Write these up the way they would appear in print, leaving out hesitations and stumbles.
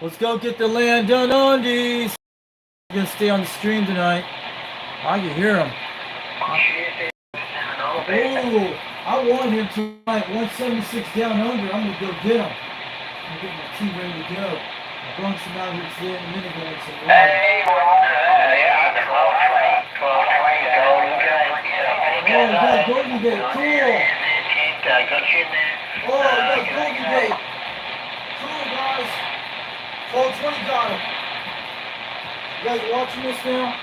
Let's go get the land done on these. I'm going to stay on the stream tonight. I can hear him. Oh, I want him tonight. 176 down under. I'm going to go get him. I'm getting my team ready to go. I brung some out here today in a minute ago. Hey, we're on that. Yeah, 12 train. Oh, we got Golden Gate. Cool. Oh, we got Golden Gate. Cool, guys. 1220 got him. You guys watching this now?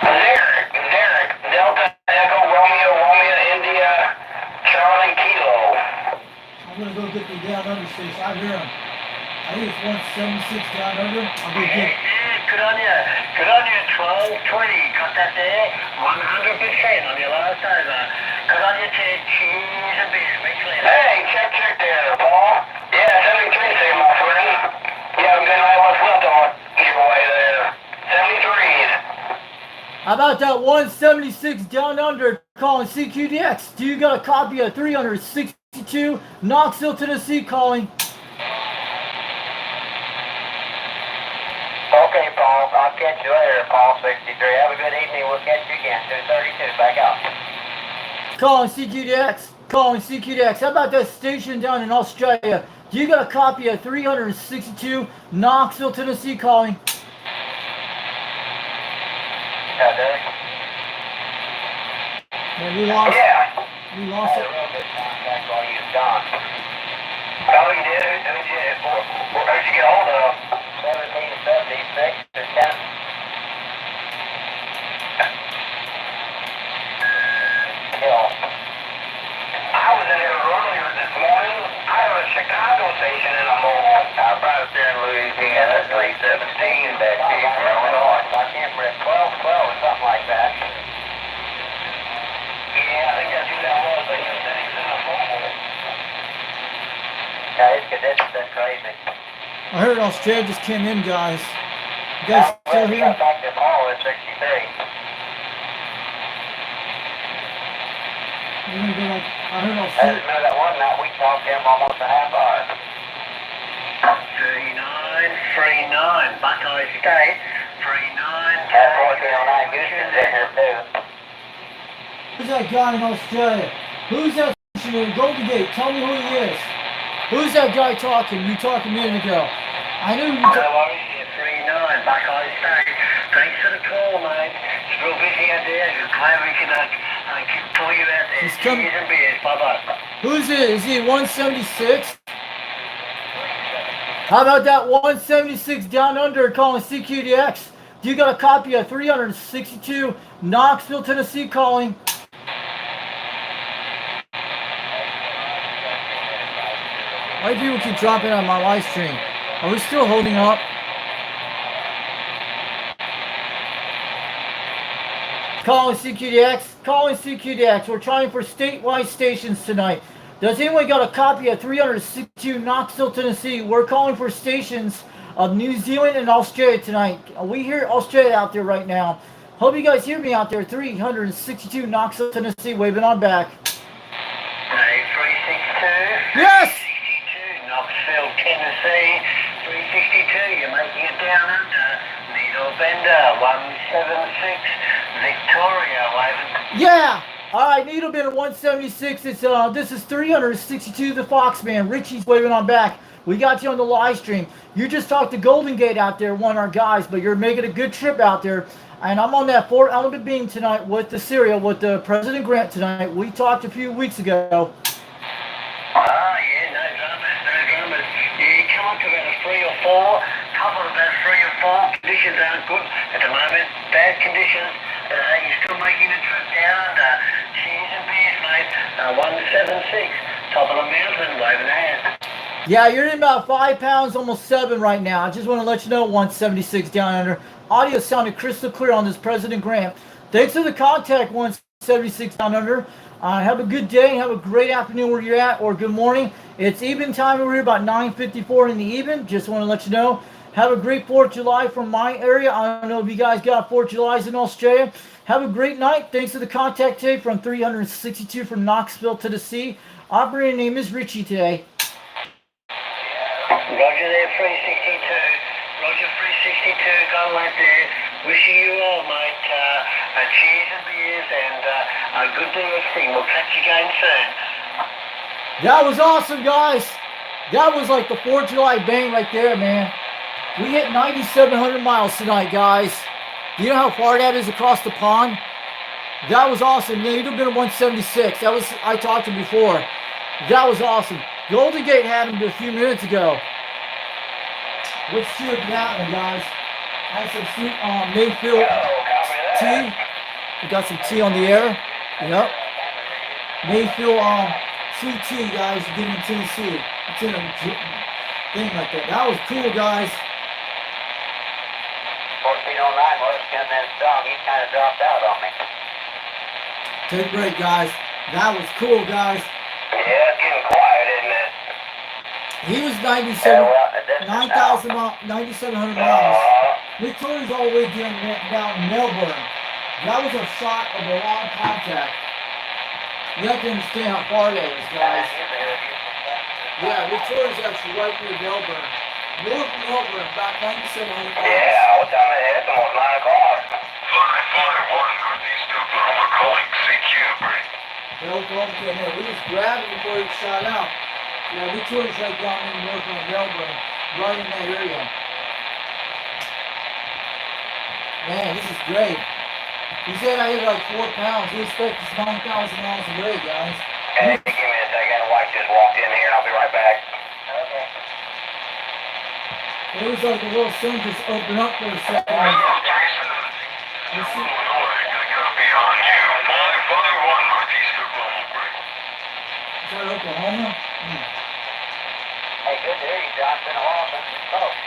Derek, Delta Echo Romeo India Charlie Kilo. I'm gonna go get the down under station. I hear him. I think it's 176 down under. I'll go get it. Good on you. 1220. Got that there. 100% on your last over. Good on you, Ted. Cheese and beer. Hey, check there, Paul. Yeah, 73 there, my friend. You haven't been right what's left on your way there. 73. How about that 176 down under calling CQDX? Do you got a copy of 362 Knoxville, Tennessee calling? Okay, Paul. I'll catch you later, Paul 63. Have a good evening. We'll catch you again. 232. Back out. Calling CQDX. Calling CQDX. How about that station down in Australia? Do you got a copy of 362 Knoxville, Tennessee calling? Yeah, Derek. Man, we lost. Yeah. We lost it. Real good contact while you've gone. Oh, you did? Who'd you get hold of? 1776 or 10? Hill. I was in here earlier this morning. I have a Chicago station in a mall. I'm right there in Louisiana, 317, back here from Illinois. I can't remember, 1212 or something like that. Yeah, I think that's who that was. They just said he's in a mall. Yeah, that's crazy. I heard Australia just came in, guys. You guys still here? Back to Paul at 63. We're gonna go like, I heard I Australia. remember that one night we talked to him almost a half hour. 39, Buckeye State. 39. That's 1409, Houston's in here too. Who's that guy in Australia? Who's that in Golden Gate? Tell me who he is. Who's that guy talking? You talked a minute ago. I knew you No worries, 39, Buckeye State. Thanks for the call, mate. It's real busy out there. Glad we can pull you out there. He's coming. Cheers and beers. Bye-bye. Who's it? Is he 176? How about that 176 down under calling CQDX? Do you got a copy of 362 Knoxville, Tennessee calling? Why do people keep dropping on my live stream? Are we still holding up? Calling CQDX. Calling CQDX. We're trying for statewide stations tonight. Does anyone got a copy of 362 Knoxville, Tennessee? We're calling for stations of New Zealand and Australia tonight. We hear Australia out there right now. Hope you guys hear me out there. 362 Knoxville, Tennessee. Waving on back. Hey, 362. Yes! 362, Knoxville, Tennessee. 362, you're making it down under. Needle Bender, 176. Victoria, waving. Yeah! Alright, Needle Bender 176. This is 362 the Foxman. Richie's waving on back. We got you on the live stream. You just talked to Golden Gate out there, one of our guys, but you're making a good trip out there. And I'm on that 4-element beam tonight with the cereal with the President Grant tonight. We talked a few weeks ago. Yeah, no dramas. You come up to about a 3 or 4, couple of about 3 or 4. Conditions aren't good at the moment. Bad conditions. You're still making the trip down. Cheese and beers, mate. 176. Top of the mountain, waving a hand. Yeah, you're in about 5 pounds, almost 7 right now. I just want to let you know 176 down under. Audio sounded crystal clear on this President Grant. Thanks for the contact, 176 down under. Have a good day. Have a great afternoon where you're at, or good morning. It's evening time over here, about 9:54 in the evening. Just want to let you know. Have a great 4th of July from my area. I don't know if you guys got 4th of Julys in Australia. Have a great night. Thanks for the contact today from 362 from Knoxville, Tennessee. Operator name is Richie today. Roger there, 362. Roger 362, got a left there. Wishing you well, mate. Cheers and beers and a good DXing. We'll catch you again soon. That was awesome, guys. That was like the 4th of July bang right there, man. We hit 9,700 miles tonight, guys. Do you know how far that is across the pond? That was awesome. You'd have been at 176. That was, I talked to him before. That was awesome. Golden Gate had him a few minutes ago. Let's see what happened, guys. Had some sweet Mayfield tea. We got some tea on the air. Yep. Mayfield sweet tea, guys. You get in Tennessee. It's in a thing like that. That was cool, guys. 1409 was 10 minutes strong. He kind of dropped out on me. Take a break, guys. That was cool, guys. Yeah, it's getting quiet, isn't it? He was 9,700 miles. Victoria's all the way down in Melbourne. That was a shot of a long contact. You have to understand how far that is, guys. Yeah, Victoria's actually right near Melbourne. North Melbourne, about 9,700 miles. Yeah, what time is it? It's almost 9 o'clock. 551 Northeast Oklahoma calling CQ break. Oklahoma came in. We just grabbed him before he shot out. Yeah, Victoria's right down in north of Melbourne, right in that area. Man, this is great. He said I hit like 4 pounds. He expects 9,000 miles a day, guys. Hey, give me a second. Wife just walked in here. I'll be right back. Okay. It was like a little sun just opened up for a second. Illinois, gonna copy on you. 551 Northeast Oklahoma break. Is that Oklahoma? Hey, good to hear you, John. It's been a while since we spoke.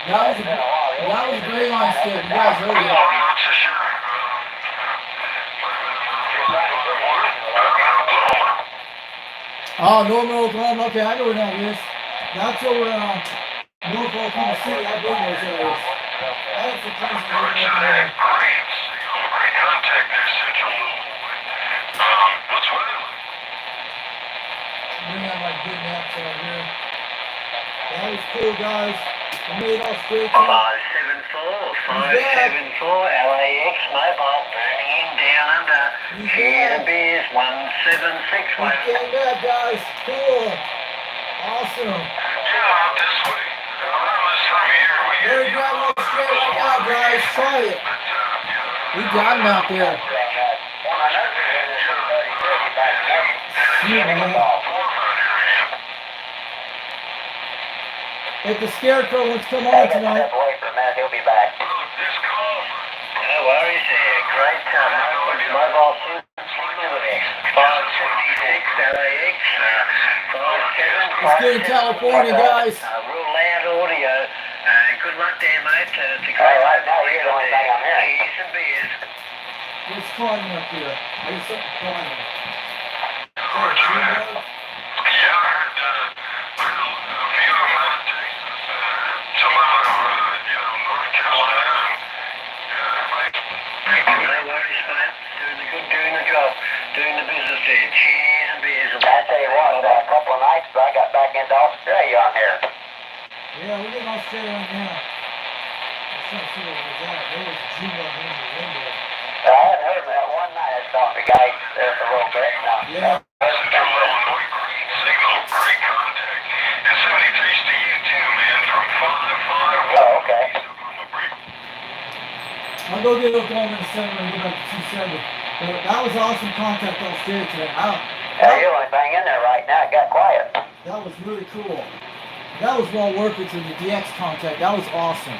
That was a great line step. You guys heard I'm that. not so sure. Oh, Norman, Oklahoma. Okay, I know where that is. That's over North Oklahoma City. I've been those areas. That's the place in North Oklahoma. Great contact there, Central. What's with it? We have like good maps out here. That was cool, guys. I made it all straight. 574 LAX mobile burning in down under. Cheers and beers 176. We came back, guys. Cool. Awesome. Yeah, out this way. Around this time of year, we They're driving all straight right now, guys. Try it. We got him out there. Yeah, man. If the scarecrow wants to come on tonight. Step away for a minute. He'll be back. this call. No worries there. Great mobile signal. 576 LAX. 57. Let's get in California, guys. Real loud audio. Good luck there, mate. It's a great right now, you're the only thing I'm hearing. Cheers and beers. What's calling up here? I got something calling. We're trying. Yeah, I heard a few of them out of Texas, some out of, North Carolina. No worries, mate. Doing the job. Doing the business there. Cheers and beers. I tell you what, a couple of nights ago, I got back into Australia on here. Yeah, we're getting Australia right now. I'm trying to see what was that. There was a June up in the window. I hadn't heard of that one night. I talked to the guy there for a little bit. Yeah. Central Illinois, great signal, great contact. And 73's to you too, man, from 551. Oh, okay. Oklahoma break. I'll go get Oklahoma in a second and get back to 270. But that was awesome contact on Australia today. Yeah, you're the only thing in there right now. It got quiet. That was really cool. That was well worth it to the DX contact. That was awesome.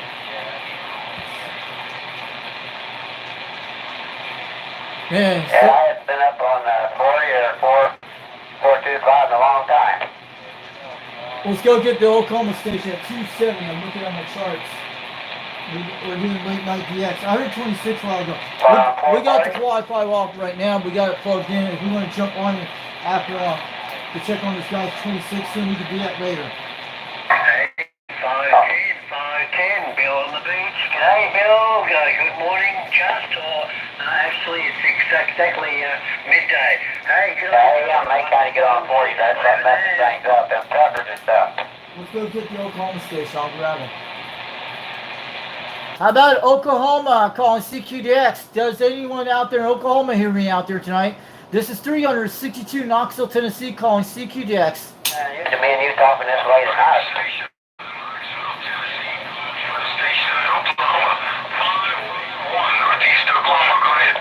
Man, Yeah, I haven't been up on 40 or 425 in a long time. let's go get the Oklahoma station at 270. I'm looking at my charts. We're doing late night DX. I heard 26 a while ago. We got the Wi-Fi off right now. We got it plugged in. If we want to jump on it after to check on this guy's 26 soon, we can do that later. 510, 510, 10, Bill on the beach. G'day, Bill. Good morning, just, or actually it's exactly midday. Hey, good Hey, I'm trying to get on for you. That messes things up. Them peppers and stuff. Let's go get the Oklahoma station. I'll grab it. How about Oklahoma calling CQDX? Does anyone out there in Oklahoma hear me out there tonight? This is 362 Knoxville, Tennessee calling CQDX. To me and you talking this late at night. Station in Oklahoma. 511 Northeast Oklahoma. Go ahead.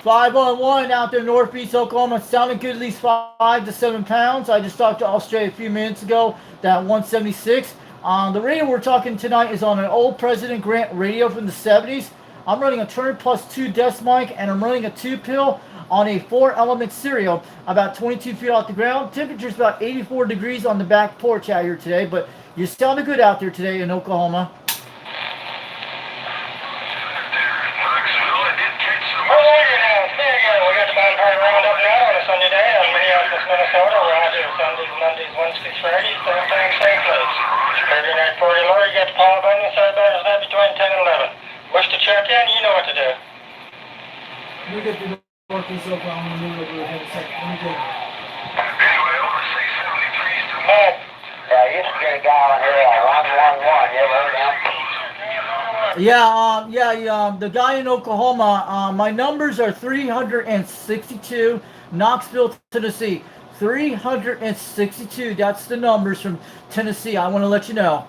511 out there northeast Oklahoma. Sounding good, at least 5 to 7 pounds. I just talked to Australia a few minutes ago. That 176. The radio we're talking tonight is on an old President Grant radio from the 70s. I'm running a Turner Plus 2 desk mic, and I'm running a 2-pill on a 4-element serial about 22 feet off the ground. Temperature's about 84 degrees on the back porch out here today, but you're sounding good out there today in Oklahoma. We got the bonfire roundup now on a Sunday day on Minneapolis, Minnesota. We're out here Sundays, Mondays, Wednesdays, Fridays, same time, same place. Every night for you, Lord, you got the power button inside battles there between 10 and 11. Wish to check in, you know what to do. Let me get the northeast Oklahoma. Let me move over here a second. Let me get it. Anyway, over 673 is the Yeah, I used to get a guy on here, 111. You ever heard of him? The guy in Oklahoma, my numbers are 362, Knoxville, Tennessee. 362, that's the numbers from Tennessee. I want to let you know.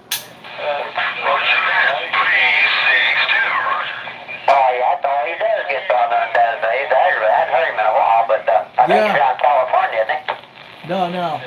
Oh, yeah, I thought he does get started on Saturdays. I hadn't heard him in a while, but I think he's out in California, isn't he? No.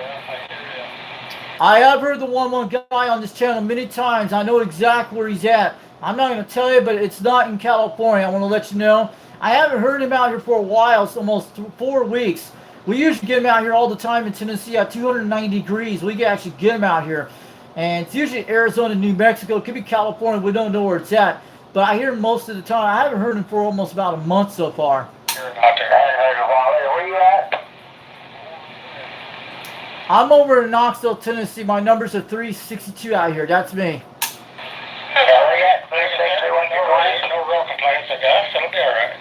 I have heard the 1-1 guy on this channel many times. I know exactly where he's at. I'm not going to tell you, but it's not in California. I want to let you know. I haven't heard him out here for a while. It's almost 4 weeks. We usually get him out here all the time in Tennessee at 290 degrees. We can actually get him out here. And it's usually Arizona, New Mexico. It could be California. We don't know where it's at. But I hear him most of the time. I haven't heard him for almost about a month so far. You're about to. I hadn't heard him in a while either. Where you at? I'm over in Knoxville, Tennessee. My numbers are 362 out here. That's me. Yeah, where you at? 361, no real complaints, I guess. It'll be alright.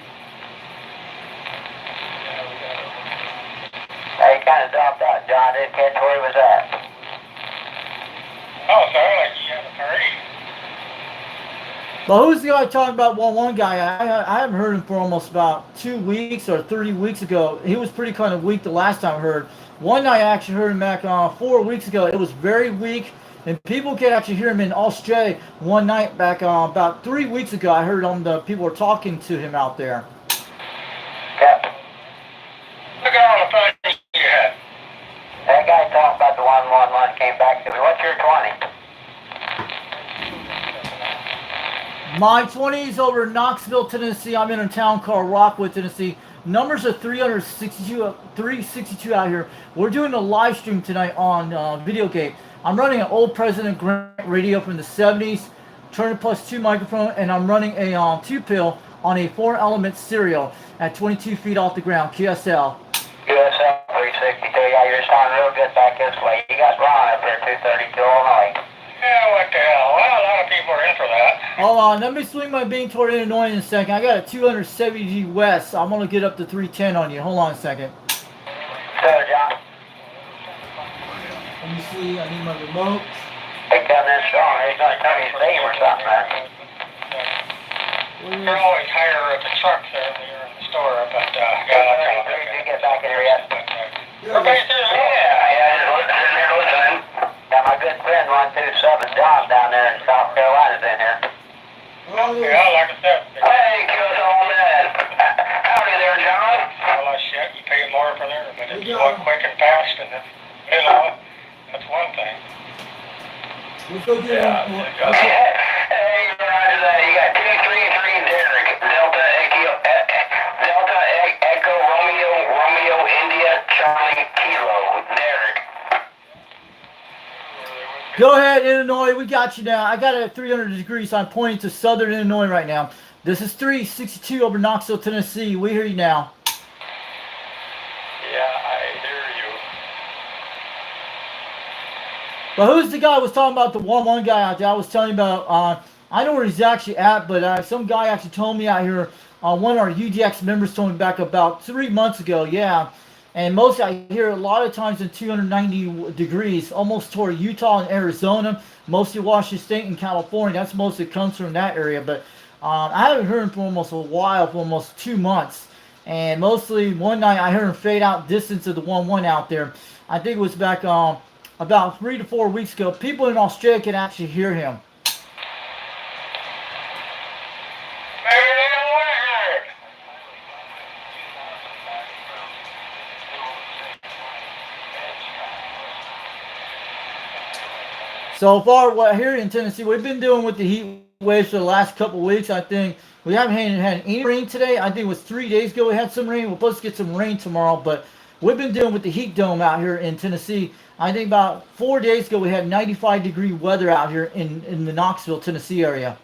Hey, he kind of dropped out. John didn't catch where he was at. Oh, sounded like you had a party. But who's the guy talking about 1-1 guy? I haven't heard him for almost about 2 weeks or 30 weeks ago. He was pretty kind of weak the last time I heard. One night I actually heard him back 4 weeks ago. It was very weak, and people could actually hear him in Australia one night back about 3 weeks ago. I heard the people were talking to him out there. Yep. Look at all the parties you had. That guy talked about the 111 came back to me. What's your 20? My 20 is over in Knoxville, Tennessee. I'm in a town called Rockwood, Tennessee. Numbers are 362 out here. We're doing a live stream tonight on Videogate. I'm running an old President Grant radio from the 70s, Turner Plus 2 microphone, and I'm running a 2-pill on a 4-element serial at 22 feet off the ground, QSL. QSL 362. Yeah, you're sounding real good back this way. You got Ron up there, 232 Illinois. Yeah, what the hell? Well, a lot of people are in for that. Hold on, let me swing my beam toward Illinois in a second. I got a 270 west. I'm going to get up to 310 on you. Hold on a second. Sure, John. Let me see. I need my remote. He come in strong. He's going to turn his beam or something, man. They're always higher at the truck there when you're in the store, but yeah, that's kind of Did you get back in here yet? everybody's doing it. Yeah, just listening. Got my good friend 127 John down there in South Carolina's in here. Yeah, like I said. Hey, QSL man. Howdy there, John. All that shit, you pay more for there, but it's going quick and fast, and that's one thing. Let's go get him. Hey, roger that. You got 233 Derek. Delta Echo Romeo India Charlie Kilo Derek. Go ahead, Illinois. We got you now. I got it at 300 degrees. So I'm pointing to southern Illinois right now. This is 362 over Knoxville, Tennessee. We hear you now. Yeah, I hear you. But who's the guy I was talking about, the 1-1 guy out there? I was telling you about, I know where he's actually at, but some guy actually told me out here, one of our UDX members told me back about 3 months ago, yeah. And mostly I hear a lot of times in 290 degrees, almost toward Utah and Arizona, mostly Washington State and California. That's mostly comes from that area. But I haven't heard him for almost a while, for almost 2 months. And mostly one night I heard him fade out distance of the 1-1 out there. I think it was back about 3 to 4 weeks ago. People in Australia can actually hear him. So far, what here in Tennessee, we've been doing with the heat waves for the last couple of weeks. I think we haven't had any rain today. I think it was 3 days ago we had some rain. We're supposed to get some rain tomorrow, but we've been dealing with the heat dome out here in Tennessee. I think about 4 days ago we had 95-degree weather out here in the Knoxville, Tennessee area.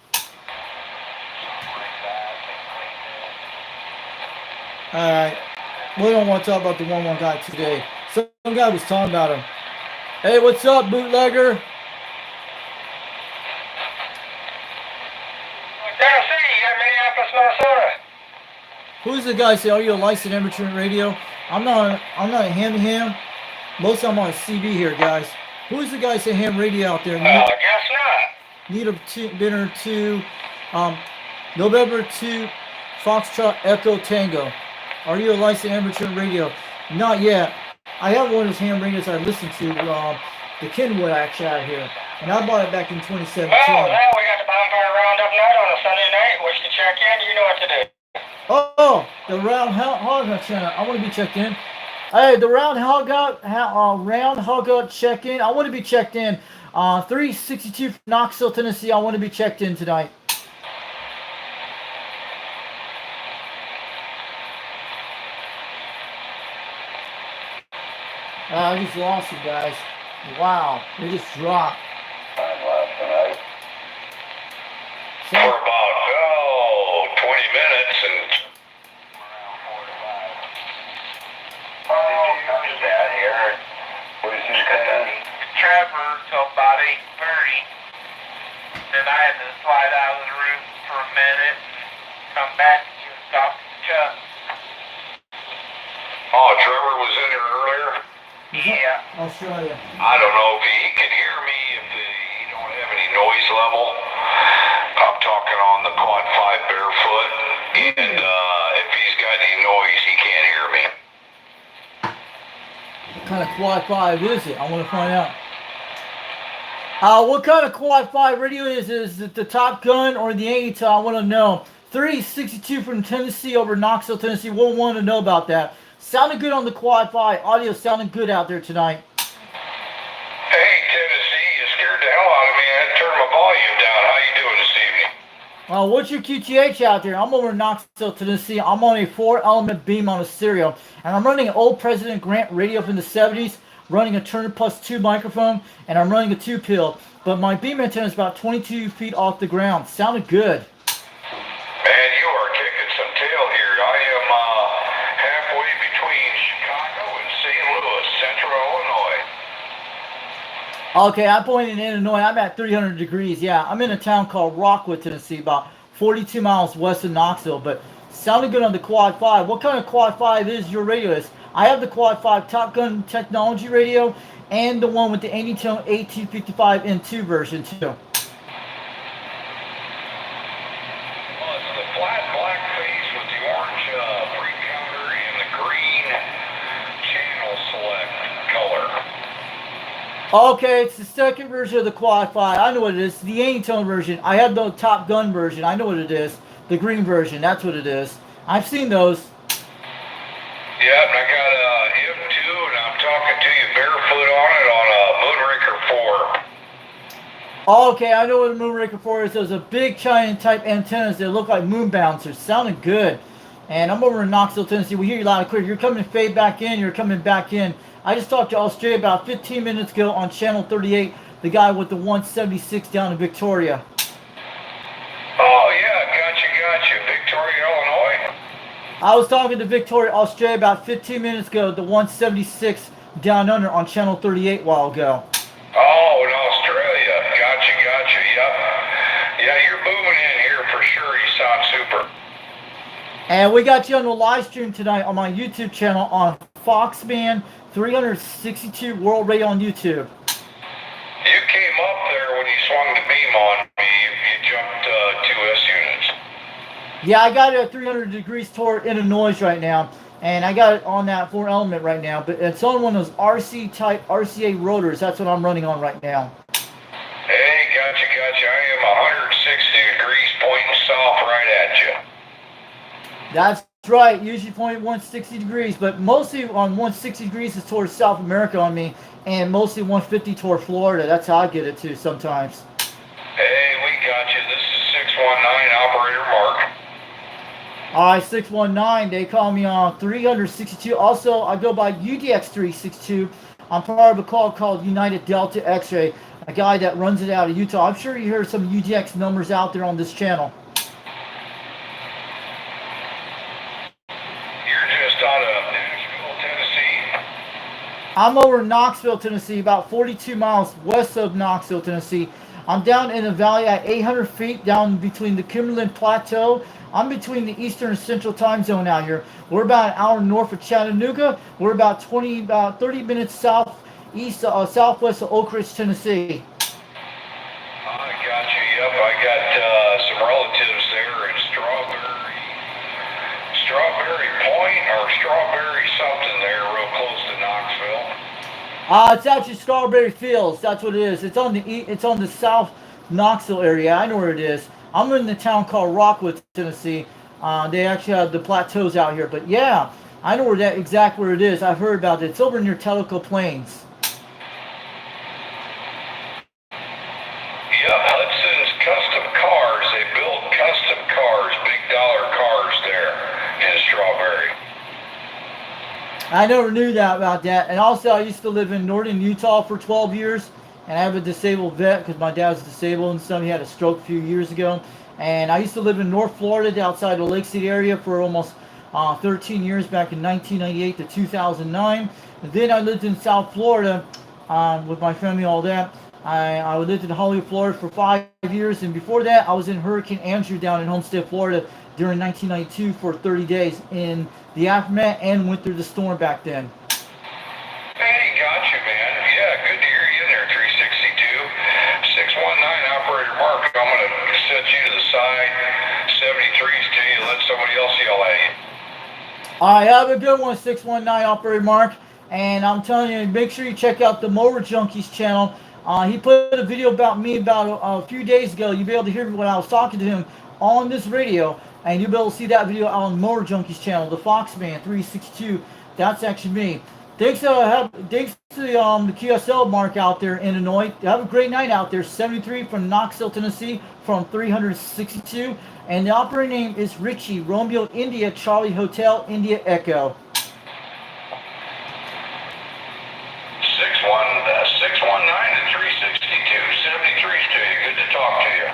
All right, we don't want to talk about the 1-1 guy today. Some guy was talking about him. Hey, what's up, bootlegger? Minnesota. Who's the guy say, are you a licensed amateur radio? I'm not a ham. Most of them on a CB here, guys. Who's the guy say ham radio out there? Guess not. Need a dinner 2, November 2, Foxtrot Echo Tango. Are you a licensed amateur radio? Not yet. I have one of those ham radios I listen to, the Kenwood actually out here. And I bought it back in 2017. Well, now we got the Bonfire Roundup night on a Sunday night. Wish to check in. You know what to do. Oh, the Round Hog channel. I want to be checked in. Hey, the Round Hog check in. I want to be checked in. 362 from Knoxville, Tennessee. I want to be checked in tonight. I just lost you guys. Wow, they just dropped. For about 20 minutes and Down here. Where's he at? Trevor till about 8:30. Then I had to slide out of the room for a minute and come back and she was talking to Chuck. oh, Trevor was in here earlier. Yeah. Australia. I don't know if he can hear me if he don't have any noise level. I'm talking on the quad 5 barefoot, and if he's got any noise, he can't hear me. What kind of quad 5 is it? I want to find out. What kind of quad 5 radio is it? Is it the Top Gun or the Anytel? I want to know. 362 from Tennessee over Knoxville, Tennessee. We'll want to know about that. Sounded good on the quad 5. Audio sounding good out there tonight. Hey, Tennessee, you scared the hell out of me. I had to turn my volume down. How you doing this evening? What's your QTH out there? I'm over in Knoxville, Tennessee. I'm on a 4-element beam on a stereo. And I'm running an old President Grant radio from the 70s, running a Turner Plus 2 microphone, and I'm running a 2-pill. But my beam antenna is about 22 feet off the ground. Sounded good. Man, you are kicking some tail here. I am halfway between Chicago and St. Louis, Central Illinois. Okay, I'm pointing in Illinois. I'm at 300 degrees. Yeah, I'm in a town called Rockwood, Tennessee, about 42 miles west of Knoxville. But sounded good on the Quad 5. What kind of Quad 5 is your radio? I have the Quad 5 Top Gun technology radio and the one with the Anytone AT55N2 version too. Well, it's the flat black face with the orange free counter and the green channel select color. Okay, it's the second version of the Quad 5. I know what it is. The Anytone version. I have the Top Gun version. I know what it is. The green version. That's what it is. I've seen those. Yep, and I got M2, and I'm talking to you barefoot on it on a Moonraker 4. Okay, I know what a Moonraker 4 is. Those are big China type antennas that look like moon bouncers. Sounding good. And I'm over in Knoxville, Tennessee. We hear you loud and clear. You're coming to fade back in. You're coming back in. I just talked to Australia about 15 minutes ago on channel 38. The guy with the 176 down in Victoria. Oh, yeah, gotcha. Victoria, Illinois. I was talking to Victoria, Australia about 15 minutes ago. The 176 down under on channel 38 a while ago. Oh, And we got you on the live stream tonight on my YouTube channel on Foxman 362 World Radio on YouTube. You came up there when you swung the beam on me. You jumped 2 S units. Yeah, I got it at 300 degrees toward Illinois right now, and I got it on that 4 element right now, but it's on one of those RC type RCA rotors. That's what I'm running on right now. Hey, gotcha. I am 160 degrees pointing south right at you. That's right, usually point 160 degrees, but mostly on 160 degrees is towards South America on me, and mostly 150 toward Florida. That's how I get it to sometimes. Hey, we got you. This is 619 Operator Mark. Alright, 619, they call me on 362. Also, I go by UDX 362. I'm part of a call called United Delta X-Ray, a guy that runs it out of Utah. I'm sure you heard some UDX numbers out there on this channel. I'm over in Knoxville, Tennessee, about 42 miles west of Knoxville, Tennessee. I'm down in the valley at 800 feet down between the Cumberland Plateau. I'm between the Eastern and Central time zone out here. We're about an hour north of Chattanooga. We're about 30 minutes southwest of Oak Ridge, Tennessee. I got you. Yep, I got some relatives there in Strawberry Point or Strawberry something there, real close to Knoxville. It's actually Strawberry Fields. That's what it is. It's on the South Knoxville area. I know where it is. I'm in the town called Rockwood, Tennessee. They actually have the plateaus out here. But yeah, I know where it is. I've heard about it. It's over near Tellico Plains. Yeah, Hudson's Custom Cars. They build custom cars, big dollar cars there in Strawberry. I never knew that about that. And also, I used to live in northern Utah for 12 years. And I have a disabled vet because my dad was disabled and stuff. He had a stroke a few years ago. And I used to live in North Florida outside the Lake City area for almost 13 years back in 1998 to 2009. And then I lived in South Florida with my family, all that. I lived in Hollywood, Florida for 5 years. And before that, I was in Hurricane Andrew down in Homestead, Florida during 1992 for 30 days in the aftermath and went through the storm back then. Hey, gotcha, man. Yeah, good to hear you in there, 362. 619 Operator Mark. I'm going to set you to the side. 73s to you. Let somebody else yell at you. All right, have a good one, 619 Operator Mark. And I'm telling you, make sure you check out the Mower Junkies channel. He put a video about me about a few days ago. You'll be able to hear when I was talking to him on this radio. And you'll be able to see that video on Mower Junkies channel, the Foxman 362. That's actually me. Thanks to the QSL Mark out there in Illinois. Have a great night out there. 73 from Knoxville, Tennessee, from 362. And the operator name is Richie, Romeo India, Charlie Hotel, India Echo. 619 to 362. 73's to you. Good to talk to you.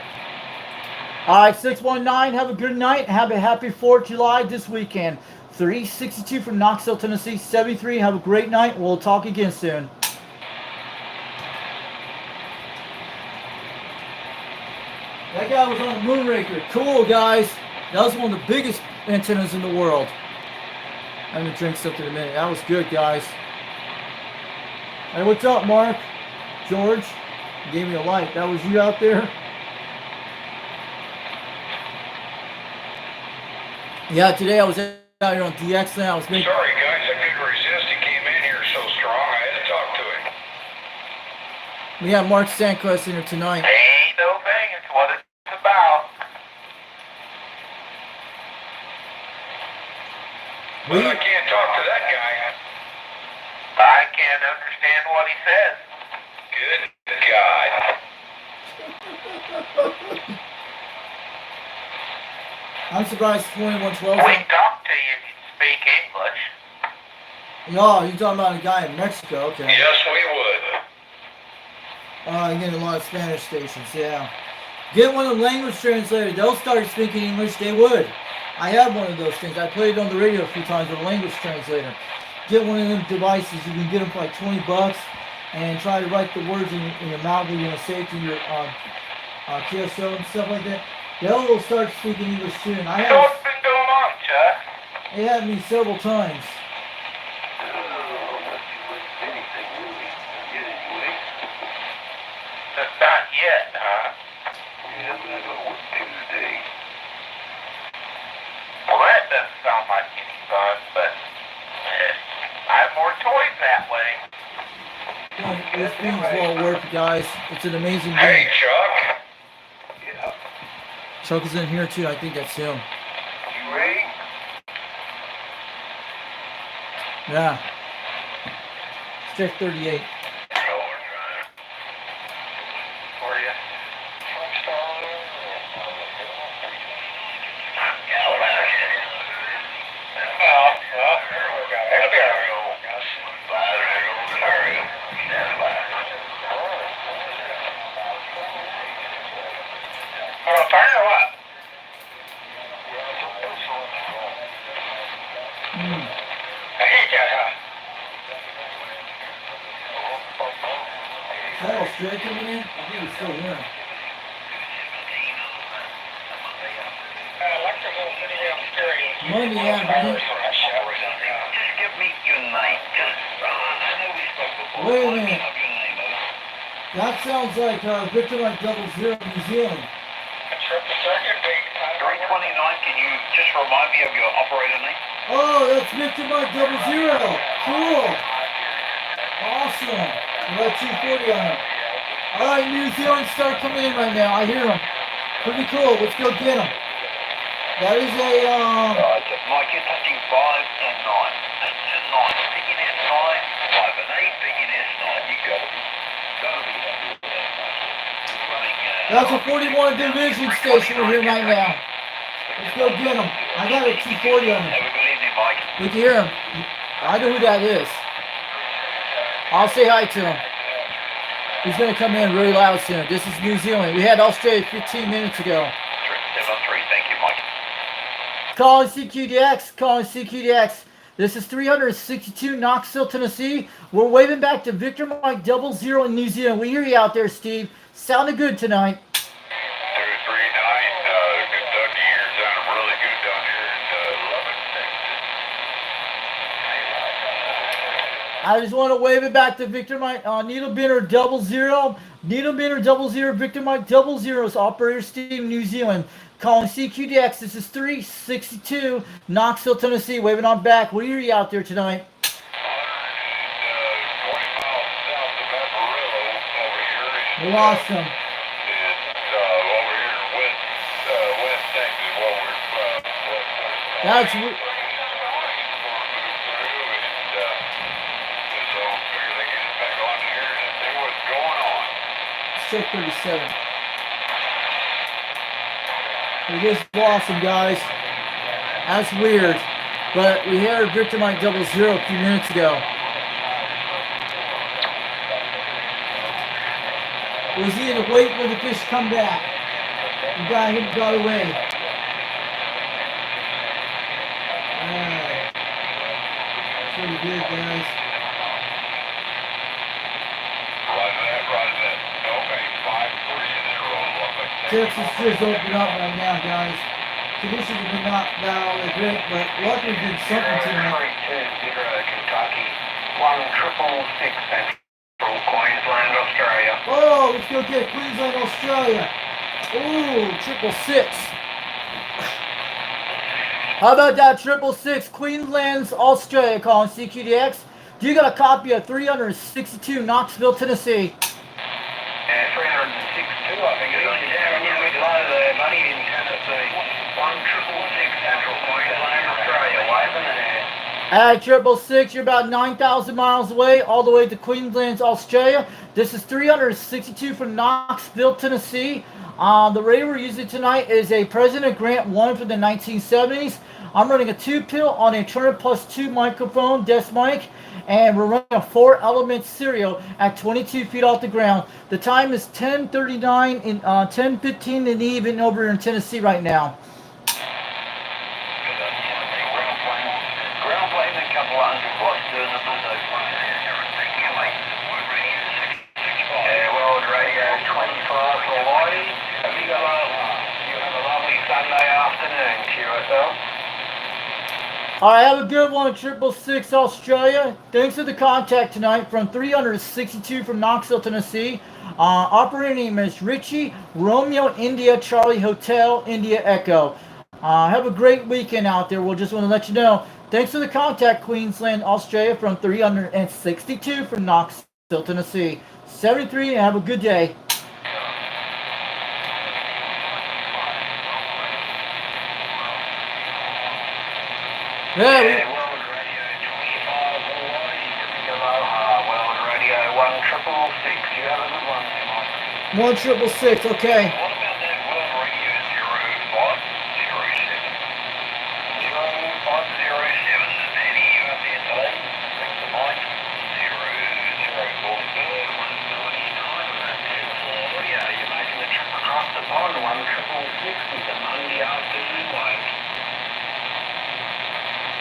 All right, 619, have a good night. Have a happy 4th of July this weekend. 362 from Knoxville, Tennessee. 73, have a great night. We'll talk again soon. That guy was on the Moonraker. Cool, guys. That was one of the biggest antennas in the world. I'm going to drink something in a minute. That was good, guys. Hey, what's up, Mark? George? You gave me a light. That was you out there? Yeah, today I was out here on Dxland. I was making... Sorry, guys, I couldn't resist. He came in here so strong, I had to talk to him. We have Mark Sandquist in here tonight. Ain't no thing. It's what it's about. Well, I can't talk to that guy. I can't understand what he says. Good God. I'm surprised 2112. We talk to you if you speak English. No, you're talking about a guy in Mexico, okay. Yes, we would. You get a lot of Spanish stations, yeah. Get one of the language translators. They'll start speaking English, they would. I have one of those things. I played it on the radio a few times with a language translator. Get one of them devices. You can get them for like $20 and try to write the words in your mouth when you're going to say it to your QSO and stuff like that. They'll start speaking English soon. So what's been going on, Chuck? It had me several times. Not yet, huh? Well, that doesn't sound like any fun, but I have more toys that way. This game's well worth it, guys. It's an amazing Hey, game. Chuck. Chuck is in here too. I think that's him. You ready? Yeah. Check 38. For you. It'll be all right. Oh, fire or what? I hate that, huh? Is that Australia coming in? I think he's still here. Electrical City Australia. Monday, yeah, man. Just give me your name. I know we spoke before. Wait a What minute. is your name, That sounds like Victor Mike 00 New Zealand. Triple second, big. 329, can you just remind me of your operator name? Oh, that's Victor Mike 00. Cool. Awesome. We got 240 on him. All right, New Zealand start coming in right now. I hear them. Pretty cool. Let's go get them. That is a Mike, you're touching 5 and 9. That's a 9. Picking S9, 5 and 8, picking S9. You gotta be happy with that, mate. Running, that's a 41 division station we're here right now. Let's go get them. I got a 240 on him. Have a good evening, Mike. We can hear him. I know who that is. I'll say hi to him. He's gonna come in really loud soon. This is New Zealand. We had Australia 15 minutes ago. 703, thank you, Mike. Calling CQDX, calling CQDX. This is 362 Knoxville, Tennessee. We're waving back to Victor Mike 00 in New Zealand. We hear you out there, Steve. Sounded good tonight. 239, good talking to you. Sounding really good down here in Lubbock, Texas. I just want to wave it back to Victor Mike, Needle Binner 00. Needle Binner 00, Victor Mike 00's operator Steve, New Zealand. Calling CQDX. This is 362 Knoxville, Tennessee. Waving on back. We hear you out there tonight. 20 miles south of Amarillo over here. We lost him. It's over here in West Texas, where we're from. That's So figure they get us back on here and see what's going on. check 37. We just lost him, guys. That's weird. But we heard Victor Mike 00 a few minutes ago. Was he in the wait for the fish to come back? The guy him got away. Alright. Pretty good, guys. Roger that. Okay, 5-3 in a row. Texas just opened up right now, guys. Conditions have been not all that great, but luckily did something tonight. 320 Kentucky, 1666 Central Queensland, Australia. Oh, let's go get Queensland, Australia. Ooh, 666. How about that 666 Queensland's Australia calling CQDX? Do you got a copy of 362 Knoxville, Tennessee? 362, I think it is. Yeah, a little bit low there, buddy, in Tennessee. 1666 Central Queensland, Australia, waving in there. At 666, you're about 9,000 miles away, all the way to Queensland, Australia. This is 362 from Knoxville, Tennessee. The radio we're using tonight is a President Grant 1 from the 1970s. I'm running a 2-pill on a Turner Plus 2 microphone, desk mic, and we're running a 4-element serial at 22 feet off the ground. The time is 10:39 in 10:15 in the evening over here in Tennessee right now. Ground plane, a couple of hundred watts doing the bulldozer. World Radio 25 Hawaii. Have you got a lovely Sunday afternoon, QSL? All right, have a good one, 666 Australia. Thanks for the contact tonight from 362 from Knoxville, Tennessee. Operator name is Richie, Romeo, India, Charlie, Hotel, India, Echo. Have a great weekend out there. We'll just want to let you know. Thanks for the contact, Queensland, Australia from 362 from Knoxville, Tennessee. 73, and have a good day. Yeah, World Radio 25 Hawaii, Aloha, World Radio 1666. You have a good one there, Mike. 1666, okay. What about that World Radio 0507? 0507, is any you up there today? Thanks to Mike. 004139. You're making the trip across the pond, 1666 with the Monday afternoon wave.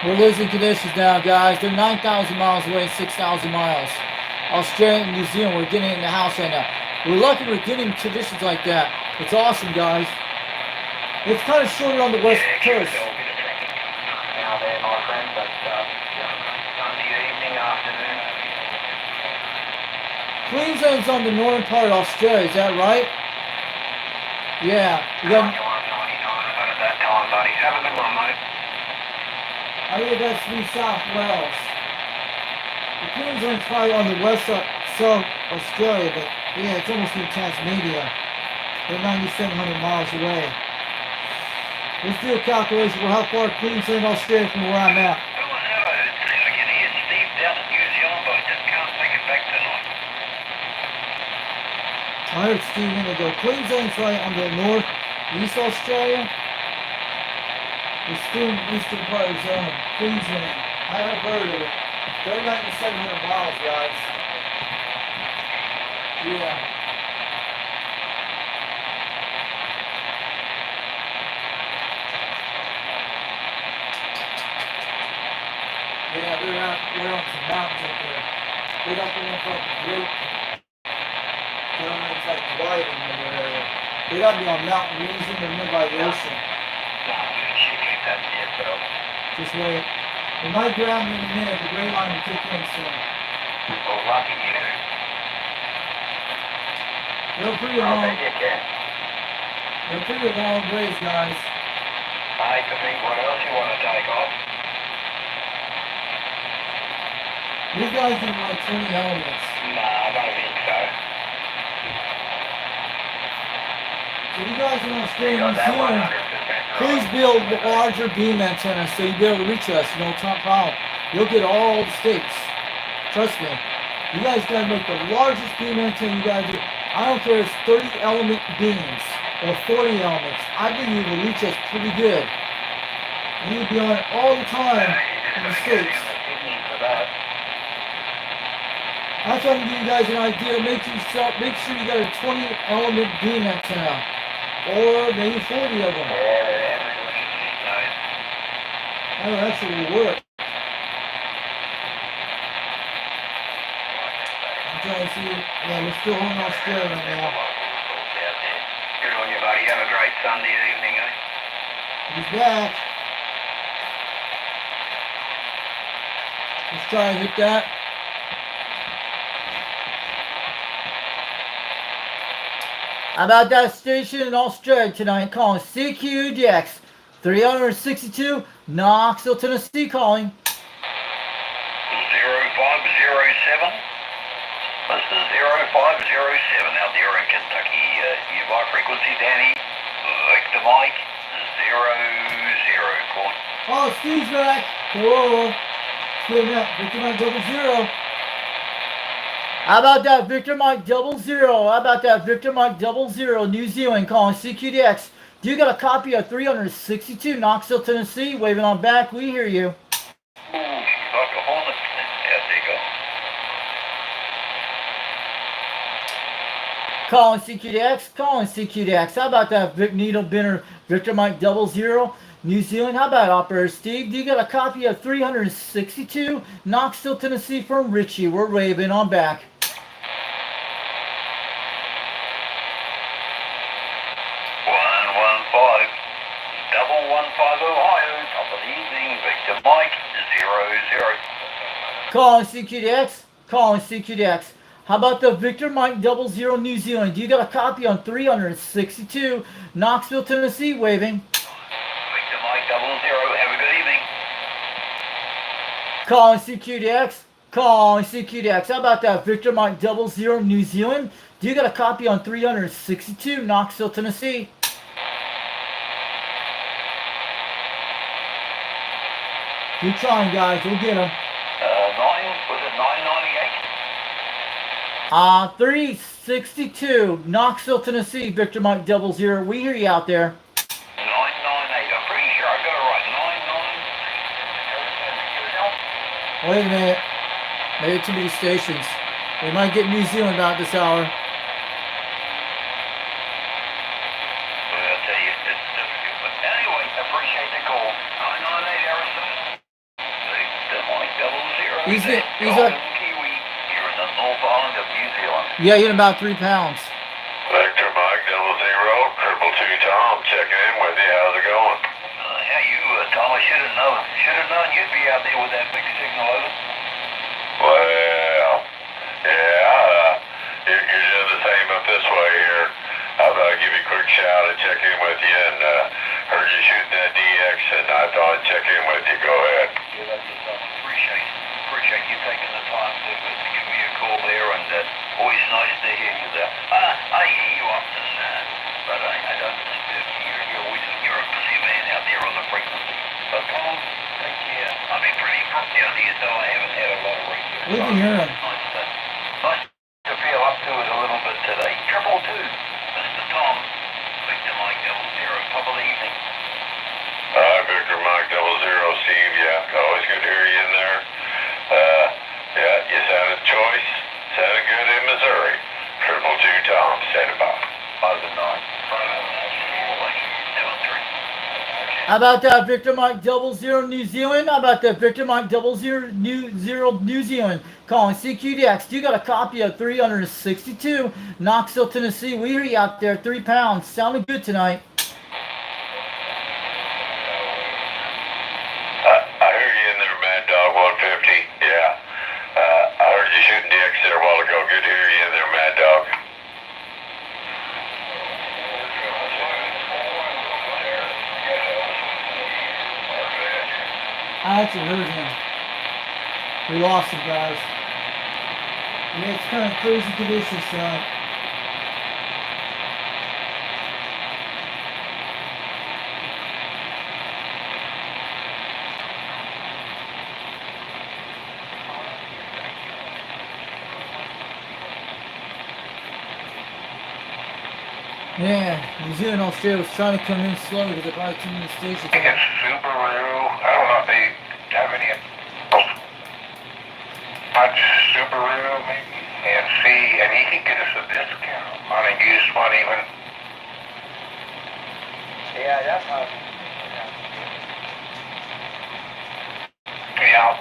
We're losing conditions now, guys. They're 9,000 miles away, 6,000 miles. Australia and New Zealand, we're getting in the house right now. We're lucky we're getting conditions like that. It's awesome, guys. It's kind of shorter on the west coast. Now there, my friend, but Sunday evening, afternoon. Queensland's on the northern part of Australia, is that right? Yeah. We got, 99 about at that time, buddy. Have a good one, mate. I think that's New South Wales. The Queensland's probably on the west side, South Australia, but yeah, it's almost in Tasmania. They're 9,700 miles away. Let's do a calculation for how far Queensland, Australia from where I'm at. Who was that I heard say? I can hear Steve down at New Zealand, but I just can't make it back tonight. I heard Steve a minute ago. Queensland's right on the north, east Australia. The eastern part of zone, Queensland. I have heard of it. They're 9,700 miles, guys. Yeah. Yeah, they're on some mountains up there. They're up in like the great. It's like dividing in their area. They gotta be on mountain region and then by the ocean. Just wait. We might ground in a minute. The gray line will kick in soon. Oh, lucky you. They're pretty long. They're pretty long ways, guys. I hate to think what else you want to take off. These guys do like 20 elements. Nah, I don't think so. So you guys in Australia You and got New that Zealand, 100% please build larger beam antennas so you'll be able to reach us. No problem. You'll get all the states. Trust me. You guys gotta make the largest beam antenna you gotta do. I don't care if it's 30 element beams or 40 elements. I think you will reach us pretty good. And you'll be on it all the time in the states. That's why I'm giving you guys an idea. Make sure you got a 20 element beam antenna. Or maybe 40 of them. That actually will work. I'm trying to see. Yeah, we're still on Australia right now. Good on you, buddy. Have a great Sunday evening, eh? He's back. Let's try and hit that. How about that station in Australia tonight calling CQDX 362 Knoxville, Tennessee calling. 0507. This is 0507 out there in Kentucky. My frequency, Danny. Victor Mike. 00. Calling. Oh, Steve's back. Cool. Steve's back. Victor Mike 00. How about that, Victor Mike 00? How about that, Victor Mike 00? New Zealand calling CQDX. Do you got a copy of 362 Knoxville, Tennessee? Waving on back. We hear you. Ooh, like a hornet. Yeah, there you go. Calling CQDX. Calling CQDX. How about that, Needle Binner Victor Mike 00? New Zealand. How about Operator Steve? Do you got a copy of 362 Knoxville, Tennessee from Richie? We're waving on back. 115. 115 Ohio, top of the evening, Victor Mike, 00. Calling CQDX. Calling CQDX. How about the Victor Mike 00 New Zealand? You got a copy on 362 Knoxville, Tennessee, waving. Victor Mike 00, have a good evening. Calling CQDX. Calling CQDX. How about that Victor Mike 00 New Zealand? Do you got a copy on 362 Knoxville, Tennessee? Keep trying, guys. We'll get them. 362 Knoxville, Tennessee. Victor Mike 00. We hear you out there. 998. I'm pretty sure I got it right. 99. Wait a minute. Maybe too many stations. We might get New Zealand out this hour. Well, I'll tell you, it's difficult. But anyway, appreciate the call. 998 Arizona. Victor Mike 00. He's Golden a- Kiwi. You're in the North Island of New Zealand. Yeah, you're about 3 pounds. Victor Mike 00, 222 Tom, checking in with you. How's it going? How you, Tom? I should have known. Should have known you'd be out there with that big signal over. Well, yeah, you're doing the same up this way here. I thought I'd give you a quick shout and check in with you, and heard you shooting that DX, and I thought I'd check in with you. Go ahead. Yeah, that's just appreciate you taking the time to give me a call there, and always nice to hear you there. I hear you often, but I don't disturb you. You're a busy man out there on the frequency. But Tom, take care. I've been pretty booked down here, so I haven't had a lot of radio. We can hear him. Nice to feel up to it a little bit today. 222, Mr. Tom, Victor Mike 00, top of the evening. Hi, Victor Mike 00, Steve. Yeah, always good to hear you in there. Yeah, you sounded choice. Sounded good in Missouri. 222 Tom, stand by. 5-9. 7-3. How about that Victor Mike 00 New Zealand? How about that Victor Mike 00 New Zealand? Calling CQDX. You got a copy of 362 Knoxville, Tennessee. We hear you out there. 3 pounds. Sounding good tonight. I hear you in there, Mad Dog 150. Yeah. I heard you shooting DX there a while ago. Good to hear you in there, Mad Dog. I actually heard him. We lost him, guys. Yeah, it's kind of crazy conditions tonight. Yeah, New Zealand, Australia was trying to come in slow because they're probably too many stations. I think it's Subaru. I don't know if they have any. Much Subaru, maybe, and see, and he can get us a discount on a used one even. Yeah, that's how. Yeah, I'll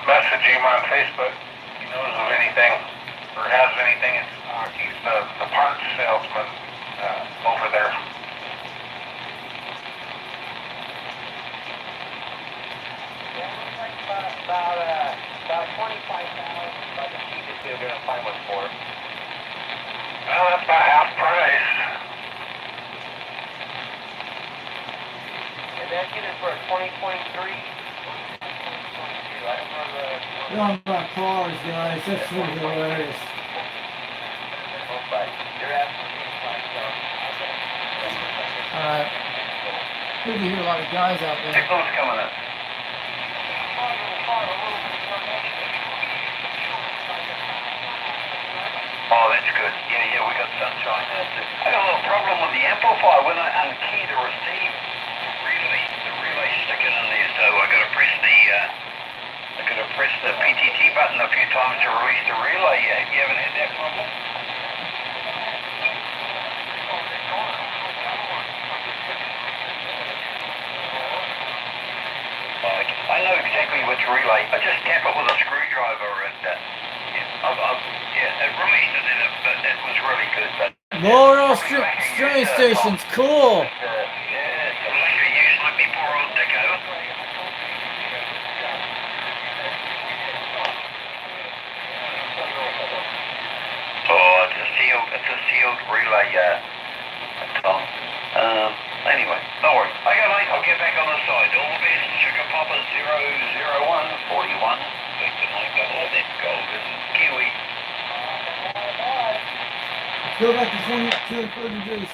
message him on Facebook. He knows of anything, or has anything in stock. He's the parts salesman over there. Yeah, it looks like about 25,000. About the cheapest you're gonna find one for. Well, that's about half price. And then get it for a 2023. I don't remember. We're on about cars, guys. That's really hilarious. You're absolutely fine, so. Alright. We can hear a lot of guys out there. Signal's coming up. Oh, that's good. Yeah, we got sunshine there too. I got a little problem with the amplifier when I unkey the receive. The relay sticking in there, so I gotta press the PTT button a few times to release the relay. You haven't had that problem? I know exactly which relay. I just tap it with a screwdriver and it released it in it, but it was really good. But Lower Australian stations, cool. yeah, so like you used to let me on Deco. Oh, it's a sealed relay, Tom. Anyway, no worries. Okay, mate, I'll get back on the side. All the best. Sugar Papa 001 41. Victor Mike Double, then Golden Kiwi. Go back to 22 and 30 degrees.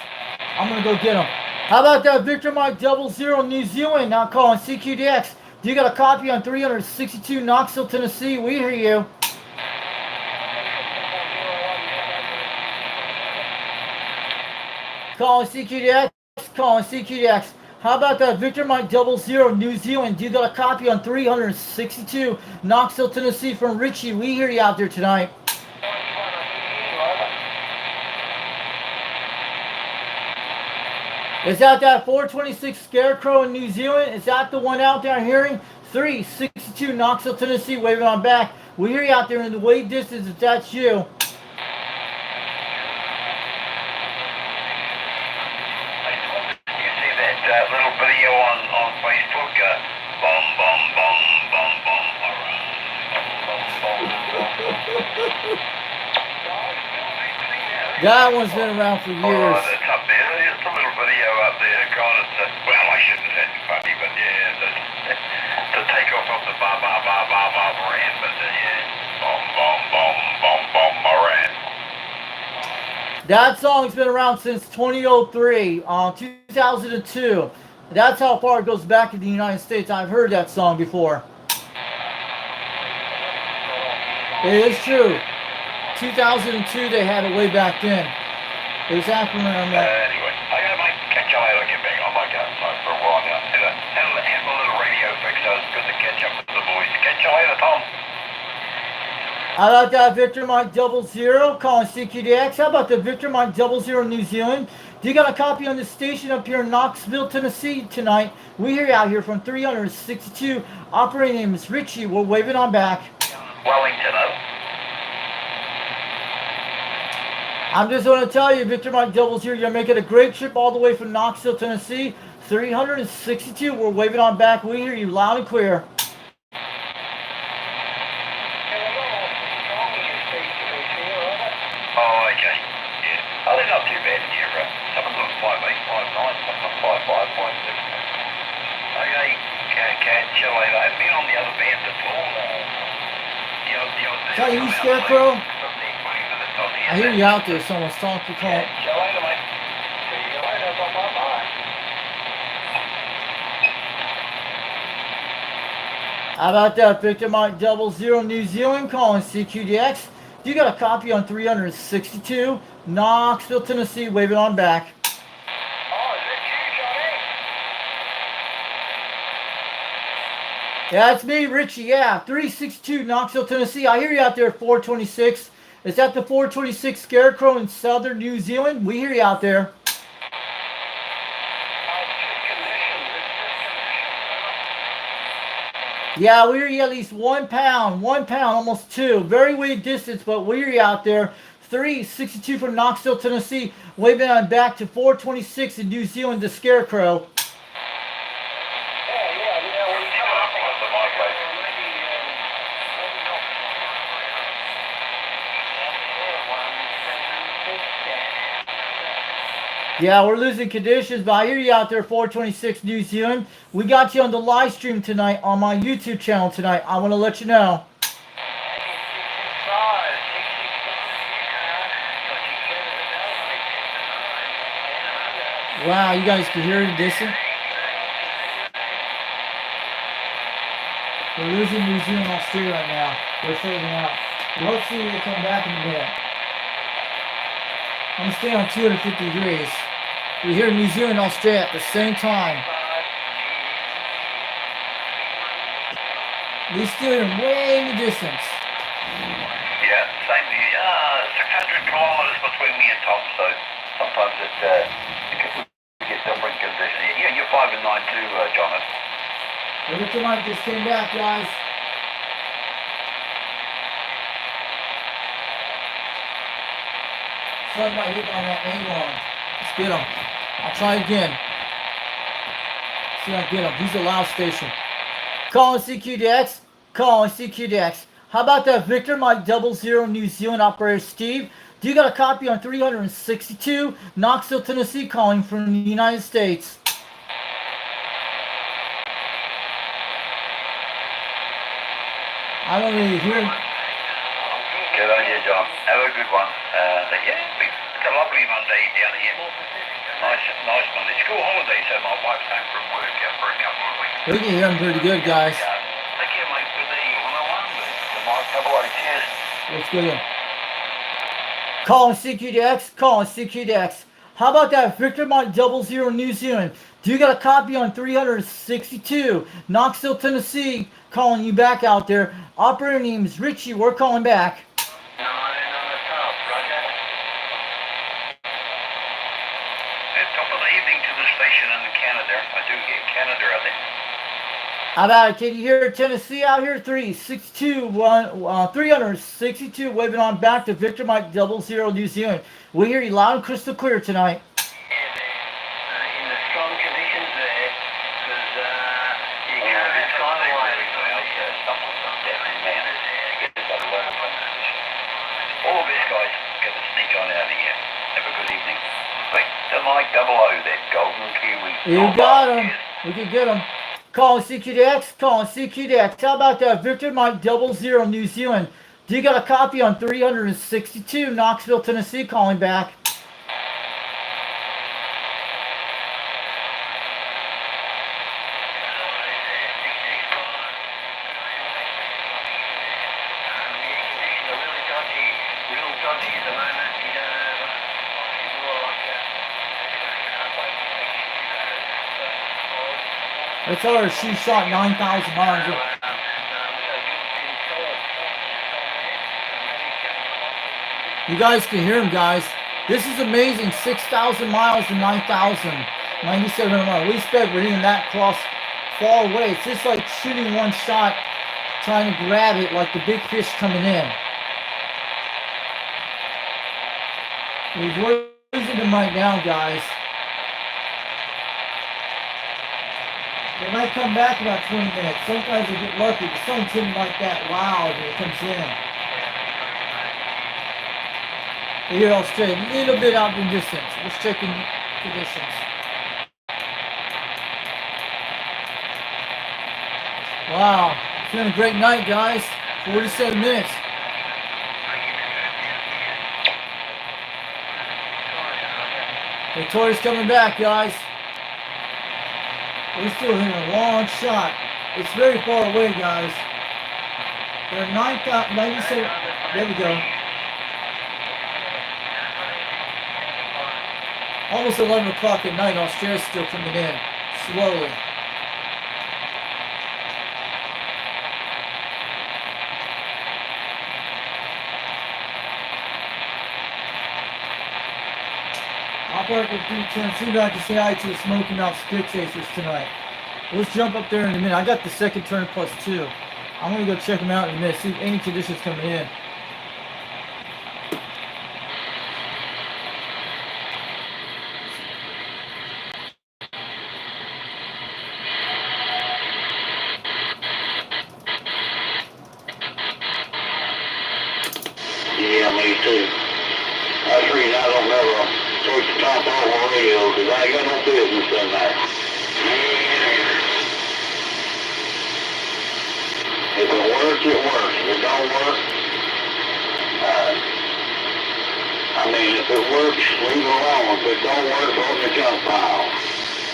I'm gonna go get him. How about that Victor Mike 00 New Zealand now calling CQDX? You got a copy on 362 Knoxville, Tennessee. We hear you. Calling CQDX, calling CQDX. How about that Victor Mike 00 New Zealand? You got a copy on 362 Knoxville, Tennessee from Richie. We hear you out there tonight. Is that 426 Scarecrow in New Zealand? Is that the one out there hearing? 362 Knoxville, Tennessee, waving on back. We hear you out there in the wave distance if that's you. Little video on Facebook, bum bum bum bum bum That one's been around for years. That's up there. There's a little video up there, kind of. Well, I shouldn't have said it funny, but yeah, the takeoff of the ba ba ba ba ba brand, but yeah, bum bum bum bum bum brand. That song's been around since 2003, 2002. That's how far it goes back in the United States. I've heard that song before. It is true. 2002, they had it way back then. It was happening around that. Anyway, I gotta catch you later. I'll get back on my gun for a while now. Have a little radio fix. So it's good to catch up with the boys. Catch you later, Tom. How about that Victor Mike 00 calling CQDX? How about the Victor Mike 00 New Zealand? Do you got a copy on the station up here in Knoxville, Tennessee tonight? We hear you out here from 362. Operating name is Richie. We're waving on back. Wellington, I'm just going to tell you, Victor Mike 00, you're making a great trip all the way from Knoxville, Tennessee. 362. We're waving on back. We hear you loud and clear. Oh, okay. Yeah. Oh, they're not too bad here, bro. Some of them are 5'8", 5'9", some of them 5'5", 5'6". Okay, catch you later. I've been on the other band before. Is that you, Scarecrow? I hear you out there. Someone's talking. Catch you later, mate. See you later. Bye-bye. How about that Victor Mike 00 New Zealand calling CQDX? You got a copy on 362 Knoxville, Tennessee, waving on back. Oh, is it you, Johnny? Yeah, it's me, Richie. Yeah, 362 Knoxville, Tennessee. I hear you out there at 426. Is that the 426 Scarecrow in southern New Zealand? We hear you out there. Yeah, we hear you at least 1 pound, almost 2. Very wide distance, but we hear you out there. 362 from Knoxville, Tennessee, waving on back to 426 in New Zealand, the Scarecrow. Yeah, we're losing conditions, but I hear you out there, 426 New Zealand. We got you on the live stream tonight on my YouTube channel tonight. I want to let you know. Wow, you guys can hear it distant. We're losing New Zealand, Australia right now. They're fading out. Hopefully they come back in a minute. I'm going to stay on 250 degrees. We hear New Zealand, Australia at the same time. We still are way in the distance. Yeah, same here. 600 kilometers between me and Tom, so sometimes we get different conditions. Yeah, you're 5 and 9 too, Jonathan. Every time just came back, guys. Something might hit on that main line. Let's get him. I'll try again. See if I can get him. He's a loud station. Calling CQDX. Calling CQDX. How about that Victor Mike 00 New Zealand operator Steve? Do you got a copy on 362 Knoxville, Tennessee, calling from the United States? I don't really hear him. Good on you, John. Have a good one. Yeah, it's a lovely Monday down here. Nice Monday. School holiday, so my wife's home from work for a couple of weeks. We can hear him pretty good, guys. Take care, mate, for the 101, the Mike Double O. Cheers. Let's get him. Calling CQDX. Calling CQDX. How about that Victor Mike 00 New Zealand? Do you got a copy on 362 Knoxville, Tennessee? Calling you back out there. Operator name is Richie. We're calling back. No, on the top, Roger. Top of the evening to the station in Canada. I do get Canada out there. How about it? Can you hear Tennessee out here? 362 waving on back to Victor Mike 00 New Zealand. We hear you loud and crystal clear tonight. In the strong conditions there, because you can't be flying away. All of this, guys, get the sneak on out of here. Have a good evening. Victor Mike 00, that golden kiwi. You got him. We can get him. Calling CQDX. Calling CQDX. How about that Victor Mike 00 New Zealand? Do you got a copy on 362 Knoxville, Tennessee? Calling back. I tell her she shot 9,000 miles. You guys can hear him, guys. This is amazing. 6,000 miles to 9,000. 97 miles. We expect we're hitting that cross far away. It's just like shooting one shot, trying to grab it like the big fish coming in. We're losing them right now, guys. They might come back in about 20 minutes. Sometimes they get lucky. The sun's hitting like that loud when it comes in. They hear all straight. A little bit out in distance. Let's check in conditions. Wow. It's been a great night, guys. 47 minutes. Victoria's coming back, guys. We're still hitting a long shot. It's very far away, guys. They're 97. There we go. Almost 11 o'clock at night. Australia's still coming in slowly. I'll park at 310. See if I can say hi to the Smoky Mountain Spit Chasers tonight. Let's jump up there in a minute. I got the second turn plus 2. I'm going to go check them out in a minute, see if any conditions coming in. Yeah, me too. That's the reason I don't never take the top off the radio, because I ain't got no business in there. If it works, it works. If it don't work, I mean, if it works, leave it alone. If it don't work, throw it in the junk pile.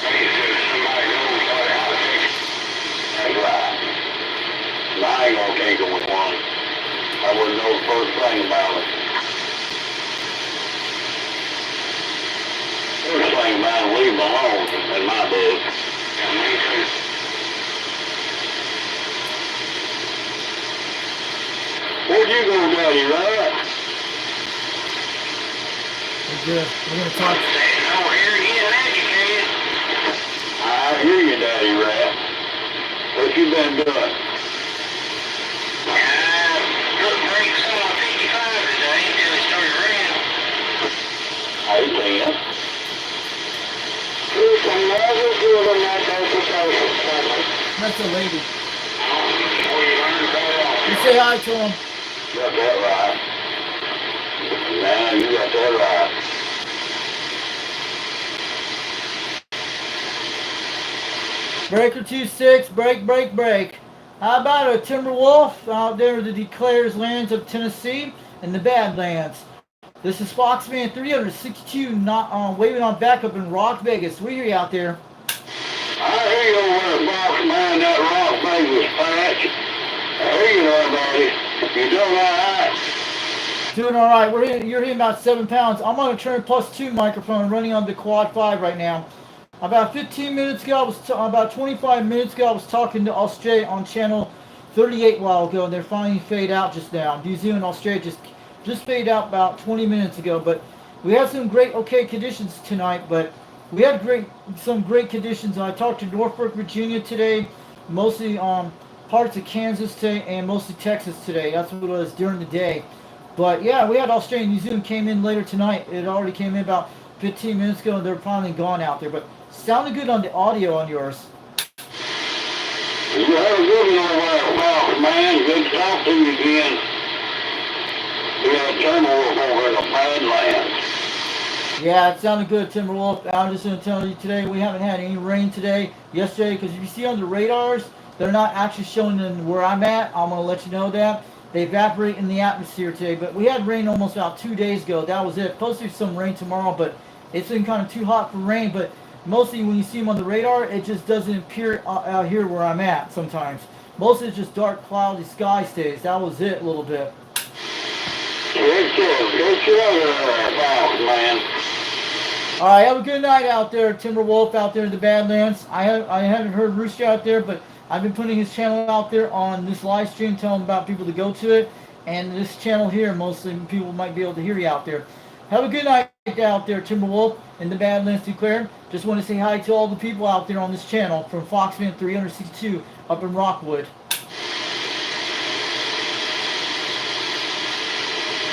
Somebody knows how to fix it. That's right. I ain't gonna take it with one. I wouldn't know the first thing about it. First thing about it, leave them alone in my book. Where'd you go, Daddy, right? We're good. We're going to talk. Over here getting educated. I hear you, Daddy Rat. What you been doing? Took breaks on 55 today until it started raining. I can. You can never give them that education. That's a lady. Oh, you learned that You say hi to him. You got that right. Now you got that right. Breaker 2-6, break. How about a Timberwolf out there that declares lands of Tennessee and the Badlands? This is Foxman 362 not waving on back up in Rock Vegas. We hear you out there. I hear you over there, Foxman, that Rock Vegas patch. I hear you there, buddy. You doing all right? Doing all right. You're hitting about 7 pounds. I'm on a Turn Plus 2 microphone running on the Quad 5 right now. About 15 minutes ago, about 25 minutes ago, I was talking to Australia on channel 38 a while ago, and they're finally fade out just now. New Zealand, Australia just fade out about 20 minutes ago. But we had some great conditions tonight. But we had some great conditions. I talked to Norfolk, Virginia today, mostly parts of Kansas today, and mostly Texas today. That's what it was during the day. But yeah, we had Australia and New Zealand came in later tonight. It already came in about 15 minutes ago, and they're finally gone out there. But sounded good on the audio on yours. You have a good one over there, Fox, man. Good to talk to you again. We got a Timberwolf over in the Badlands. Yeah, it sounded good, Timberwolf. I'm just going to tell you today, we haven't had any rain today, yesterday, because if you see on the radars, they're not actually showing them where I'm at. I'm going to let you know that. They evaporate in the atmosphere today, but we had rain almost about 2 days ago. That was it. Supposed to be some rain tomorrow, but it's been kind of too hot for rain, but mostly when you see them on the radar, it just doesn't appear out here where I'm at sometimes. Mostly it's just dark, cloudy sky stays. That was it a little bit. Good Fox, man. All right, have a good night out there, Timberwolf out there in the Badlands. I haven't heard Rooster out there, but I've been putting his channel out there on this live stream, telling about people to go to it. And this channel here, mostly people might be able to hear you out there. Have a good night out there, Timberwolf in the Badlands declared. Just want to say hi to all the people out there on this channel from Foxman 362 up in Rockwood.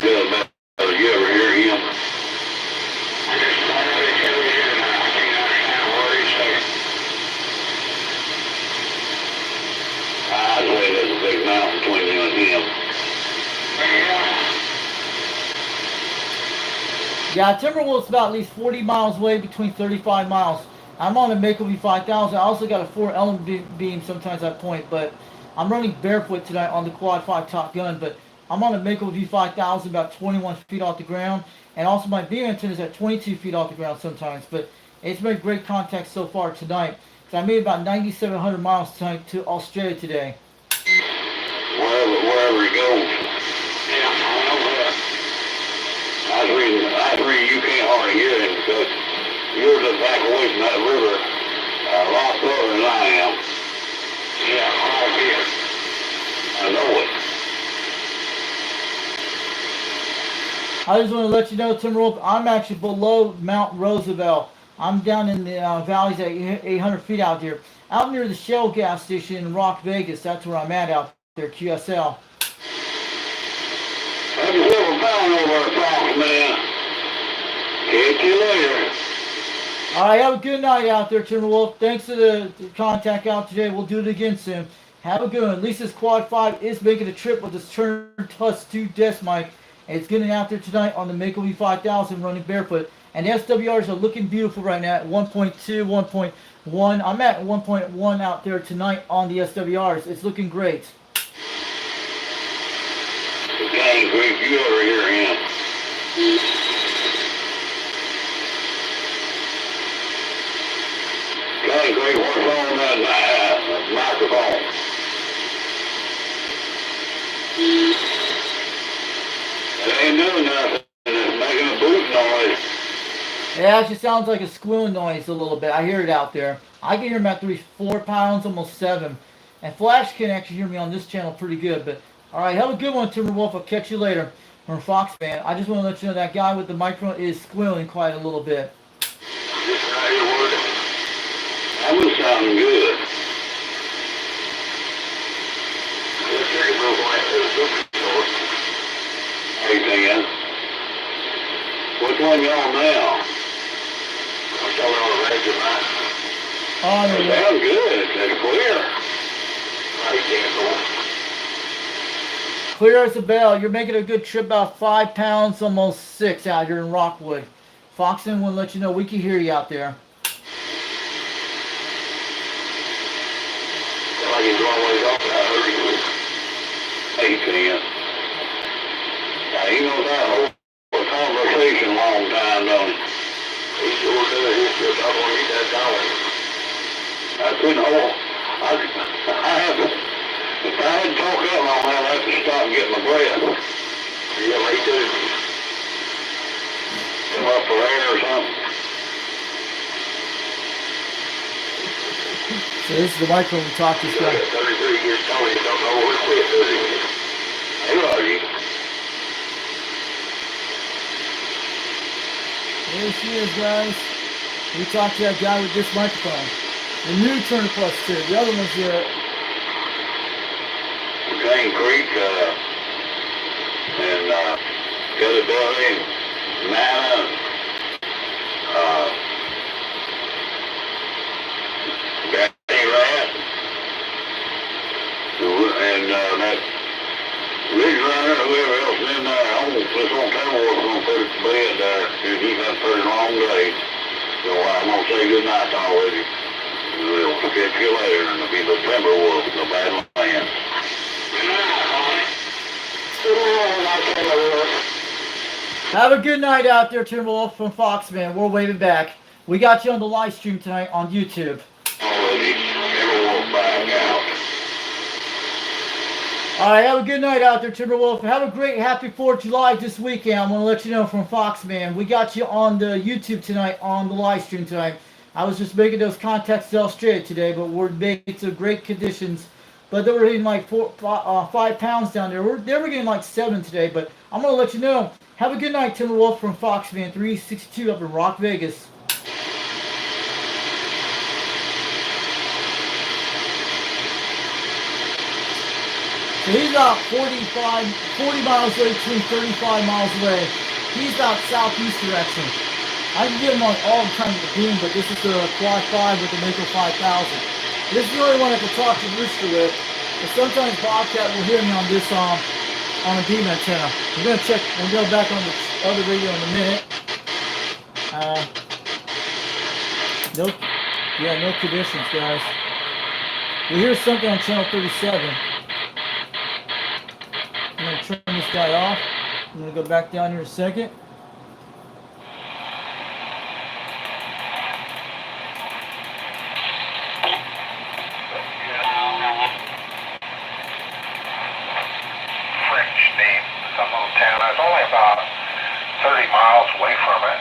Good, man. You ever hear him? I say there's a big mountain between you and him. Yeah, Timberwolf's about at least 40 miles away, between 35 miles. I'm on a Mako V5000. I also got a 4 element beam sometimes I point, but I'm running barefoot tonight on the Quad 5 Top Gun, but I'm on a Mako V5000 about 21 feet off the ground, and also my beam antenna is at 22 feet off the ground sometimes, but it's made great contact so far tonight. So I made about 9,700 miles tonight to Australia today. Wherever he goes. Yeah, I know that. I was reading you can't hardly hear him because you're just back away from that river a lot further than I am. Yeah, all here. I know it. I just want to let you know, Timberwolf, I'm actually below Mount Roosevelt. I'm down in the valleys at 800 feet out here. Out near the Shell gas station in Rock Vegas. That's where I'm at out there, QSL. Have a little pound over there, Fox, man. Catch you later. All right, have a good night out there, Timberwolf. Thanks for the contact out today. We'll do it again soon. Have a good one. At least this Quad 5 is making a trip with this Turn Plus 2 desk mic. And it's getting out there tonight on the Mako V5000 running barefoot. And the SWRs are looking beautiful right now at 1.2, 1.1. I'm at 1.1 out there tonight on the SWRs. It's looking great. Dang, Greg, you ever hear him? Dang, Greg, what's on that microphone? It ain't doing nothing. It's making a boot noise. Yeah, it just sounds like a squealing noise a little bit. I hear it out there. I can hear him at 4 pounds, almost 7. And Flash can actually hear me on this channel pretty good. But all right, have a good one, Timberwolf. I'll catch you later. From Fox Fan. I just want to let you know that guy with the microphone is squealing quite a little bit. That was sounding good. Anything else? Which one you on now? I'm still on the radio, man. Oh, It sounds good. It's clear. Clear as a bell. You're making a good trip, about 5 pounds, almost 6 out here in Rockwood. Foxton want to let you know we can hear you out there. Well, he's always up there. I heard him. Hey, Ken. Now, he knows how to hold a conversation a long time, don't he? He sure does. He's just not going to eat that dollar. I couldn't hold. I have to. If I hadn't talked up long, I'd have to stop and get my breath. Yeah, me too. Come up for air or something. So this is the microphone we talked to this guy. 33 years old, he don't know where to quit, does he? Hey, Roger. There she is, guys. We talked to that guy with this microphone. The new Turner Plus 2. The other one's here. Cane Creek, and Philadelphia, Nana, Danny Rat, and that Ridge Runner, whoever else in there. This old Tamworth's going to put it to bed there. He's had a pretty long day. So I'm going to say good night already. We'll catch you later, and it'll be the Timberwolves, the Badlands. Have a good night out there, Timberwolf from Foxman. We're waving back. We got you on the live stream tonight on YouTube. All right, have a good night out there, Timberwolf. Have a great, happy 4th of July this weekend. I want to let you know from Foxman. We got you on the YouTube tonight, on the live stream tonight. I was just making those contacts to Australia today, but we're making some great conditions. But they were hitting like 5 pounds down there. They were getting like 7 today, but I'm going to let you know. Have a good night, Timberwolf from Foxman 362 up in Rock Vegas. So he's about 40 miles away, between 35 miles away. He's about southeast direction. I can get him on all the time with the beam, but this is the Quad 5 with the Mako 5000. This is the only one I can talk to Rooster with. But sometimes Bobcat will hear me on this on a beam antenna. We're gonna check. We'll go back on the other radio in a minute. No conditions, guys. We hear something on channel 37. I'm going to turn this guy off. I'm going to go back down here a second. French name, some little town. I was only about 30 miles away from it.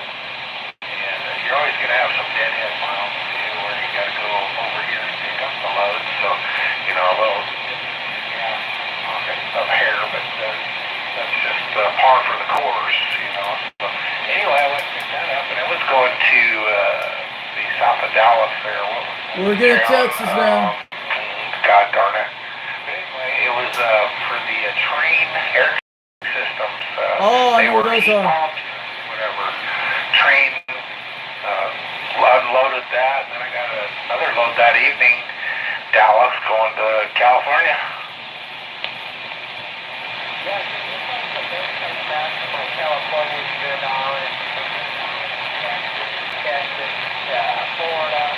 And you're always going to have some deadhead miles too, where you got to go over here and pick up the load. So, you know, a little of hair, but that's just par for the course, you know. So anyway, I went and picked that up, and it was going to the south of Dallas there. We're getting Texas now. God darn it. But anyway, it was for the train air systems. Oh, I know what those are. Whatever. Train unloaded that, and then I got another load that evening. Dallas going to California. Yeah, it's like the best thing about California's been on it. Texas, Florida,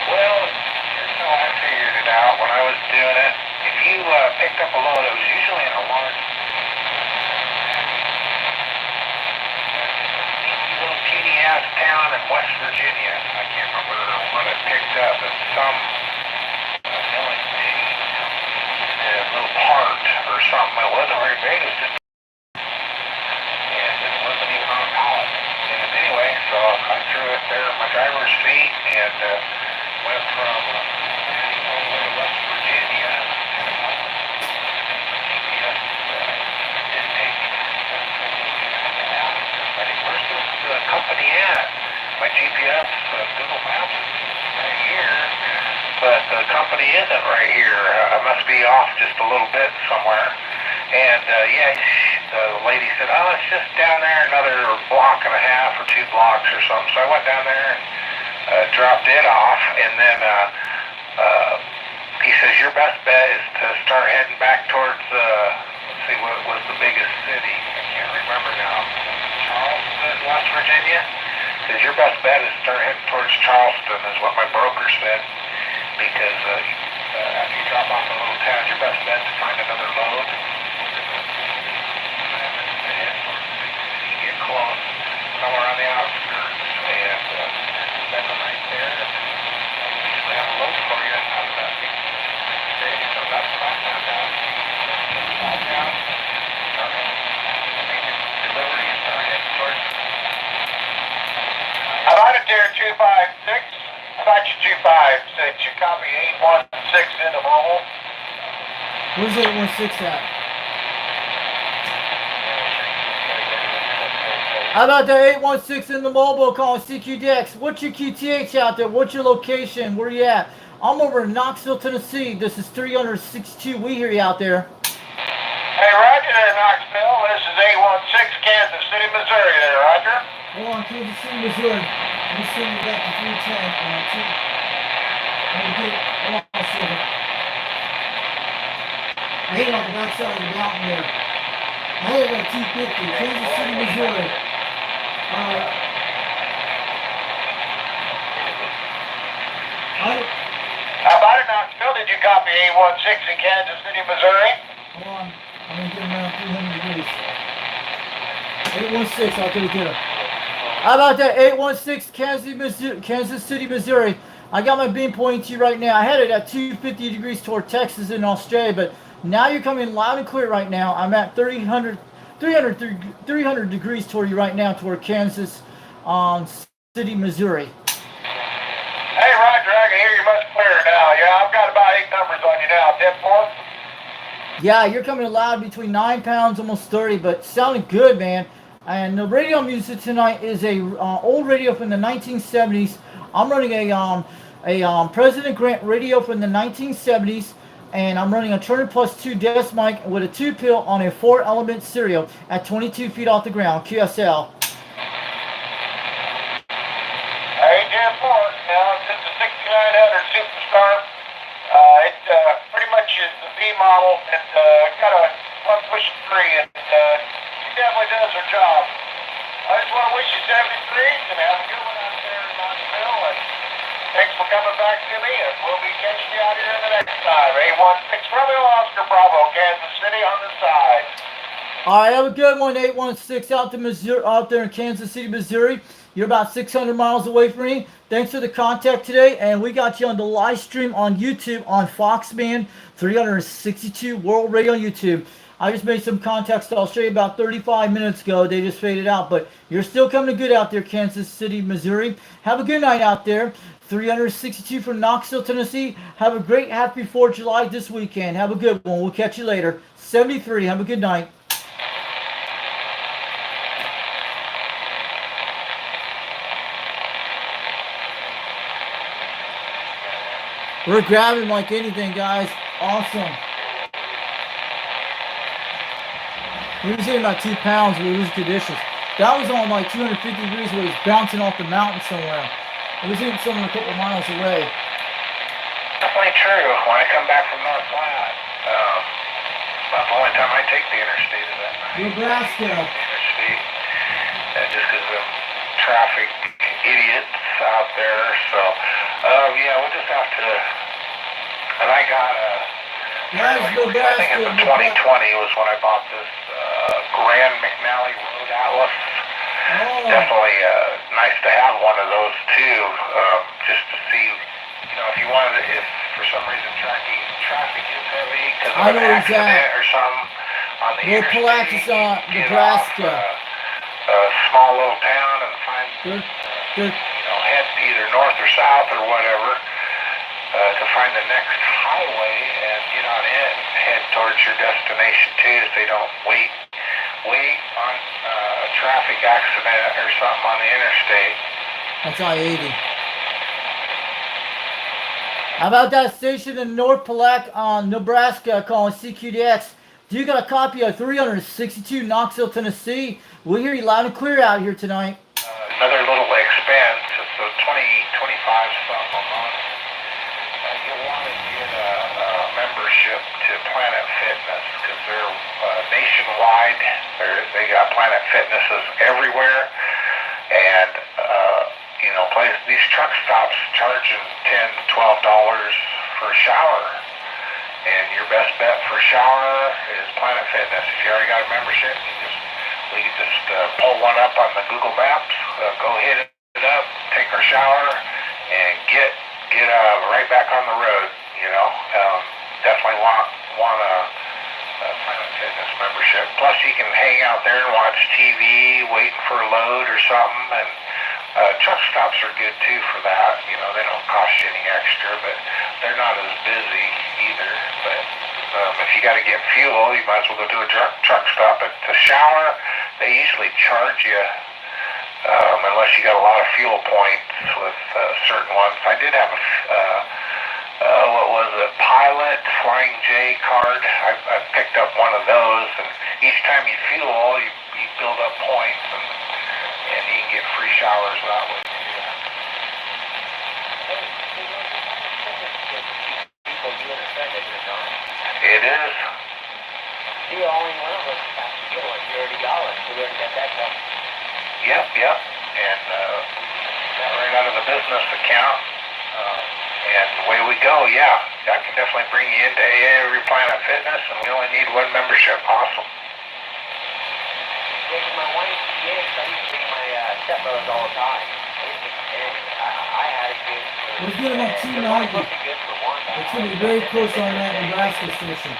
well, here's how I figured it out when I was doing it. If you picked up a load, it was usually in a large little teeny ass town in West Virginia. I can't remember what it picked up. It's some little part or something. It wasn't very big. It was just, and it wasn't even on a pallet. And anyway, so I threw it there in my driver's seat and went from all the way to West Virginia. GPS didn't take where's the company at? My GPS, Google Maps is right here. But the company isn't right here. I must be off just a little bit somewhere. And the lady said, oh, it's just down there another block and a half or 2 blocks or something. So I went down there and dropped it off. And then He says your best bet is to start heading back towards, let's see, what was the biggest city? I can't remember now. Charleston, West Virginia? He says your best bet is to start heading towards Charleston, is what my broker said. Because after you drop off the little town, your best bet is to find another load. You get close, somewhere on the outskirts, and spend the night there. We have a load for you out of that big city, so that's what I found out. All down, make a delivery and start heading towards. I'm out of there 256. About you 256. You copy 816 into mobile. Where's 816 at? How about the 816 in the mobile calling CQDX? What's your QTH out there? What's your location? Where you at? I'm over in Knoxville, Tennessee. This is 362. We hear you out there. Hey, Roger there, Knoxville. This is 816 Kansas City, Missouri there, Roger. Hold on, Kansas City, Missouri. Let me send you back to 310. Hold on a second. I hit it on the backside of the mountain there. I hit it at 250. Kansas City, Missouri. Alright. How about it, Knoxville? Did you copy 816 in Kansas City, Missouri? Hold on. I'm going to get him around 300 degrees. 816, I'll get him. How about that? 816 Kansas City, Missouri. I got my beam pointing to you right now. I had it at 250 degrees toward Texas and Australia, but now you're coming loud and clear right now. I'm at 300 degrees toward you right now toward Kansas City, Missouri. Hey, Roger, I can hear you much clearer now. Yeah, I've got about 8 numbers on you now. 10-4? Yeah, you're coming loud between 9 pounds, almost 30, but sounding good, man. And the radio music tonight is a old radio from the 1970s. I'm running a President Grant radio from the 1970s, and I'm running a Turner Plus 2 desk mic with a 2-pill on a 4-element stereo at 22 feet off the ground, QSL. Hey, 10-4. Now, this is a 6900 Superstar. It pretty much is the V model, and got a 1-push-3, and she definitely does her job. I just want to wish you 73s and have a good one out there in Knoxville, and thanks for coming back to me, and we'll be catching you out here in the next time. 816 Romeo Oscar Bravo, Kansas City on the side. All right, have a good one, 816 out there in Kansas City, Missouri. You're about 600 miles away from me. Thanks for the contact today, and we got you on the live stream on YouTube on Foxman 362 World Radio on YouTube. I just made some contacts to Australia about 35 minutes ago. They just faded out, but you're still coming good out there, Kansas City, Missouri. Have a good night out there. 362 from Knoxville, Tennessee. Have a great happy 4th of July this weekend. Have a good one. We'll catch you later. 73. Have a good night. We're grabbing like anything, guys. Awesome. We was hitting about 2 pounds. We lose conditions. That was on like 250 degrees where it was bouncing off the mountain somewhere. It was hitting somewhere a couple miles away. Definitely true. When I come back from North Platte, about the only time I take the interstate is at night. Nebraska. Interstate. Just because of traffic idiots out there. So, yeah, we'll just have to. And I got a. Guys, I think it's a 2020 was when I bought this Grand McNally Road Atlas. Oh. Definitely nice to have one of those too, just to see, you know, if you wanted, if for some reason traffic is heavy because of an accident or something on the interstate, Nebraska. A small little town and find, you know, head either north or south or whatever to find the next highway and get on it and head towards your destination too, so you don't wait on a traffic accident or something on the interstate. That's I-80. How about that station in North Platte, Nebraska, calling CQDX? Do you got a copy of 362 Knoxville, Tennessee? We'll hear you loud and clear out here tonight. Another little expense. It's a 25 something a month. you want to get a membership to Planet Fitness because they're nationwide. They got Planet Fitnesses everywhere, and these truck stops charging $10, $12 for a shower. And your best bet for a shower is Planet Fitness. If you already got a membership, we can just pull one up on the Google Maps, go hit it up, take our shower, and get right back on the road. Definitely want a Planet Fitness membership. Plus, you can hang out there and watch TV, waiting for a load or something. And truck stops are good too for that. They don't cost you any extra, but they're not as busy either. But if you got to get fuel, you might as well go to a truck stop. But to shower, they usually charge you unless you got a lot of fuel points with certain ones. I did have what was it, Pilot Flying J card. I picked up one of those, and each time you fuel, you build up points, and you can get free showers that way. It is. The only one of us has to get one. You already got one. We already got that covered. Yep. And got right out of the business account. And away we go. Yeah, I can definitely bring you into every Planet Fitness, and we only need one membership. Awesome. Yeah, my wife, I used to bring my stepbrothers all the time. I had it good for... Let's get him at 290. It's going to be very close on that Nebraska station.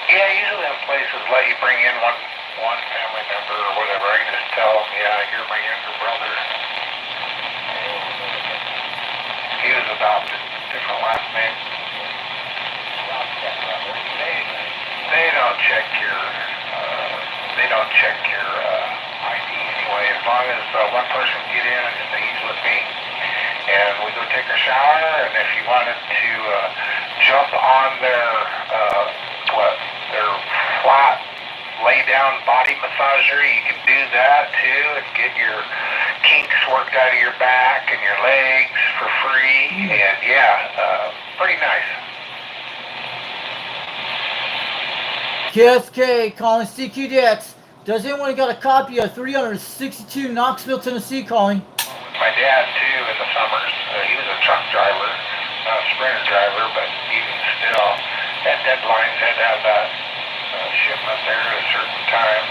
Yeah, usually them places let you bring in one family member or whatever. I can just tell them, yeah, you're my younger brother. He was adopted, different last name. They don't check your ID anyway. As long as one person get in, it stays with me, and we go take a shower. And if you wanted to jump on their flat lay down body massager, you can do that too, and get your kinks worked out of your back and your legs for free. And pretty nice. KSK calling CQDX. Does anyone got a copy of 362 Knoxville, Tennessee calling? My dad too in the summers. He was a truck driver, not a sprinter driver, but even still, that deadlines had to have that shipment there at a certain time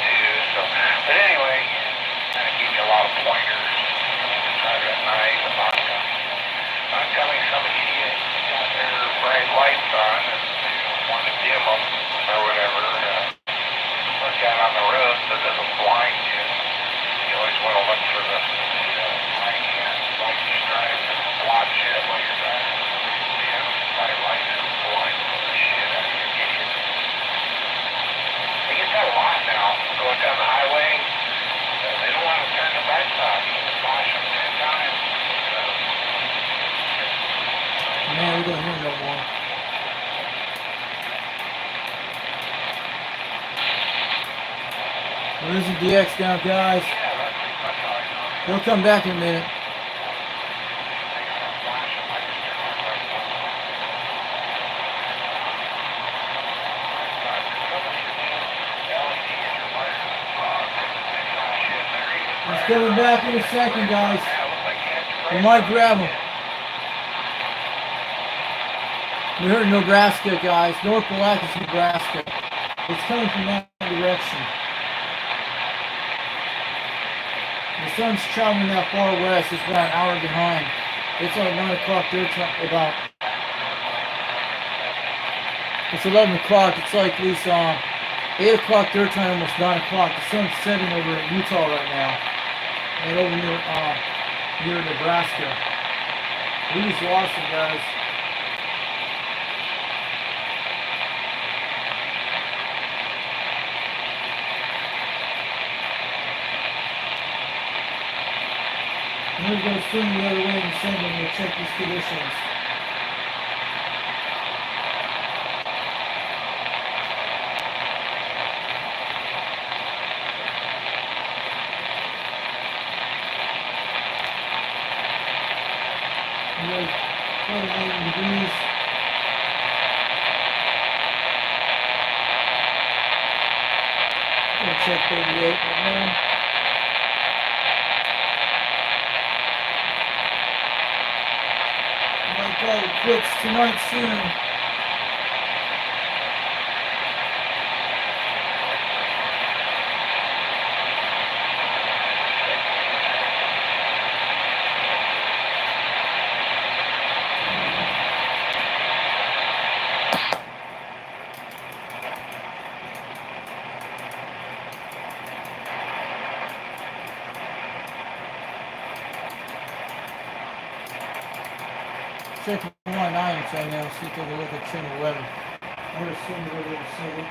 too. So, but anyway, kind of give you a lot of pointers. Drive at night, the oncoming, some idiot got their bright lights on and want to dim them or whatever. Look out on the road so it doesn't blind you. You always want to look for the right-hand light stripe and watch it while you're driving. Bright lights and blind the shit out of your idiot. They get that a lot now. Going down the highway, they don't want to turn the lights off. You can flash them 10 times. Man, we don't hear no more. We're losing DX now, guys. He'll come back in a minute. He's coming back in a second, guys. We might grab him. We heard Nebraska, guys. North Palacios, Nebraska. It's coming from that direction. The sun's traveling that far west. It's about an hour behind. It's like 9 o'clock their time. It's 11 o'clock. It's like at least 8 o'clock their time, almost 9 o'clock. The sun's setting over in Utah right now. And over near Nebraska. We just lost them, guys. And we're going to swing the other way and send them to check these conditions. 49 degrees. Gonna check 38 right now. Might call it quits tonight soon. Checking 1 irons right now, see if they can look at 10 or 11. I'm going to assume they're going to say it.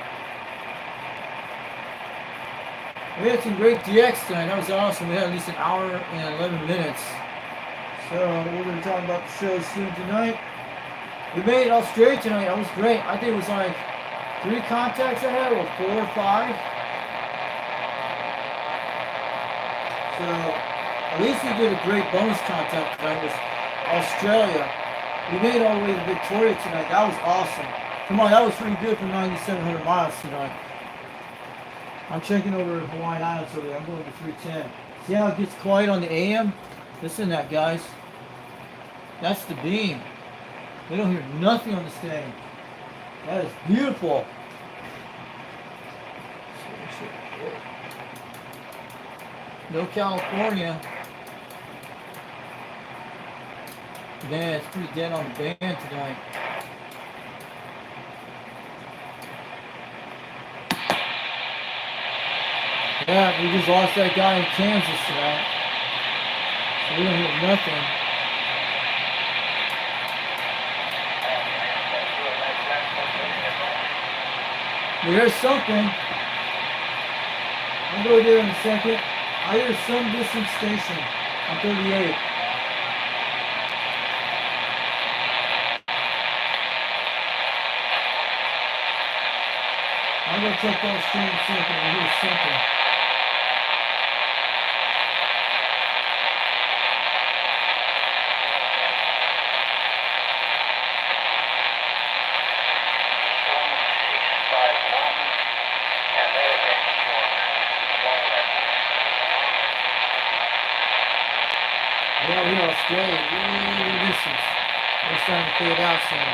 We had some great DX tonight. That was awesome. We had at least an hour and 11 minutes. So we're going to talk about the show soon tonight. We made it all straight tonight. That was great. I think it was like 3 contacts I had, or 4 or 5. So at least we did a great bonus contact tonight. It was Australia. We made it all the way to Victoria tonight. That was awesome. Come on, that was pretty good for 9,700 miles tonight. I'm checking over Hawaiian Islands over there. I'm going to 310. See how it gets quiet on the AM? Listen to that, guys. That's the beam. We don't hear nothing on this thing. That is beautiful. No California. Man, it's pretty dead on the band tonight. Yeah, we just lost that guy in Kansas tonight. So we don't hear nothing. We hear something. I'll go there in a second. I hear some distant station on 38. I'm going to check that stream in a second. I hear something. Yeah, we are Australia. Really distance. We're starting to fade out soon.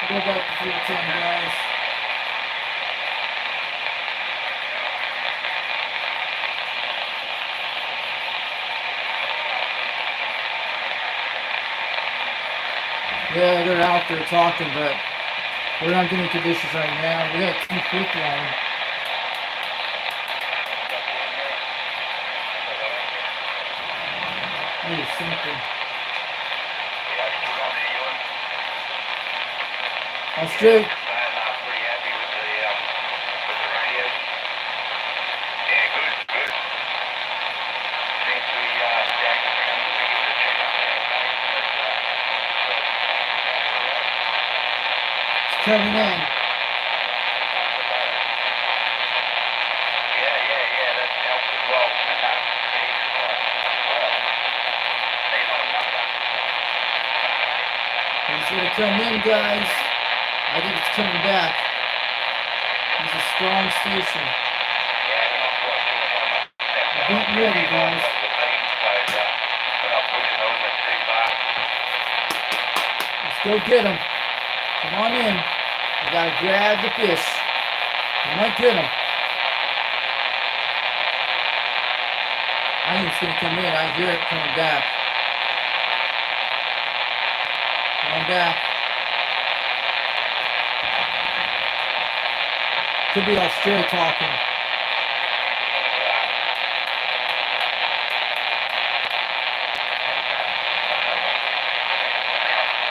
Go back to 310, guys. Yeah, they're out there talking, but we're not getting conditions right now. We got 250 on them. Maybe something. That's true. I'm pretty happy with the radio. Yeah, good. Seems to be Jack is coming to give it a check out there tonight. It's coming in. Yeah, that helps as well. It's gonna come in, guys. I think it's coming back. It's a strong station. Get ready, guys. go get him. Come on in. You gotta grab the fish. You might get him. I think it's gonna come in. I hear it coming back. Coming back. Could be Australia talking.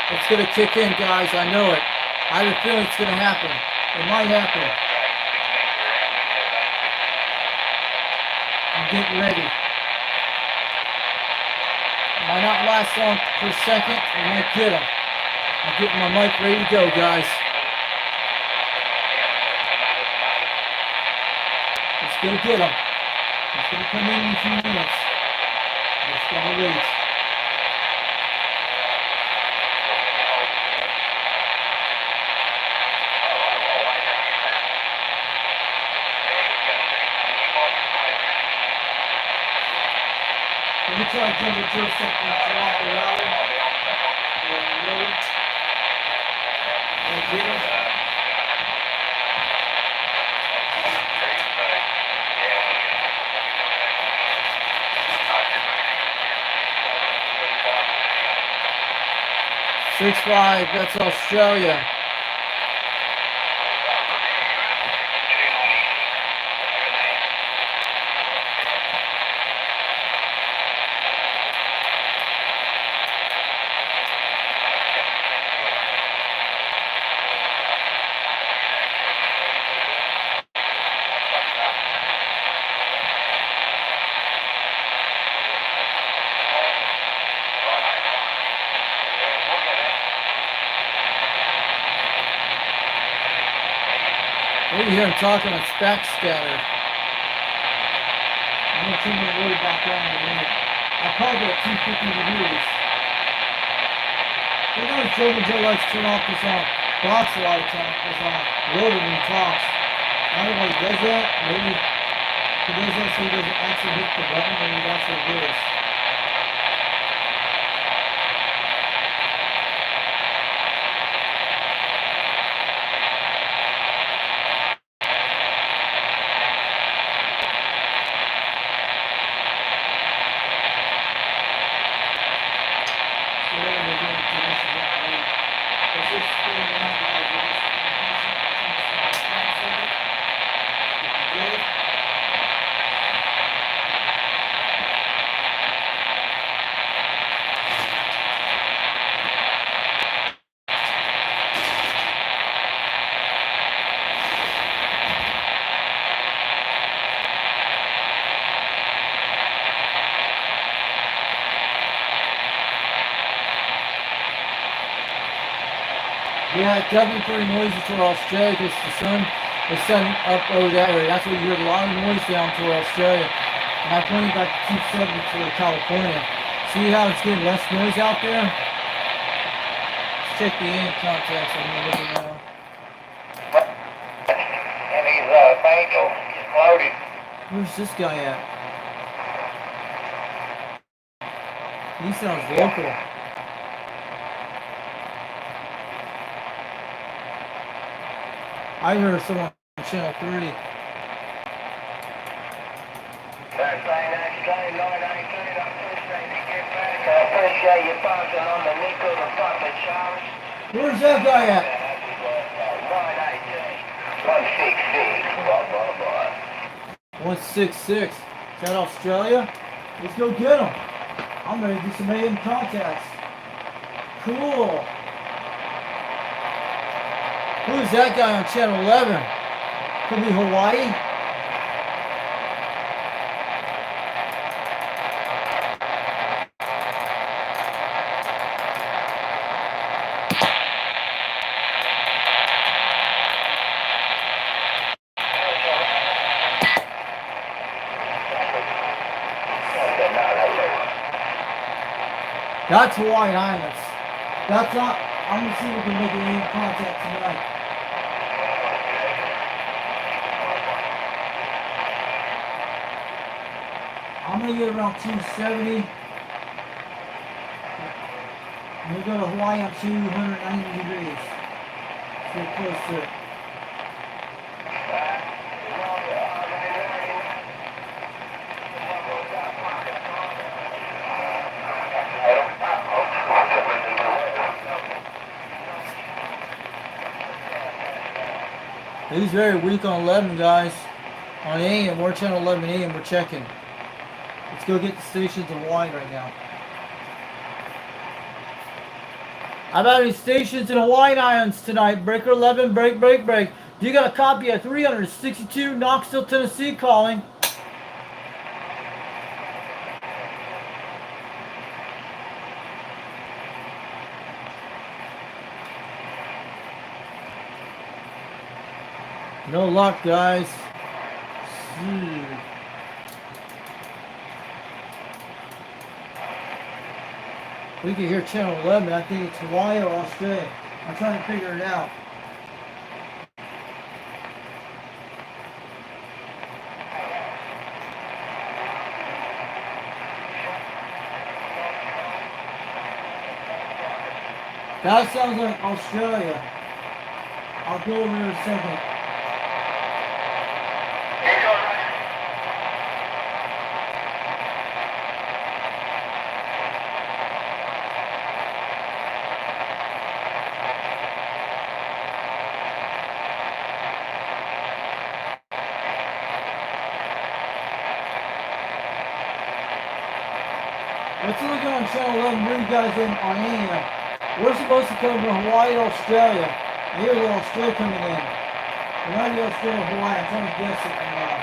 It's gonna kick in, guys. I know it. I have a feeling it's gonna happen. It might happen. I'm getting ready. Might not last long for a second. I might get him. I'm getting my mic ready to go, guys. Let's go get him. He's gonna come in a few minutes. Let's go wait. Let me try to jump into something off the rally. Get him. Six 5, that's Australia. What do you hear him talking on backscatter? I'm going to turn my road back on in a minute. I'll probably go at 250 degrees. You know, Joe likes to turn off this box a lot of times, this rotor when he talks. I don't know why he does that. Maybe he does that so he doesn't actually hit the button, maybe that's what it is. Yeah, definitely pretty noisy for Australia because the sun is setting up over that area. That's where you hear a lot of noise down toward Australia. And I pointed back to 270 toward California. See how it's getting less noise out there? Let's check the aim contacts. I'm going to look at now. And he's banjo. He's loaded. Where's this guy at? He sounds local. I heard someone on channel 3. Where's that guy at? 166. Is that Australia? Let's go get him. I'm ready to do some AM contacts. Cool. Who's that guy on channel 11? Could be Hawaii. That's Hawaii Islands. That's not. I'm gonna see if we can make any contact tonight. I'm gonna get around 270. We'll go to Hawaii on 290 degrees. So close to it. He's very weak on 11, guys. On AM, we're channel 11 AM, we're checking. Let's go get the stations in Hawaii right now. How about any stations in Hawaiian Islands tonight? Breaker 11, break, break, break. You got a copy at 362 Knoxville, Tennessee calling. No luck, guys. We can hear channel 11. I think it's Hawaii or Australia. I'm trying to figure it out. That sounds like Australia. I'll go over there in a second. Let's look on channel 11, bring you guys in on AM. We're supposed to come from Hawaii to Australia. Here's Australia coming in. It might be Australia or Hawaii. I'm trying to guess it right now.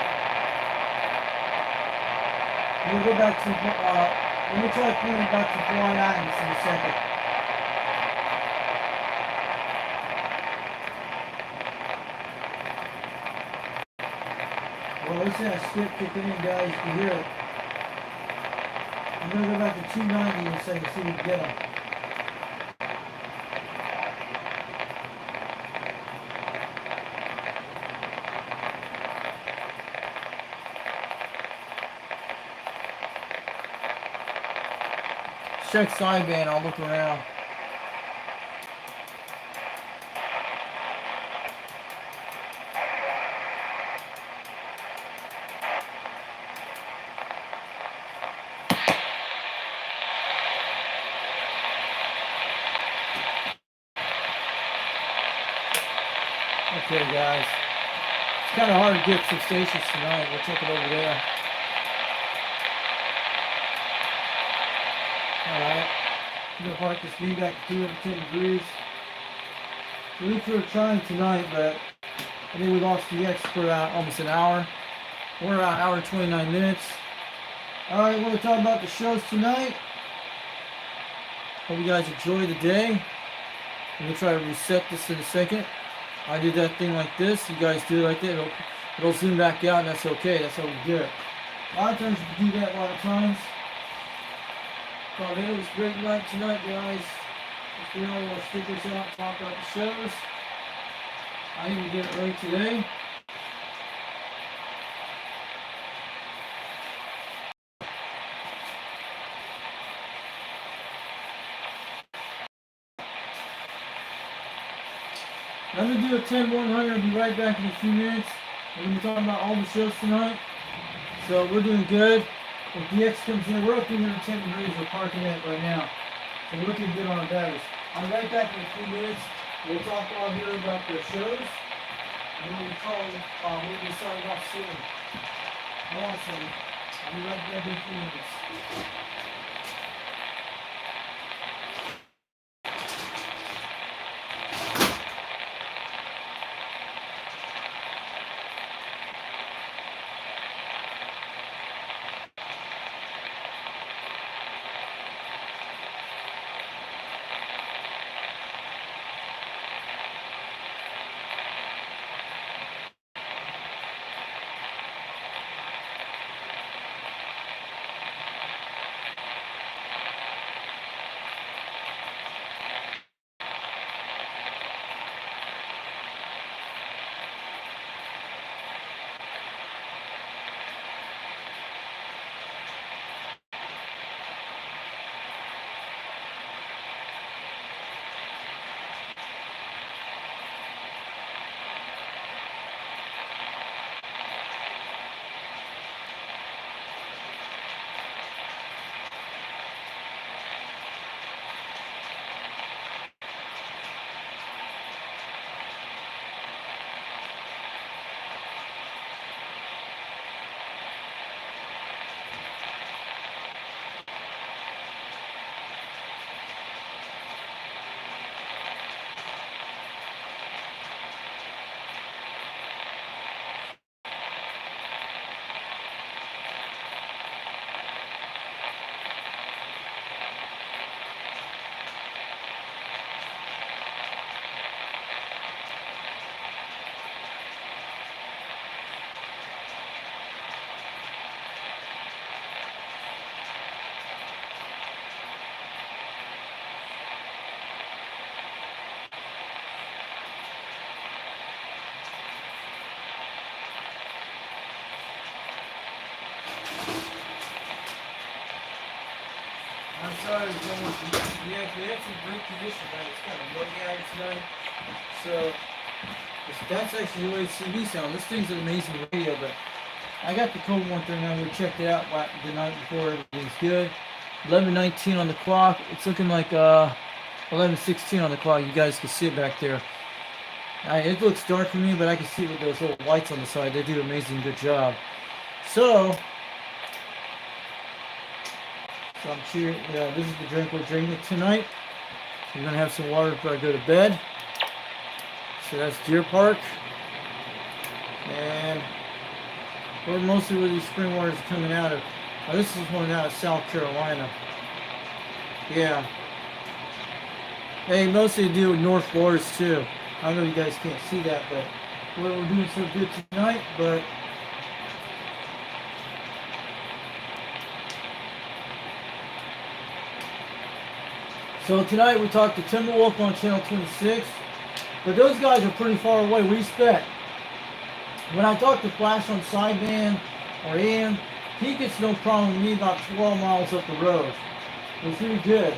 We'll go back to, let me try pointing back to Hawaii Islands in a second. Well, let's see that script kicking in, guys. You can hear it. I'm going to go back to 290 in a second, see if we can get them. Check sideband, I'll look around. Okay, guys. It's kind of hard to get some stations tonight. We'll check it over there. Alright. I'm going to park this V back to 210 degrees. At least we were trying tonight, but I think we lost the X for almost an hour. We're around an hour and 29 minutes. Alright, we're going to talk about the shows tonight. Hope you guys enjoy the day. I'm going to try to reset this in a second. I do that thing like this, you guys do it like that, it'll zoom back out, and that's okay, that's how we do it. A lot of times you do that a lot of times. It was a great night tonight, guys. Let's do all our stickers out, talk about the shows. I even get it right today. I'm going to do a 10-100. I'll be right back in a few minutes. We're going to be talking about all the shows tonight. So we're doing good. If DX comes in, we're up to 110 degrees. We're parking it right now. So we're looking good on our batteries. I'll be right back in a few minutes. We'll talk all here about the shows. And we'll be starting off soon. Awesome. I'll be right back in a few minutes. sorry, we had some great condition tonight. It's kind of muggy out tonight. So that's actually the way CD sound. This thing's an amazing radio, but I got the cold one thing now. We checked it out the night before. Everything's good. 11:19 on the clock. It's looking like 11:16 on the clock. You guys can see it back there. It looks dark for me, but I can see with those little lights on the side. They do an amazing good job. So I'm cheering. Yeah, this is the drink we're drinking tonight. We're gonna have some water before I go to bed. So that's Deer Park, and we're mostly where these spring waters are coming out of. This is one out of South Carolina. Yeah. Hey, mostly do with North Waters too. I know you guys can't see that, but we're doing so good tonight. But so tonight we talked to Timberwolf on Channel 26, but those guys are pretty far away. We spent. When I talk to Flash on sideband or AM, he gets no problem with me about 12 miles up the road. It's really good.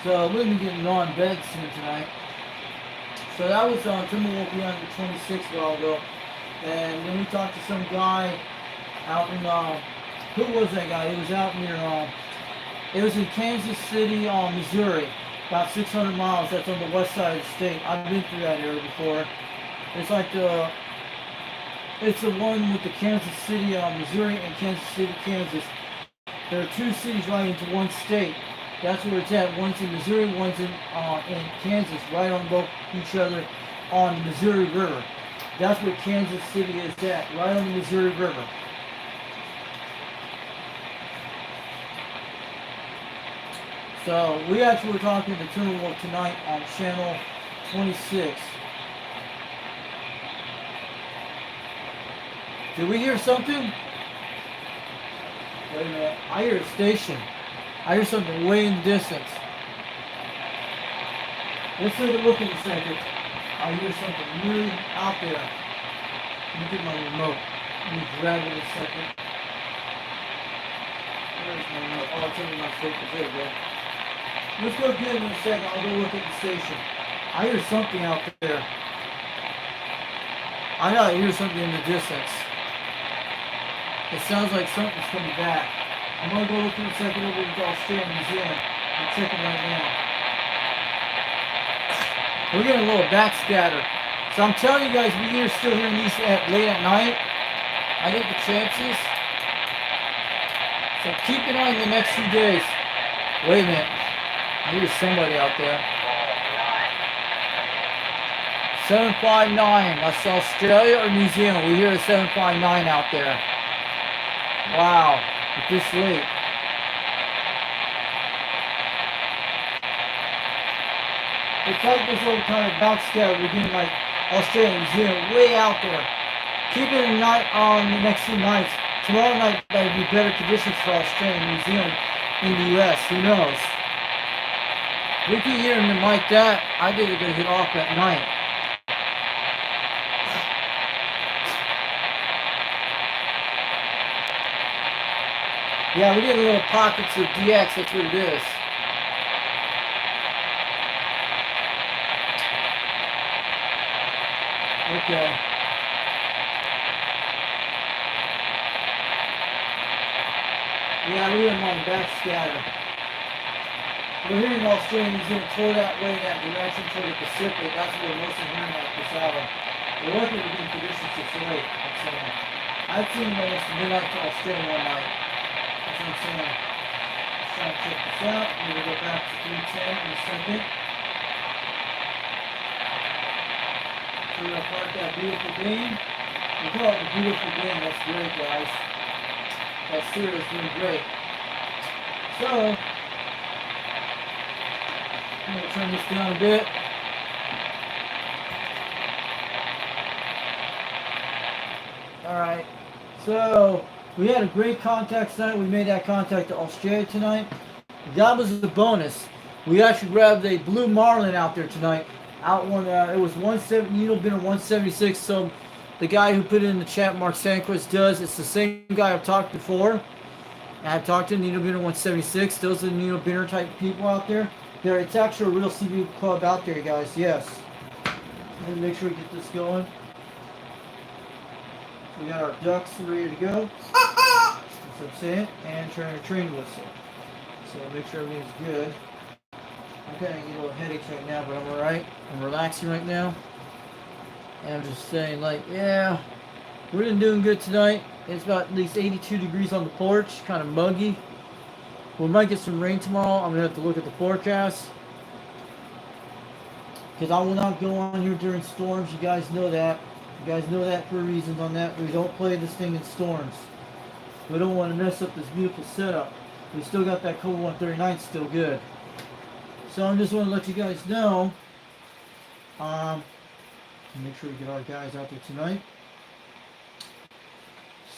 So we'll be getting on bed soon tonight. So that was Timberwolf beyond the 26 a while ago. And then we talked to some guy out in, who was that guy? He was out near, it was in Kansas City, Missouri. About 600 miles. That's on the west side of the state. I've been through that area before. It's like it's the one with the Kansas City, Missouri and Kansas City, Kansas. There are two cities right into one state. That's where it's at. One's in Missouri, one's in Kansas, right on both each other on the Missouri River. That's where Kansas City is at, right on the Missouri River. So we actually were talking to Timberwolf tonight on Channel 26. Did we hear something? Wait a minute. I hear a station. I hear something way in the distance. Let's take a look in a second. I hear something really out there. Let me get my remote. Let me grab it in a second. Where's my remote? Oh, it's under my station. There we go. Let's go get it in a second. I'll go look at the station. I hear something out there. I know I hear something in the distance. It sounds like something's coming back. I'm going to go look in a second over at the Australian Museum. I'm checking right now. We're getting a little backscatter. So I'm telling you guys, we're still hearing these late at night. I think the chances. So keep an eye on the next few days. Wait a minute. I hear somebody out there. 759. That's Australia or New Zealand. We hear a 759 out there. Wow. It's this late. It's like this little kind of bounce scatter. We're getting like Australia and New Zealand way out there. Keep it in night on the next few nights. Tomorrow night there will be better conditions for Australia and New Zealand in the US. Who knows? We keep hearing them like that. I think they're going to hit off at night. Yeah, we get little pockets of DX. That's what it is. Okay. Yeah, we're in on backscatter. We're hearing Australians in toward that way, that direction toward the Pacific. That's where we're mostly hearing at this hour. We're lucky we're getting conditions this late. I'm saying. I've seen almost midnight to Australia one night. That's what I'm saying. Let's try to check this out. We're going to go back to 310 in a second. We're going to park that beautiful game. We call it the beautiful game. That's great, guys. That's serious, doing great. So, I'm going to turn this down a bit. Alright, so we had a great contact tonight. We made that contact to Australia tonight. That was the bonus. We actually grabbed a blue marlin out there tonight. out one. It was 170 needle bender 176. So the guy who put it in the chat, Mark Sanquist, does. It's the same guy I've talked before. I've talked to needle bender 176. Those are the needle bender type people out there. It's actually a real CB club out there, guys. Yes. Let me make sure we get this going. We got our ducks ready to go. That's what I'm saying. And trying to train whistle. So make sure everything's good. I'm kind of getting a little headaches right now, but I'm alright. I'm relaxing right now. And I'm just saying, like, yeah, we're doing good tonight. It's about at least 82 degrees on the porch. Kind of muggy. We might get some rain tomorrow. I'm going to have to look at the forecast. Because I will not go on here during storms. You guys know that. You guys know that for reasons on that. We don't play this thing in storms. We don't want to mess up this beautiful setup. We still got that Cobra 139 still good. So I just want to let you guys know. Make sure we get our guys out there tonight.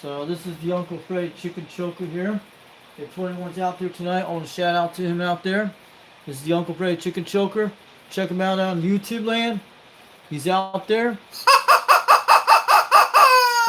So this is the Uncle Fred Chicken Choker here. If 21's out there tonight, I want to shout out to him out there. This is the Uncle Fred Chicken Choker. Check him out on YouTube land. He's out there.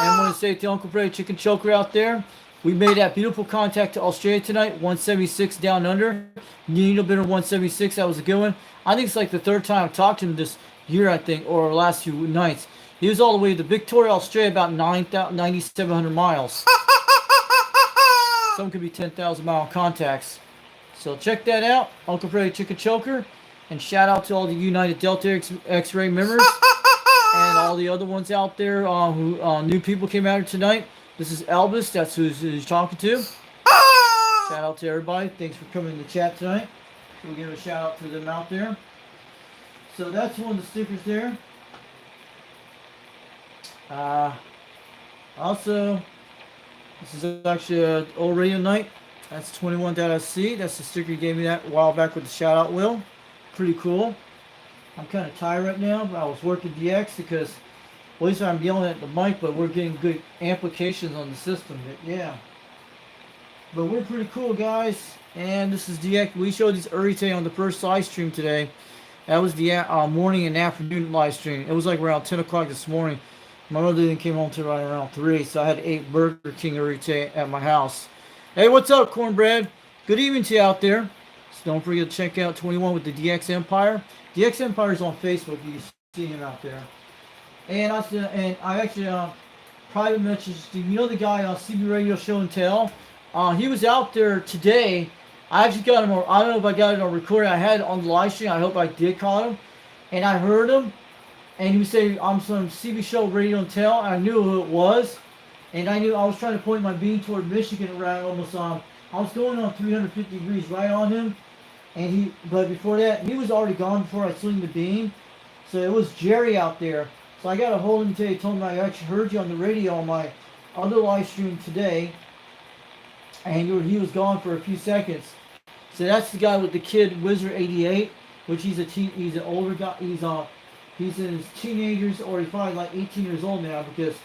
And I want to say to Uncle Fred Chicken Choker out there, we made that beautiful contact to Australia tonight, 176 down under. Needle bender 176, that was a good one. I think it's like the third time I've talked to him this year, I think, or last few nights. He was all the way to Victoria, Australia, about 9,700 miles. Some could be 10,000 mile contacts. So check that out, Uncle Freddy Chicken Choker. And shout out to all the United Delta X-Ray members. And all the other ones out there who new people came out here tonight. This is Elvis, that's who's talking to. Shout out to everybody. Thanks for coming in the chat tonight. We'll give a shout out to them out there. So that's one of the stickers there. Also, this is actually an old radio night. That's 21.SC. That's the sticker you gave me that a while back with the shout out, Will. Pretty cool. I'm kind of tired right now, but I was working DX because, well, at least I'm yelling at the mic, but we're getting good amplifications on the system. But yeah. But we're pretty cool, guys. And this is DX. We showed these early today on the first live stream today. That was the morning and afternoon live stream. It was like around 10 o'clock this morning. My mother didn't came home till right around 3, so I had to eat Burger King early today at my house. Hey, what's up, Cornbread? Good evening to you out there. So don't forget to check out 21 with the DX Empire. DX Empire is on Facebook. You can see him out there. And I actually private messaged, you know the guy on CB Radio Show and Tell? He was out there today. I actually got him, I don't know if I got it on recording. I had it on the live stream. I hope I did call him. And I heard him. And he was saying, I'm some CB Show Radio and Tell. And I knew who it was. And I knew I was trying to point my beam toward Michigan around almost I was going on 350 degrees right on him. And but before that, he was already gone before I swung the beam. So it was Jerry out there. So I got a hold of him today, told him I actually heard you on the radio on my other live stream today. And he was gone for a few seconds. So that's the guy with the Kid Wizard 88, which he's an older guy. He's in his teenagers, or he's probably like 18 years old now, because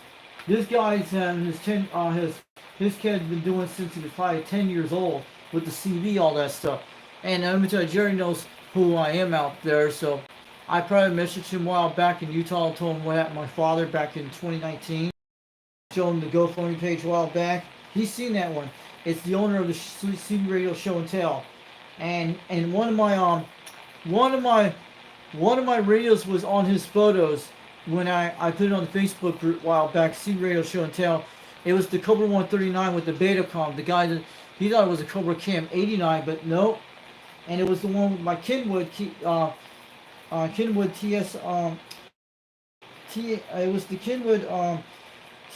this guy's his kid's been doing since he was probably 10 years old with the CV, all that stuff. And let me tell you, Jerry knows who I am out there, so I probably messaged him a while back in Utah and told him what happened to my father back in 2019. Showed him the GoFundMe page a while back. He's seen that one. It's the owner of the CB Radio Show and Tell, and one of my radios was on his photos when I put it on the Facebook group a while back. CB Radio Show and Tell. It was the Cobra 139 with the Betacom. The guy that he thought it was a Cobra Cam 89, but nope. And it was the one with my Kenwood Kenwood TS it was the Kenwood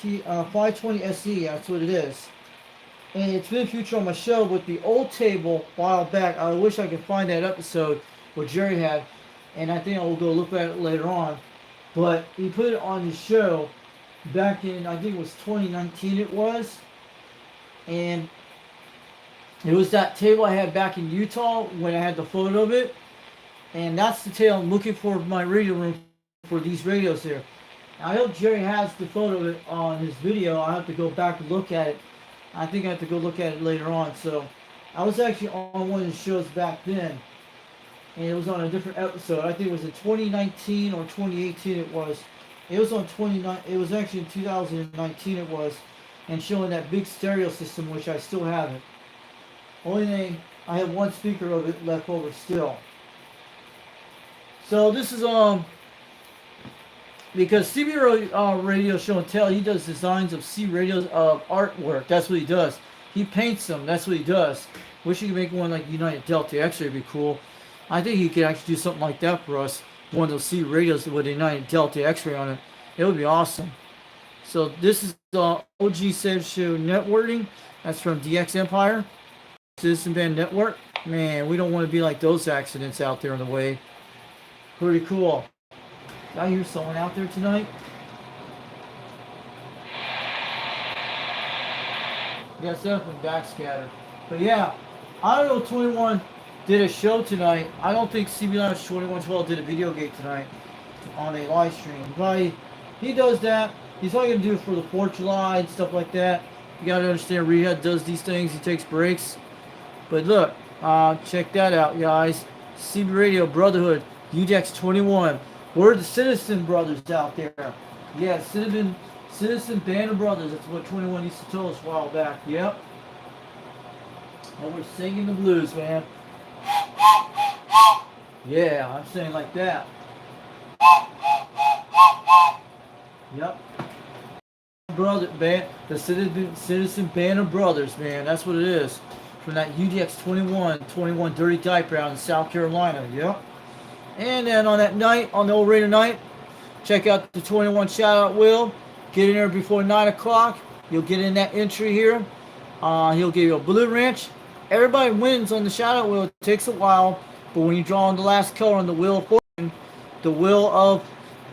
520 SE. That's what it is. And it's been featured on my show with the old table a while back. I wish I could find that episode what Jerry had, and I think I will go look at it later on. But he put it on his show back in, I think it was 2019 it was. And it was that table I had back in Utah when I had the photo of it. And that's the table I'm looking for my radio room for these radios here. I hope Jerry has the photo of it on his video. I'll have to go back and look at it. I think I have to go look at it later on. So I was actually on one of the shows back then. and it was on a different episode. I think it was in 2019 or 2018. It was. It was on 29. It was actually in 2019. It was, and showing that big stereo system, which I still haven't. Only thing, I have one speaker of it left over still. So this is because CB Radio Show and Tell, he does designs of C radios of artwork. That's what he does. He paints them. That's what he does. Wish he could make one like United Delta X-ray. Would be cool. I think he could actually do something like that for us. One of those C radios with a United Delta X-ray on it. It would be awesome. So this is OG Safe Show Networking. That's from DX Empire. Citizen Band Network. Man, we don't want to be like those accidents out there on the way. Pretty cool. Did I hear someone out there tonight? Yes, definitely backscatter. But yeah, I don't know. 21 did a show tonight. I don't think CB Lounge 2112 did a video gate tonight on a live stream. But he does that. He's probably gonna do it for the 4th of July and stuff like that. You gotta understand, Rehab does these things. He takes breaks. But look, check that out, guys. CB Radio Brotherhood, UDEX 21. We're the Citizen Brothers out there. Yeah, Citizen Band of Brothers. That's what 21 used to tell us a while back. Yep. And we're singing the blues, man. Yeah, I'm saying like that. Yep. Brother band, the Citizen Band of Brothers, man. That's what it is. From that UDX 21 Dirty Diaper out in South Carolina. Yep. And then on that night, on the old Raider night, check out the 21 shout out wheel. Get in there before 9 o'clock. You'll get in that entry here. He'll give you a blue wrench. Everybody wins on the shout out wheel. It takes a while, but when you draw on the last color on the wheel of fortune, the wheel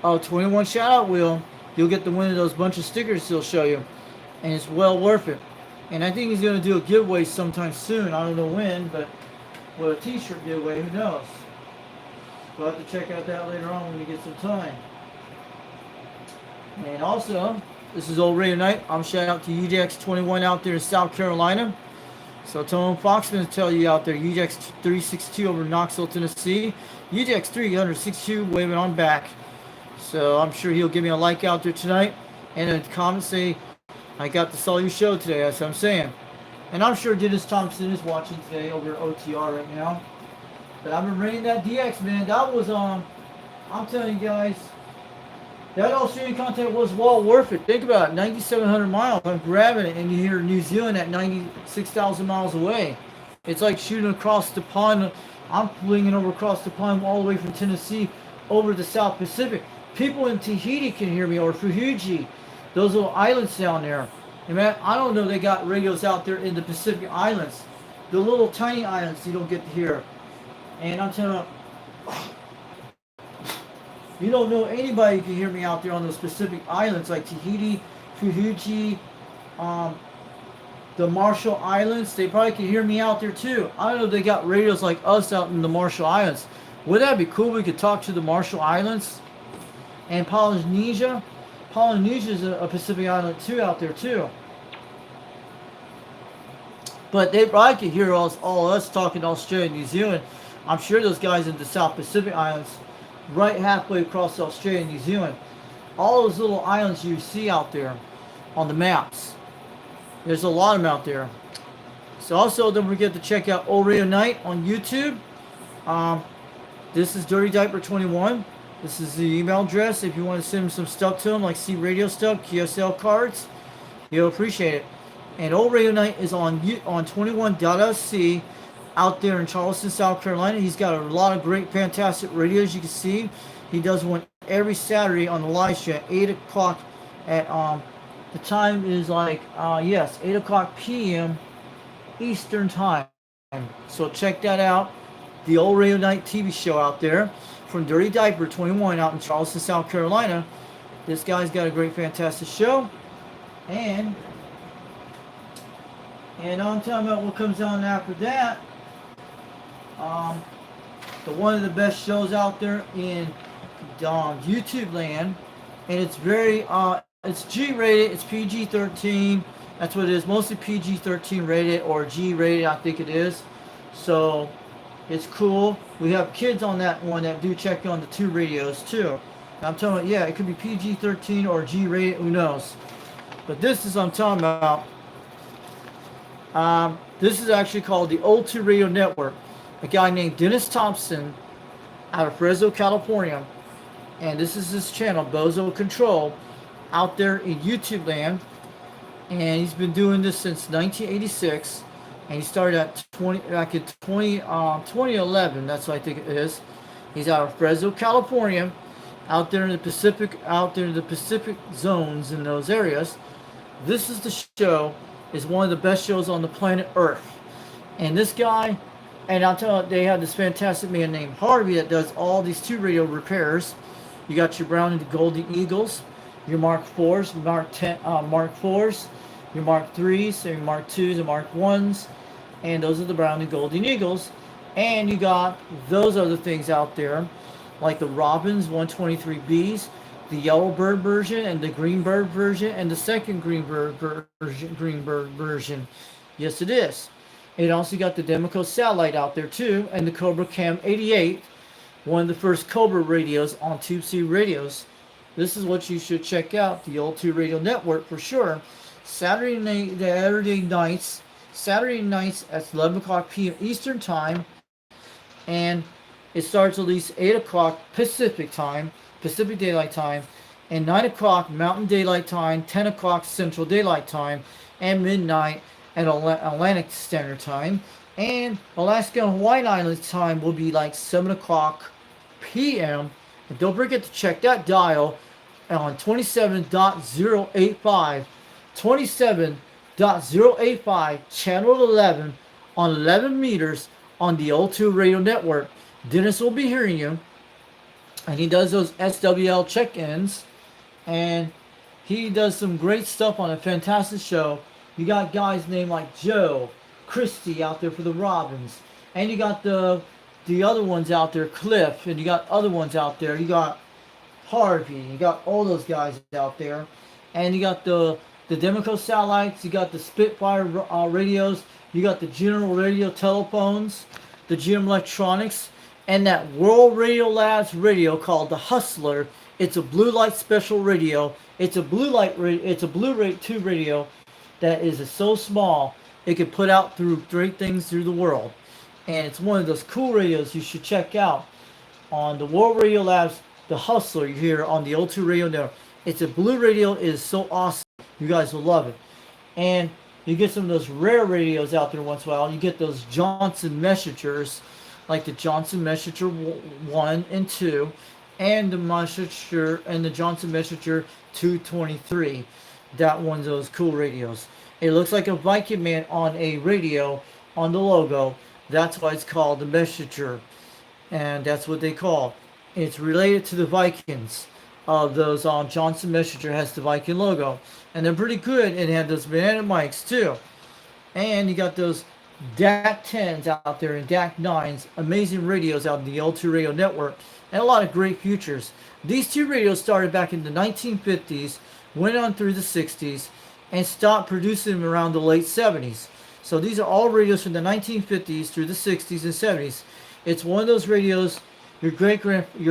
of 21 shout out wheel, you'll get the win of those bunch of stickers he'll show you. And it's well worth it. And I think he's going to do a giveaway sometime soon. I don't know when, but with a t-shirt giveaway, who knows? We'll have to check out that later on when we get some time. And also, this is Old Radio Night. I'm shouting out to UDX 21 out there in South Carolina. So Tone Foxman to tell you out there, UDX 362 over in Knoxville, Tennessee. UDX 362 waving on back. So I'm sure he'll give me a like out there tonight. And in the comments say, I got to saw your show today. That's what I'm saying. And I'm sure Dennis Thompson is watching today over at OTR right now. But I've been rating that DX, man. That was, I'm telling you guys, that Australian content was well worth it. Think about it, 9,700 miles. I'm grabbing it, and you hear New Zealand at 96,000 miles away. It's like shooting across the pond. I'm flinging over across the pond all the way from Tennessee over the South Pacific. People in Tahiti can hear me, or Fuji, those little islands down there. And man, I don't know they got radios out there in the Pacific Islands. The little tiny islands you don't get to hear. And I'm telling you don't know anybody who can hear me out there on those Pacific Islands like Tahiti, Fuji, the Marshall Islands. They probably can hear me out there too. I don't know if they got radios like us out in the Marshall Islands. Would that be cool? We could talk to the Marshall Islands and Polynesia. Polynesia is a Pacific island too out there too. But they probably could hear all us talking to Australia and New Zealand. I'm sure those guys in the South Pacific Islands, right halfway across Australia and New Zealand, all those little islands you see out there on the maps. There's a lot of them out there. So also don't forget to check out Old Radio Night on YouTube. This is Dirty Diaper 21. This is the email address if you want to send him some stuff to him, like C radio stuff, QSL cards. He'll appreciate it. And Old Radio Night is on 21.sc out there in Charleston, South Carolina. He's got a lot of great, fantastic radios you can see. He does one every Saturday on the live stream at 8 o'clock at, the time is like, 8 o'clock p.m. Eastern Time. So check that out. The Old Radio Night TV show out there from Dirty Diaper 21 out in Charleston, South Carolina. This guy's got a great, fantastic show. And I'm talking about what comes on after that. The one of the best shows out there in YouTube land, and it's very it's G rated, it's PG-13. That's what it is, mostly PG-13 rated or G rated, I think it is. So It's cool. We have kids on that one that do check on the 2 radios too. And I'm telling you, yeah, it could be PG-13 or G-rated, who knows. But this is what I'm talking about. This is actually called the Old 2 Radio Network. A guy named Dennis Thompson out of Fresno, California. And this is his channel, Bozo Control, out there in YouTube land. And he's been doing this since 1986. And he started at 2011. That's what I think it is. He's out of Fresno, California, out there in the Pacific zones in those areas. This is the show. Is one of the best shows on the planet Earth. And this guy, and I'll tell you, they have this fantastic man named Harvey that does all these 2 radio repairs. You got your Brown and the Golden Eagles, your Mark 4s, Mark 4s, your Mark 3s, your Mark 2s, and Mark 1s. And those are the Brown and Golden Eagles. And you got those other things out there, like the Robins 123Bs, the Yellow Bird version, and the Green Bird version, and the second Green Bird version. Yes, it is. It also got the Democo satellite out there too, and the Cobra Cam 88, one of the first Cobra radios on Tube C radios. This is what you should check out, the Old 2 Radio Network for sure. Saturday nights at 11 o'clock p.m. Eastern Time, and it starts at least 8 o'clock Pacific Daylight Time, and 9 o'clock Mountain Daylight Time, 10 o'clock Central Daylight Time, and midnight at Atlantic Standard Time. And Alaska and Hawaiian Islands time will be like 7 o'clock p.m. And don't forget to check that dial on 27.085, 27.085, channel 11, on 11 meters on the Old 2 Radio Network. Dennis will be hearing you. And he does those SWL check-ins, and he does some great stuff on a fantastic show. You got guys named like Joe, Christie out there for the Robins, and you got the other ones out there, Cliff, and you got other ones out there. You got Harvey, you got all those guys out there, and you got the Democo satellites, you got the Spitfire radios, you got the General Radio telephones, the GM Electronics, and that World Radio Labs radio called the Hustler. It's a blue light special radio. It's a blue light. It's a Blu-ray 2 radio that is so small it can put out through great things through the world. And it's one of those cool radios you should check out on the World Radio Labs, the Hustler here on the Old 2 Radio Network. It's a blue radio. It is so awesome. You guys will love it. And you get some of those rare radios out there once in a while. You get those Johnson Messengers, like the Johnson Messenger 1 and 2, and the Johnson Messenger 223. That one's those cool radios. It looks like a Viking man on a radio on the logo. That's why it's called the Messenger, and that's what they call it. It's related to the Vikings. Those Johnson Messenger has the Viking logo, and they're pretty good. And they have those banana mics too. And you got those DAC 10s out there and DAC 9s, amazing radios out in the Old 2 Radio Network, and a lot of great features. These 2 radios started back in the 1950s, went on through the 60s, and stopped producing them around the late 70s. So these are all radios from the 1950s through the 60s and 70s. It's one of those radios your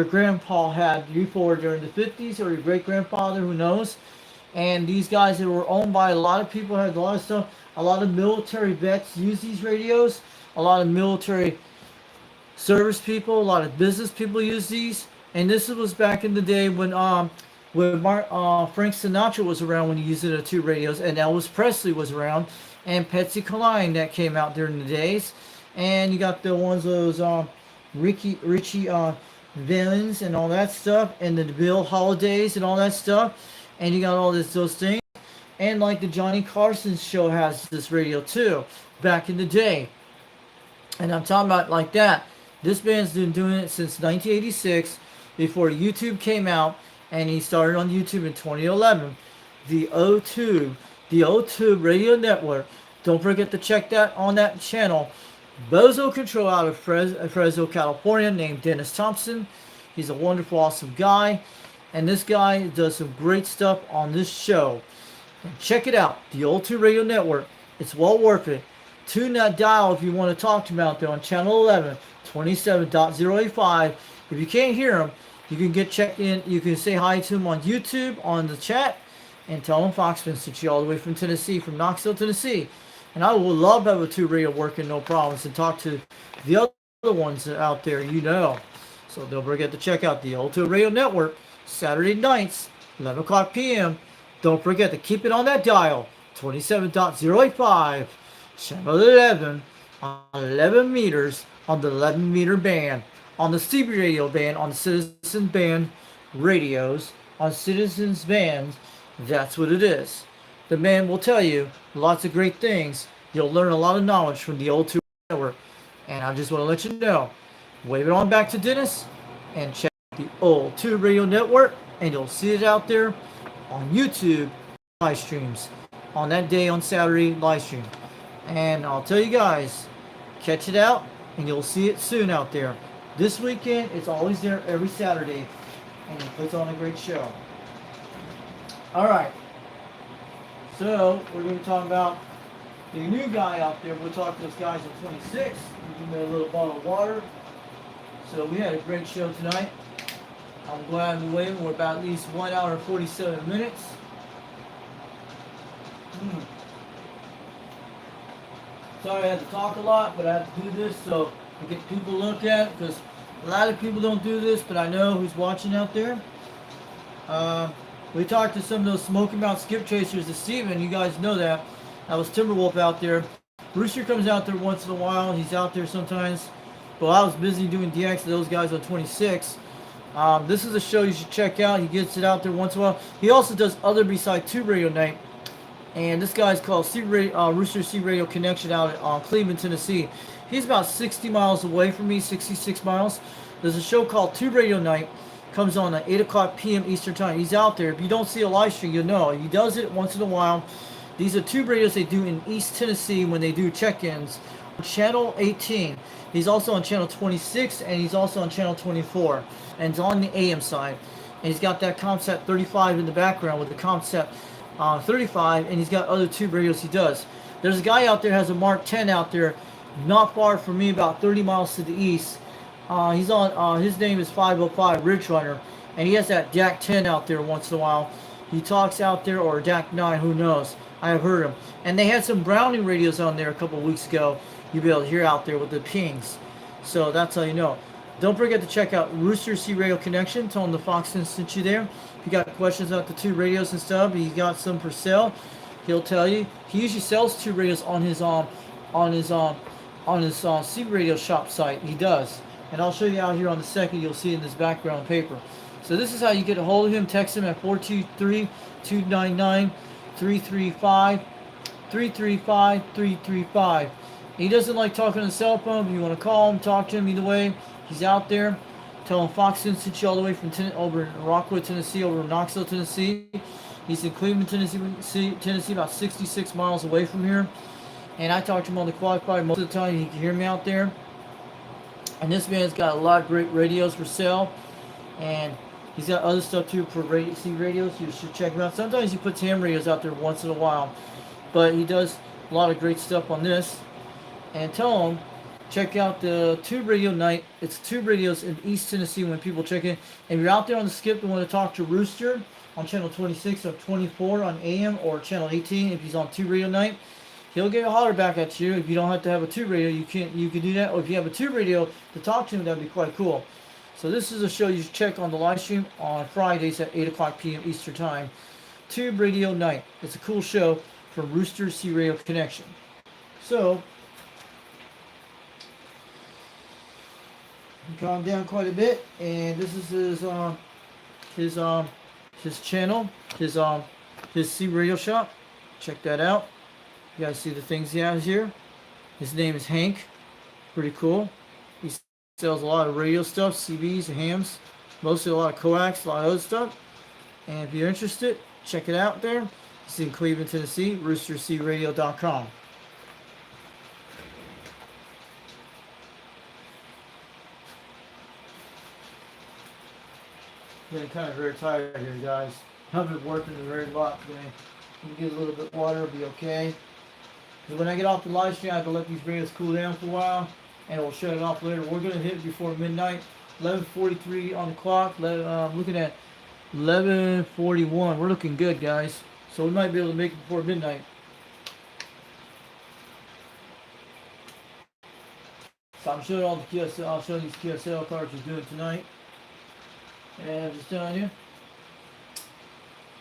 grandpa had before during the 50s, or your great-grandfather, who knows. And these guys that were owned by a lot of people, had a lot of stuff. A lot of military vets use these radios. A lot of military service people, a lot of business people use these. And this was back in the day when Frank Sinatra was around, when he used the 2 radios, and Elvis Presley was around, and Patsy Cline that came out during the days. And you got the ones, those Richie Valens and all that stuff, and the Bill Holidays and all that stuff. And you got all those things. And like the Johnny Carson show has this radio too, back in the day. And I'm talking about like that. This band's been doing it since 1986, before YouTube came out, and he started on YouTube in 2011. The O2 Radio Network. Don't forget to check that on that channel. Bozo Control out of Fresno, California, named Dennis Thompson. He's a wonderful, awesome guy. And this guy does some great stuff on this show. And check it out, the Old 2 Radio Network. It's well worth it. Tune that dial if you want to talk to me out there on Channel 11 27.085. If you can't hear him, you can get checked in. You can say hi to him on YouTube on the chat and tell him Foxman sent you all the way from Tennessee, from Knoxville, Tennessee. And I would love to have a 2 radio working, no problems, and talk to the other ones out there, you know. So don't forget to check out the Old 2 Radio Network, Saturday nights, 11 o'clock p.m. Don't forget to keep it on that dial, 27.085, channel 11, on 11 meters, on the 11 meter band, on the CB radio band, on the Citizen band radios, on Citizens bands. That's what it is. The man will tell you lots of great things. You'll learn a lot of knowledge from the Old 2 Network. And I just want to let you know, wave it on back to Dennis and check the Old 2 Radio Network, and you'll see it out there on YouTube live streams on that day on Saturday live stream. And I'll tell you guys, catch it out and you'll see it soon out there. This weekend, it's always there every Saturday, and he puts on a great show. All right. So we're going to talk about the new guy out there. We'll talk to those guys at 26. We give me a little bottle of water. So we had a great show tonight. I'm glad I'm waiting. We're about at least 1 hour and 47 minutes. Sorry I had to talk a lot, but I had to do this so I get people to look at it, because a lot of people don't do this, but I know who's watching out there. We talked to some of those Smoky Mountain skip chasers this evening. You guys know that. That was Timberwolf out there. Rooster comes out there once in a while. He's out there sometimes. Well, I was busy doing DX to those guys on 26. This is a show you should check out. He gets it out there once in a while. He also does other beside 2 Radio Night. And this guy's called Rooster C Radio Connection out at Cleveland, Tennessee. He's about 60 miles away from me, 66 miles. There's a show called 2 Radio Night. Comes on at 8 o'clock p.m. Eastern Time. He's out there. If you don't see a live stream, you'll know. He does it once in a while. These are 2 radios they do in East Tennessee when they do check-ins. Channel 18. He's also on Channel 26, and he's also on Channel 24. And it's on the AM side. And he's got that Comsat 35 in the background with the Comsat 35, and he's got other 2 radios he does. There's a guy out there has a Mark 10 out there, not far from me, about 30 miles to the east. He's on. His name is 505 Ridge Runner, and he has that DAC 10 out there once in a while. He talks out there, or DAC 9, who knows? I have heard him. And they had some Browning radios on there a couple of weeks ago. You'll be able to hear out there with the pings. So that's how you know. Don't forget to check out Rooster C Radio Connection. Tell him the Foxton sent you there. If you got questions about the 2 radios and stuff, he's got some for sale. He'll tell you. He usually sells 2 radios on his C Radio shop site. He does. And I'll show you out here on the second. You'll see it in this background paper. So this is how you get a hold of him. Text him at 423-299-335. 335. He doesn't like talking on the cell phone. If you want to call him, talk to him, either way, he's out there. Tell him Foxton sent you all the way from over in Rockwood, Tennessee, over in Knoxville, Tennessee. He's in Cleveland, Tennessee, about 66 miles away from here. And I talk to him on the quad most of the time. He can hear me out there. And this man's got a lot of great radios for sale. And he's got other stuff too for C radios. You should check him out. Sometimes he puts ham radios out there once in a while. But he does a lot of great stuff on this. And tell him, check out the 2 Radio Night. It's 2 radios in East Tennessee when people check in. And if you're out there on the skip and want to talk to Rooster on Channel 26 or 24 on AM, or Channel 18 if he's on 2 Radio Night, he'll get a holler back at you. If you don't have to have a 2 radio, you can do that. Or if you have a 2 radio to talk to him, that'd be quite cool. So this is a show you should check on the live stream on Fridays at 8 o'clock p.m. Eastern Time. 2 Radio Night. It's a cool show from Rooster C Radio Connection. So he calmed down quite a bit, and this is his channel, his C Radio shop. Check that out. You guys see the things he has here. His name is Hank. Pretty cool. He sells a lot of radio stuff, CBs and hams, mostly a lot of coax, a lot of other stuff. And if you're interested, check it out there. It's in Cleveland, Tennessee, roostercradio.com. Getting kind of very tired here, guys. I've been working a very lot today. I'm gonna get a little bit of water, it'll be okay. Because when I get off the live stream, I have to let these radios cool down for a while. and we'll shut it off later. We're gonna hit before midnight. 11:43 on the clock. Looking at 11:41. We're looking good, guys. So we might be able to make it before midnight. So I'm showing all the QSL. I'll show these QSL cards we're doing tonight. And I'm just telling you.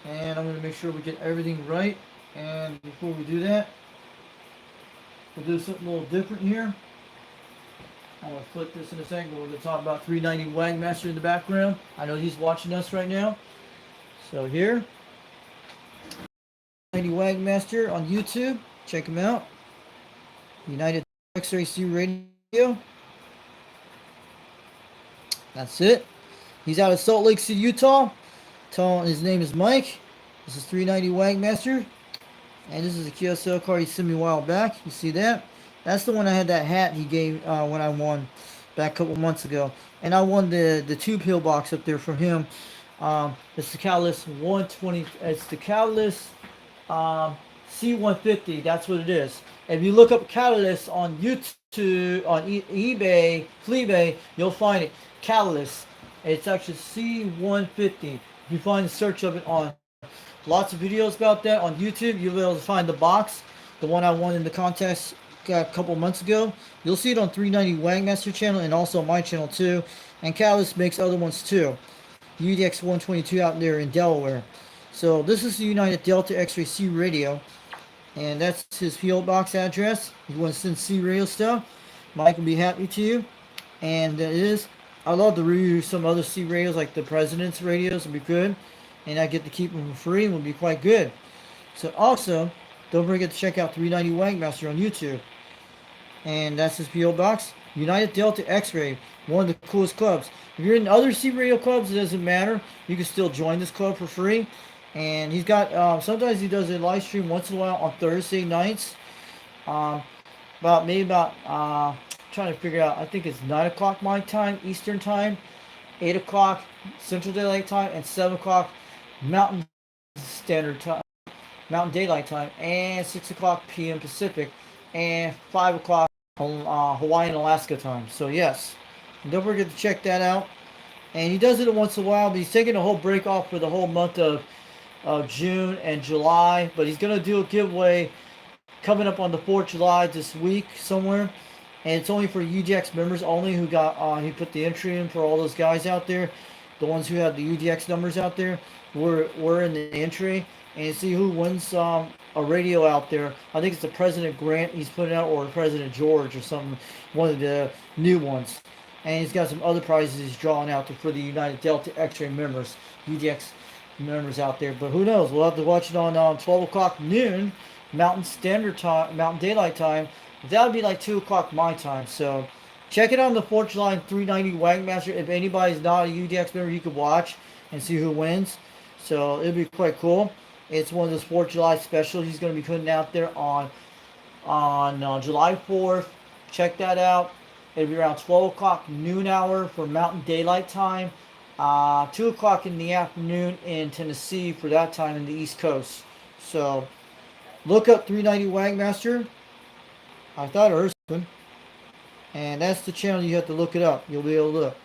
And I'm going to make sure we get everything right. And before we do that, we'll do something a little different here. I'm going to flip this in a second. We're going to talk about 390 Wagmaster in the background. I know he's watching us right now. So here, 390 Wagmaster on YouTube. Check him out. United X-Ray C Radio. That's it. He's out of Salt Lake City, Utah. His name is Mike. This is 390 Wagmaster. And this is a QSL card he sent me a while back. You see that? That's the one I had that hat he gave when I won back a couple months ago. And I won the tube hill box up there from him. It's the Catalyst 120. It's the Catalyst C150. That's what it is. If you look up Catalyst on YouTube, on eBay, Fleabay, you'll find it. Catalyst. It's actually C150. If you find the search of it on lots of videos about that on YouTube, you'll be able to find the box, the one I won in the contest a couple months ago. You'll see it on 390 Wagmaster channel and also on my channel too. And Catalyst makes other ones too. UDX 122 out there in Delaware. So this is the United Delta X-Ray C radio. And that's his PO box address. If you want to send C radio stuff, Mike will be happy to you. And it is. I love to review some other C radios like the President's radios. Would be good. And I get to keep them for free and will be quite good. So also, don't forget to check out 390 Wagmaster on YouTube. And that's his PO box. United Delta X-Ray, one of the coolest clubs. If you're in other C radio clubs, it doesn't matter. You can still join this club for free. And he's got, sometimes he does a live stream once in a while on Thursday nights. Trying to figure out, I think it's 9 o'clock my time, Eastern time, 8 o'clock Central Daylight Time, and 7 o'clock Mountain Standard Time, Mountain Daylight Time, and 6 o'clock p.m. Pacific, and 5 o'clock Hawaii and Alaska time. So yes, and don't forget to check that out. And he does it once in a while, but he's taking a whole break off for the whole month of June and July. But he's going to do a giveaway coming up on the 4th of July this week somewhere. And it's only for UDX members only who got, he put the entry in for all those guys out there. The ones who have the UDX numbers out there were in the entry. And see who wins a radio out there. I think it's the President Grant he's putting out, or President George or something. One of the new ones. And he's got some other prizes he's drawing out for the United Delta X-Ray members, UDX members out there. But who knows? We'll have to watch it on 12 o'clock noon, Mountain Standard Time, Mountain Daylight Time. That would be like 2 o'clock my time. So check it out on the 4th of July 390 Wagmaster. If anybody's not a UDX member, you can watch and see who wins. So it'll be quite cool. It's one of those 4th of July specials he's going to be putting out there on July 4th. Check that out. It'll be around 12 o'clock noon hour for Mountain Daylight Time. 2 o'clock in the afternoon in Tennessee for that time in the East Coast. So look up 390 Wagmaster. I thought I heard something. And that's the channel you have to look it up. You'll be able to look.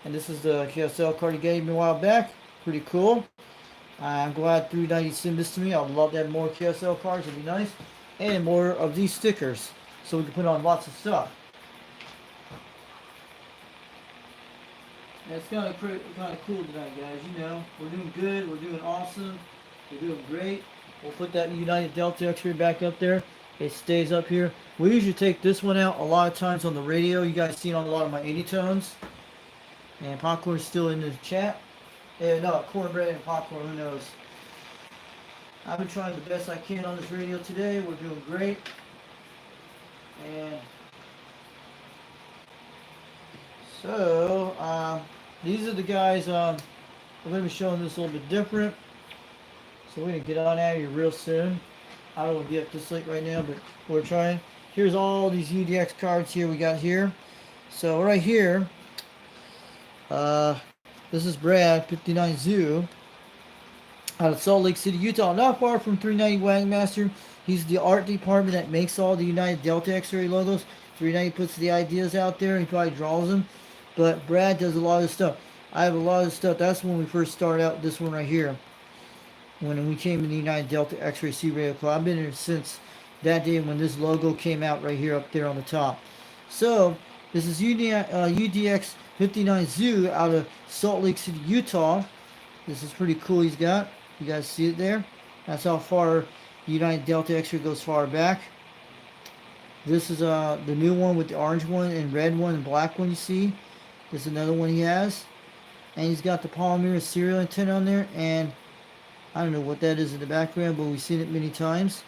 And this is the QSL card he gave me a while back. Pretty cool. I'm glad 390 sent this to me. I would love to have more QSL cards. It'd be nice. And more of these stickers. So we can put on lots of stuff. And it's kind of cool tonight, guys. You know, we're doing good. We're doing awesome. We're doing great. We'll put that United Delta X-Ray back up there. It stays up here. We usually take this one out a lot of times on the radio. You guys seen on a lot of my 80 tones. And Popcorn's still in the chat. No, cornbread and popcorn, who knows. I've been trying the best I can on this radio today. We're doing great. And so, these are the guys, we're going to be showing this a little bit different. So we're going to get on out of here real soon. I don't want to be up this late right now, but we're trying. Here's all these UDX cards here we got here. So right here, this is Brad, 59 Zoo, out of Salt Lake City, Utah. Not far from 390 Wagmaster. He's the art department that makes all the United Delta X-Ray logos. 390 puts the ideas out there. He probably draws them. But Brad does a lot of stuff. I have a lot of stuff. That's when we first started out. This one right here. When we came to the United Delta X-Ray C Radio Club. I've been here since that day when this logo came out right here up there on the top. So, this is UDX 59 Zoo out of Salt Lake City, Utah. This is pretty cool he's got. You guys see it there? That's how far United Delta X-Ray goes far back. This is the new one with the orange one and red one and black one you see. This is another one he has. And he's got the polymer serial antenna on there. And I don't know what that is in the background, but we've seen it many times.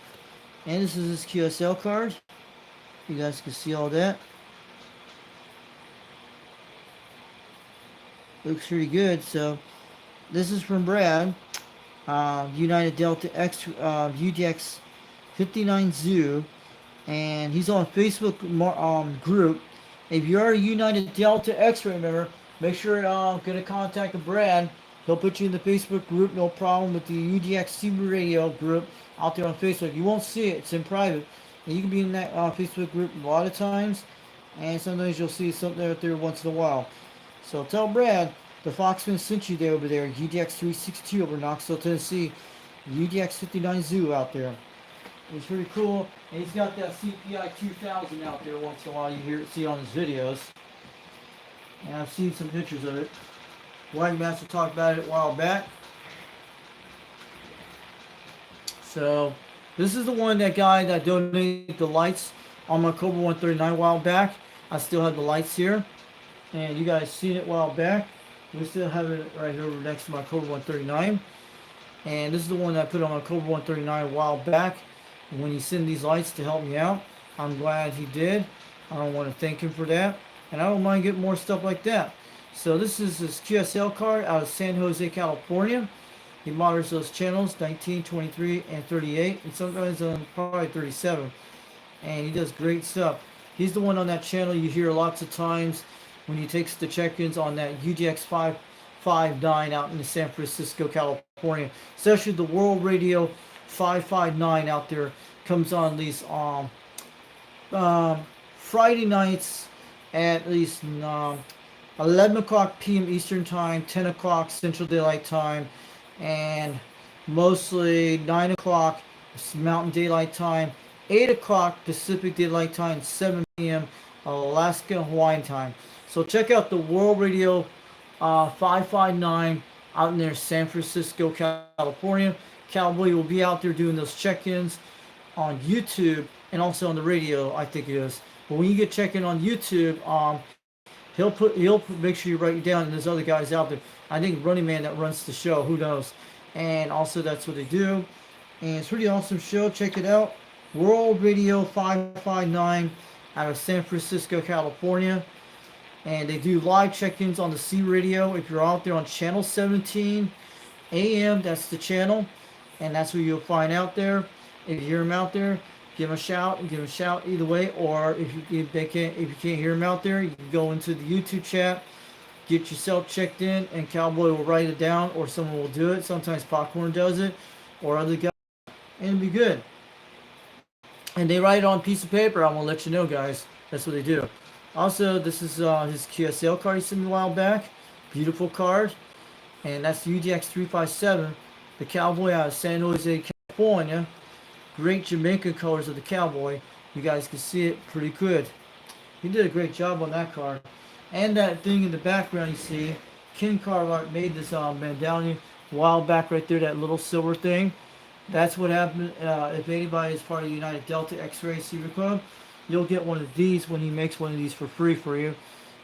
And this is his QSL card. You guys can see all that. Looks pretty good. So this is from Brad. United Delta X UDX 59 Zoo. And he's on Facebook group. If you're a United Delta X-Ray member, make sure get a contact with Brad. He'll put you in the Facebook group, no problem, with the UDX CB Radio group out there on Facebook. You won't see it, it's in private. And you can be in that Facebook group a lot of times, and sometimes you'll see something out there once in a while. So tell Brad the Foxman sent you there over there, UDX 362 over Knoxville, Tennessee, UDX 59 Zoo out there. It's pretty cool, and he's got that CPI 2000 out there once in a while. You see on his videos, and I've seen some pictures of it. White Master talked about it a while back. So this is the one, that guy that donated the lights on my Cobra 139 a while back. I still have the lights here, and you guys seen it a while back. We still have it right here next to my Cobra 139, and this is the one that I put on my Cobra 139 a while back. When he sent these lights to help me out, I'm glad he did. I don't want to thank him for that, and I don't mind getting more stuff like that. So this is his QSL card out of San Jose, California. He monitors those channels 19, 23, and 38, and sometimes on probably 37. And he does great stuff. He's the one on that channel you hear lots of times when he takes the check-ins on that UDX 559 out in San Francisco, California. Especially the World Radio 559 out there comes on these Friday nights at least 11 o'clock p.m. Eastern Time, 10 o'clock Central Daylight Time, and mostly 9 o'clock Mountain Daylight Time, 8 o'clock Pacific Daylight Time, 7 p.m. Alaska and Hawaiian Time. So check out the World Radio 559 out in there, San Francisco, California. Cowboy will be out there doing those check-ins on YouTube and also on the radio, I think it is. But when you get check-in on YouTube, he'll make sure you write it down, and there's other guys out there. I think Running Man that runs the show, who knows? And also that's what they do. And it's a pretty awesome show. Check it out. World Radio 559 out of San Francisco, California. And they do live check-ins on the C Radio. If you're out there on channel 17 AM, that's the channel. And that's who you'll find out there. If you hear them out there, give them a shout. Give them a shout either way. Or if you can't hear them out there, you can go into the YouTube chat, get yourself checked in, and Cowboy will write it down, or someone will do it. Sometimes Popcorn does it, or other guys, and it'll be good. And they write it on a piece of paper. I'm gonna let you know, guys. That's what they do. Also, this is his QSL card he sent me a while back. Beautiful card, and that's the UDX 357. The Cowboy out of San Jose, California. Great Jamaican colors of the Cowboy. You guys can see it pretty good. He did a great job on that card. And that thing in the background you see, Ken Carlock made this medallion a while back right there, that little silver thing. That's what happened. If anybody is part of the United Delta X-Ray Secret Club, you'll get one of these when he makes one of these for free for you.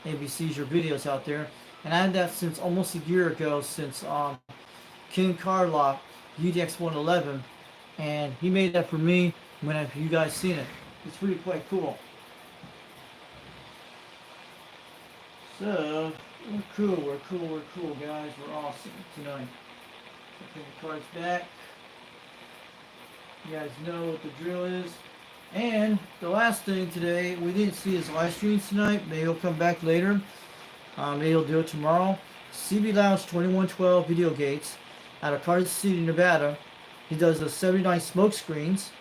If he sees your videos out there. And I had that since almost a year ago, since Ken Carlock, UDX 111, and he made that for me. When you guys seen it, it's really quite cool. So we're cool, guys. We're awesome tonight. Put the cards back. You guys know what the drill is. And the last thing today, we didn't see his live streams tonight. Maybe he'll come back later. Maybe he'll do it tomorrow. CB Lounge 2112 Video Gates out of Carson City, Nevada. He does the 79 smoke screens,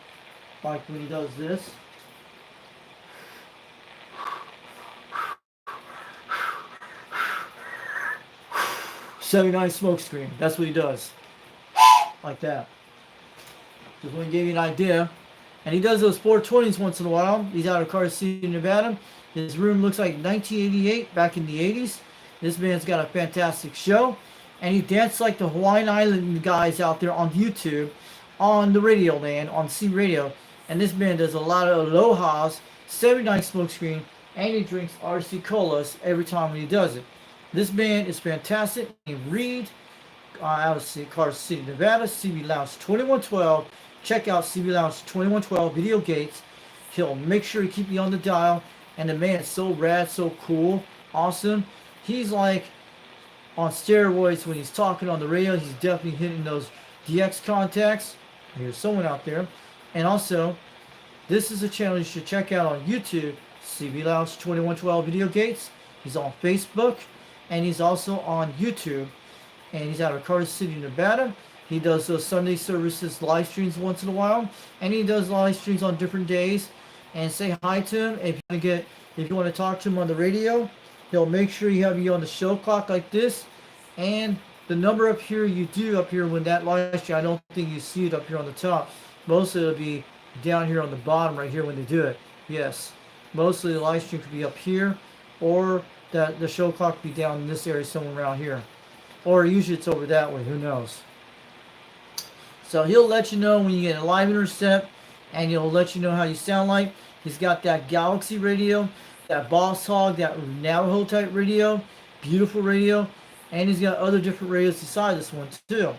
like when he does this. 79 smokescreen. That's what he does. Like that. Just want to give you an idea. And he does those 420s once in a while. He's out of Carter City, Nevada. His room looks like 1988, back in the 80s. This man's got a fantastic show. And he dances like the Hawaiian Island guys out there on YouTube, on the radio land, on C Radio. And this man does a lot of Aloha's, 79 smokescreen, and he drinks RC Colas every time when he does it. This man is fantastic. He Reed, out of Carter City, Nevada, CB Lounge 2112. Check out CB Lounge 2112 Video Gates. He'll make sure to keep you on the dial. And the man is so rad, so cool, awesome. He's like on steroids when he's talking on the radio. He's definitely hitting those DX contacts. There's someone out there. And also, this is a channel you should check out on YouTube, CB Lounge 2112 Video Gates. He's on Facebook, and he's also on YouTube. And he's out of Carter City, Nevada. He does those Sunday services live streams once in a while, and he does live streams on different days. And say hi to him if you want to talk to him on the radio. He'll make sure you have you on the show clock like this, and the number up here you do up here when that live stream. I don't think you see it up here on the top. Mostly it'll be down here on the bottom right here when they do it. Yes, mostly the live stream could be up here, or that the show clock could be down in this area somewhere around here, or usually it's over that way. Who knows? So he'll let you know when you get a live intercept, and he'll let you know how you sound like. He's got that Galaxy radio, that Boss Hog, that Navajo type radio, beautiful radio, and he's got other different radios beside this one too.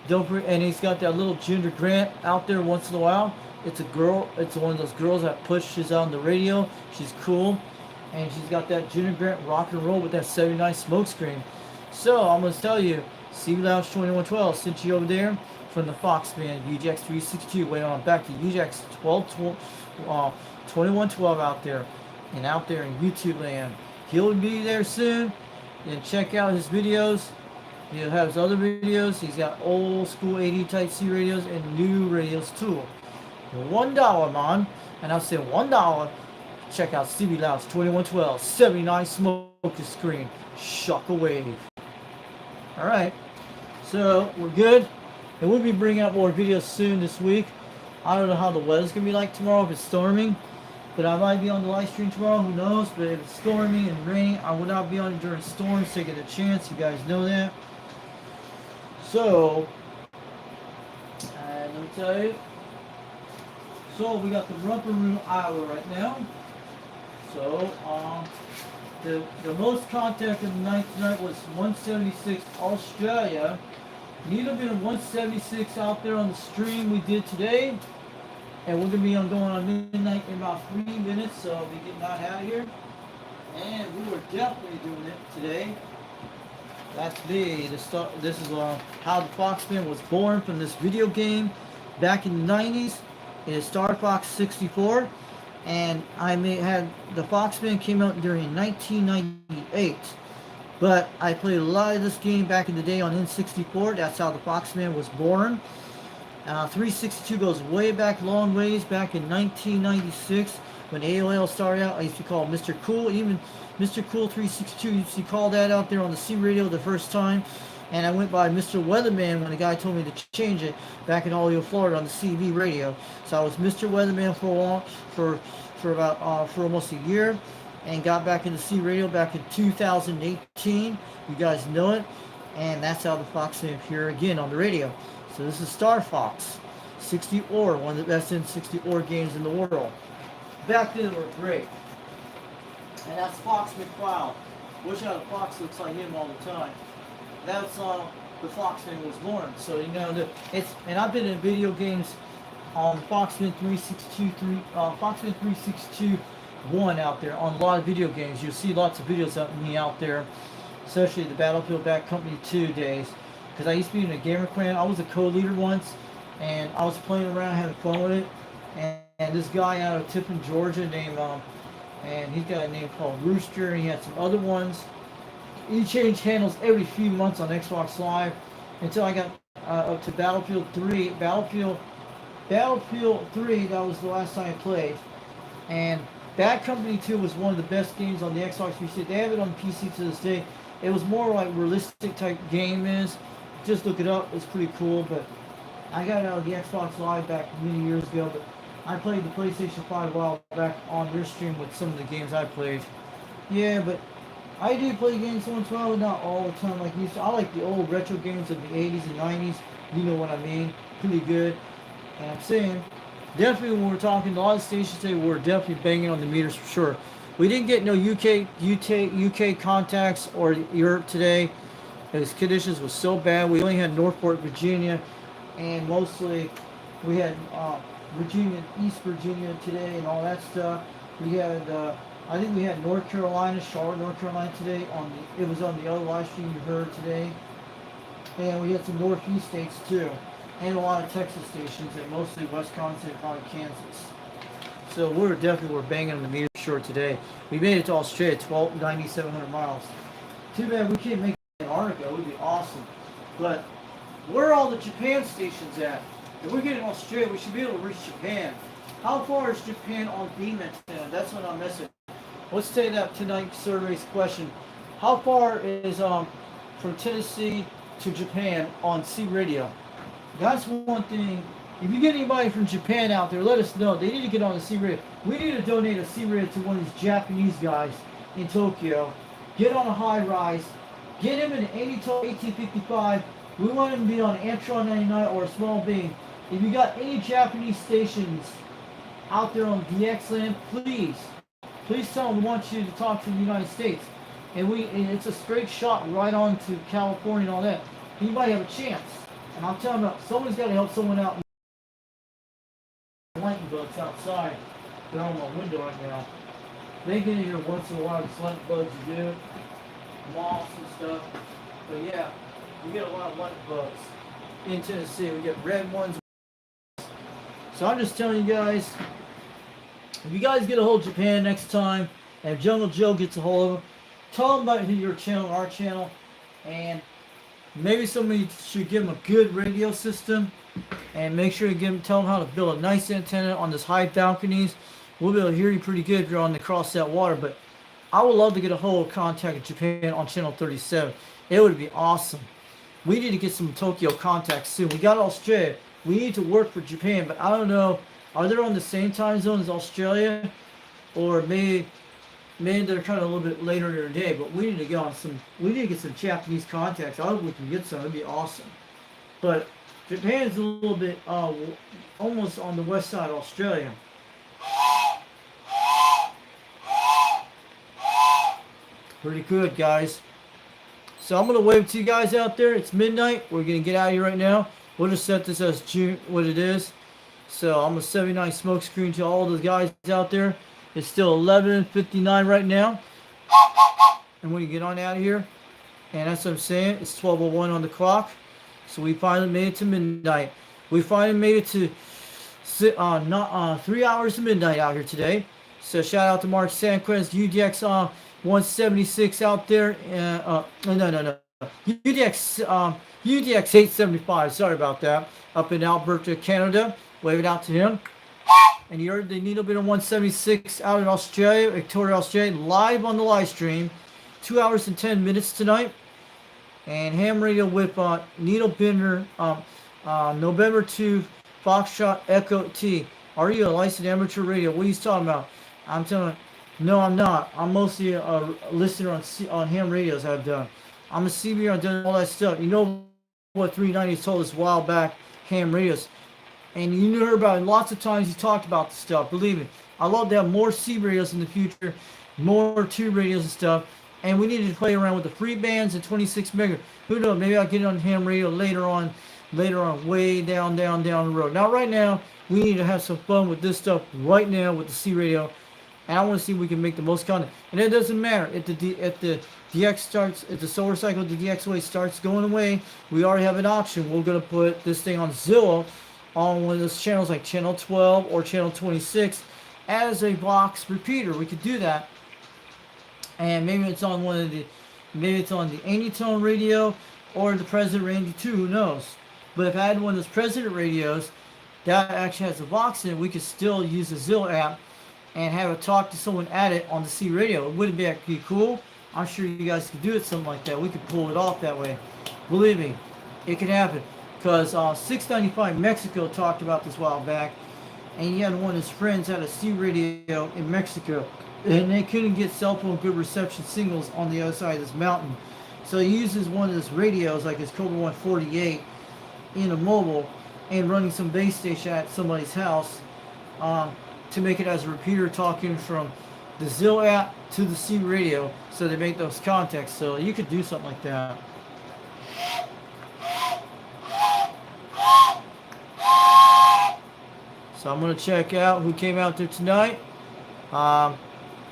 And he's got that little Ginger Grant out there once in a while. It's a girl. It's one of those girls that pushes on the radio. She's cool, and she's got that Ginger Grant rock and roll with that 79 smokescreen. So I'm gonna tell you, CB Lounge 2112 sent you over there from the Fox band, UJX 362. Wait on back to UJX 2112 out there, and out there in YouTube land. He'll be there soon. And check out his videos. He'll have his other videos. He's got old school 80 type C radios and new radios too. $1, man. And I'll say $1. Check out CB Lounge 2112 79 smoker screen. Shockwave. Alright. So we're good. And we'll be bringing out more videos soon this week. I don't know how the weather's going to be like tomorrow if it's storming. But I might be on the live stream tomorrow, who knows. But if it's stormy and raining, I will not be on it during storms, taking a chance. You guys know that. So, let me tell you. So, we got the Rumper Room Iowa right now. So, the most contacted night tonight was 176 Australia. Need have been 176 out there on the stream we did today. And we're going to be going on midnight in about 3 minutes, so we'll be getting out of here. And we were definitely doing it today. That's me. This is how the Foxman was born from this video game back in the 90s. It is Star Fox 64. And the Foxman came out during 1998. But I played a lot of this game back in the day on N64. That's how the Foxman was born. 362 goes way back, long ways, back in 1996 when AOL started out. I used to call Mr. Cool, even Mr. Cool 362 used to call that out there on the C radio the first time. And I went by Mr. Weatherman when the guy told me to change it back in Holyoke, Florida on the CB radio. So I was Mr. Weatherman for almost a year, and got back into C radio back in 2018. You guys know it, and that's how the Fox name here again on the radio. So this is Star Fox 60 OR, one of the best N60 OR games in the world. Back then they were great. And that's Fox McCloud. Wish how the Fox looks like him all the time. That's the Foxman was born. So you know and I've been in video games on Foxman 362.1 out there on a lot of video games. You'll see lots of videos of me out there, especially the Battlefield Bad Company 2 days. Because I used to be in a gamer clan. I was a co-leader once, and I was playing around, having fun with it. And this guy out of Tiffin, Georgia, named and he's got a name called Rooster, and he had some other ones. He changed handles every few months on Xbox Live until I got up to Battlefield 3. Battlefield 3, that was the last time I played. And Bad Company 2 was one of the best games on the Xbox PC. They have it on PC to this day. It was more like realistic type game is. Just look it up. It's pretty cool. But I got out of the Xbox Live back many years ago. But I played the PlayStation 5 a while back on their stream with some of the games I played. Yeah, but I do play games once in a while, but not all the time like used to. I like the old retro games of the 80s and 90s. You know what I mean? Pretty good. And I'm saying, definitely when we're talking, a lot of stations today, we're definitely banging on the meters for sure. We didn't get no UK contacts or Europe today. His conditions was so bad. We only had Northport, Virginia, and mostly we had Virginia, East Virginia today, and all that stuff. We had, I think we had North Carolina, Charlotte, North Carolina today. It was on the other live stream you heard today, and we had some Northeast states too, and a lot of Texas stations, and mostly Wisconsin and probably Kansas. So we're banging on the meter short today. We made it to Australia, 9,700 miles. Too bad we can't make it in Antarctica. It would be awesome. But where are all the Japan stations at? If we get in Australia, we should be able to reach Japan. How far is Japan on beam antenna? That's what I'm missing. Let's take that tonight's survey's question. How far is from Tennessee to Japan on C radio? That's one thing. If you get anybody from Japan out there, let us know. They need to get on the C radio. We need to donate a C radio to one of these Japanese guys in Tokyo. Get on a high rise. Get him an 1855. We want him to be on Antron 99 or a small beam. If you got any Japanese stations out there on Dxland, please tell them we want you to talk to the United States. And it's a straight shot right on to California and all that. You might have a chance. And I'm telling you, someone's got to help someone out. Lightning bugs outside. They're on my window right now. They get in here once in a while. These lightning bugs you do, moths and stuff. But yeah, we get a lot of lightning bugs in Tennessee. We get red ones. So I'm just telling you guys, if you guys get a hold of Japan next time, and if Jungle Joe gets a hold of them, tell them about your channel, our channel, and maybe somebody should give them a good radio system, and make sure you tell them how to build a nice antenna on this high balconies. We'll be able to hear you pretty good if you're on the cross that water. But I would love to get a hold of contact in Japan on channel 37. It would be awesome. We need to get some Tokyo contacts soon. We got Australia. We need to work for Japan, but I don't know. Are they on the same time zone as Australia, or maybe they're kind of a little bit later in their day? But we need to get on some. We need to get some Japanese contacts. I hope we can get some. It'd be awesome. But Japan's a little bit almost on the west side of Australia. Pretty good, guys. So I'm gonna wave to you guys out there. It's midnight. We're gonna get out of here right now. We'll just set this as June, what it is. So I'm a 79 smoke screen to all the guys out there. It's still 11:59 right now. And when you get on out of here, and that's what I'm saying, it's 12:01 on the clock. So we finally made it to midnight. We finally made it to 3 hours to midnight out here today. So shout out to Mark Sanquez, UDX 176 out there. No. UDX 875. Sorry about that. Up in Alberta, Canada. Wave it out to him. And you heard the Needle Bender 176 out in Australia, Victoria, Australia, live on the live stream. 2 hours and 10 minutes tonight. And ham radio with Needle Bender, November 2, Foxtrot Echo T. Are you a licensed amateur radio? What are you talking about? I'm telling you, no, I'm not. I'm mostly a listener on ham radios I've done. I'm a CBR, I've done all that stuff. You know what 390 told us a while back, ham radios. And you knew about it. Lots of times he talked about the stuff. Believe me, I love to have more C radios in the future, more tube radios and stuff. And we needed to play around with the free bands and 26 megahertz. Who knows? Maybe I'll get it on ham radio later on, way down the road. Now, right now, we need to have some fun with this stuff right now with the C radio. And I want to see if we can make the most content. And it doesn't matter if the DX starts, if the solar cycle, the DX wave starts going away. We already have an option. We're gonna put this thing on Zillow, on one of those channels like channel 12 or channel 26 as a box repeater. We could do that. And maybe it's on maybe it's on the Anytone radio or the President Radio 2, who knows. But if I had one of those President radios that actually has a box in it, we could still use the Zillow app and have it talk to someone at it on the C radio. Wouldn't that be cool? I'm sure you guys could do it something like that. We could pull it off that way. Believe me, it can happen. Because 695 Mexico talked about this a while back, and he had one of his friends had a C radio in Mexico, and they couldn't get cell phone good reception signals on the other side of this mountain. So he uses one of his radios, like his Cobra 148, in a mobile, and running some base station at somebody's house to make it as a repeater, talking from the Zill app to the C radio, so they make those contacts. So you could do something like that. So I'm going to check out who came out there tonight.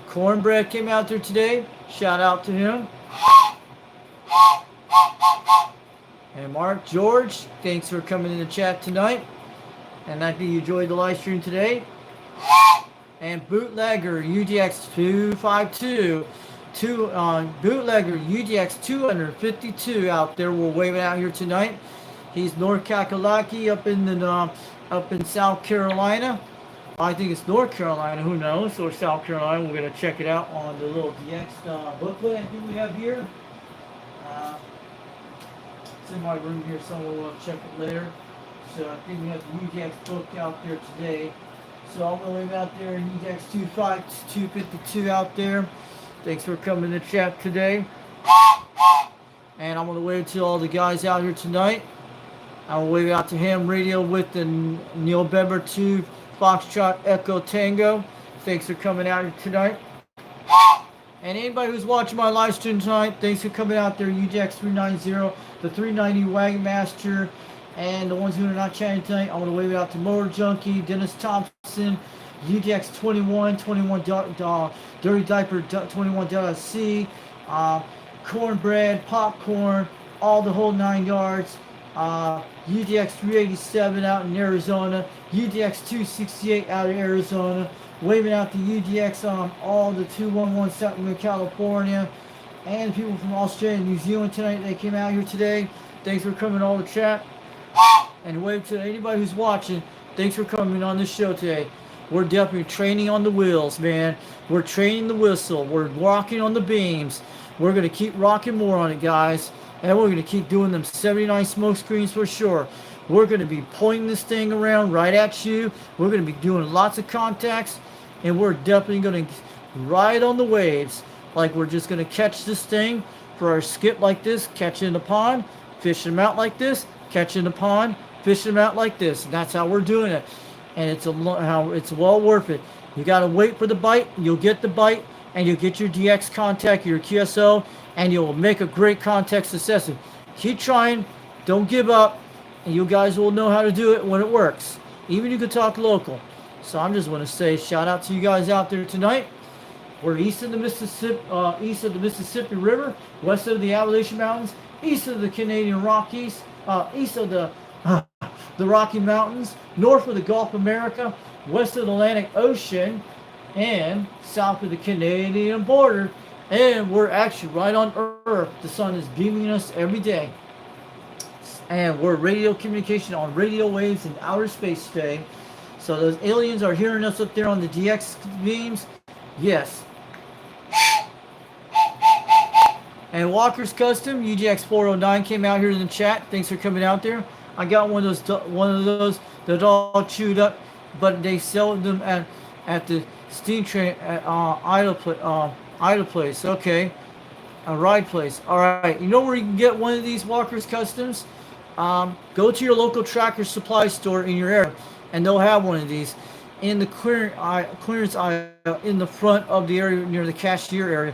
Cornbread came out there today. Shout out to him. And Mark George, thanks for coming in the chat tonight. And I think you enjoyed the live stream today. And Bootlegger UDX 252. Bootlegger UDX 252 out there. We're waving out here tonight. He's North Kakalaki up in South Carolina. I think it's North Carolina, who knows, or South Carolina. We're going to check it out on the little DX booklet I think we have here. It's in my room here, someone will check it later. So I think we have the UDX book out there today. So I'm going to leave out there UDX 252 out there. Thanks for coming to the chat today. And I'm going to wave to all the guys out here tonight. I'll wave out to Ham Radio with the November 2 Foxtrot Echo Tango. Thanks for coming out here tonight. And anybody who's watching my live stream tonight, thanks for coming out there. UDX 390, the 390 Wagon Master, and the ones who are not chatting tonight, I want to wave it out to Motor Junkie, Dennis Thompson, UDX 21 Dirty Diaper 21.C, Cornbread, Popcorn, all the whole 9 yards. UDX 387 out in Arizona, UDX 268 out of Arizona, waving out the UDX on all the 211 South in California, and people from Australia and New Zealand tonight. They came out here today. Thanks for coming on the chat. And wave to anybody who's watching. Thanks for coming on this show today. We're definitely training on the wheels, man. We're training the whistle. We're rocking on the beams. We're going to keep rocking more on it, guys. And we're going to keep doing them 79 smoke screens for sure. We're going to be pointing this thing around right at you. We're going to be doing lots of contacts. And we're definitely going to ride on the waves. Like we're just going to catch this thing for our skip like this. Catch it in the pond. Fish them out like this. Catch it in the pond. Fish them out like this. And that's how we're doing it. And it's well worth it. You got to wait for the bite. You'll get the bite. And you'll get your DX contact, your QSO. And you'll make a great contact success. Keep trying. Don't give up. And you guys will know how to do it when it works. Even you can talk local. So I'm just going to say shout out to you guys out there tonight. We're east of the Mississippi River, west of the Appalachian Mountains, east of the Canadian Rockies, east of the Rocky Mountains, north of the Gulf of America, west of the Atlantic Ocean, and south of the Canadian border. And we're actually right on Earth. The sun is beaming us every day. And we're radio communication on radio waves in outer space today. So those aliens are hearing us up there on the DX beams. Yes. And Walker's Custom, UGX 409 came out here in the chat. Thanks for coming out there. I got one of those that all chewed up, but they sell them at the steam train at idle place. Okay, a ride place. All right, you know where you can get one of these Walker's Customs? Go to your local Tractor Supply store in your area, and they'll have one of these in the clearance aisle in the front of the area near the cashier area.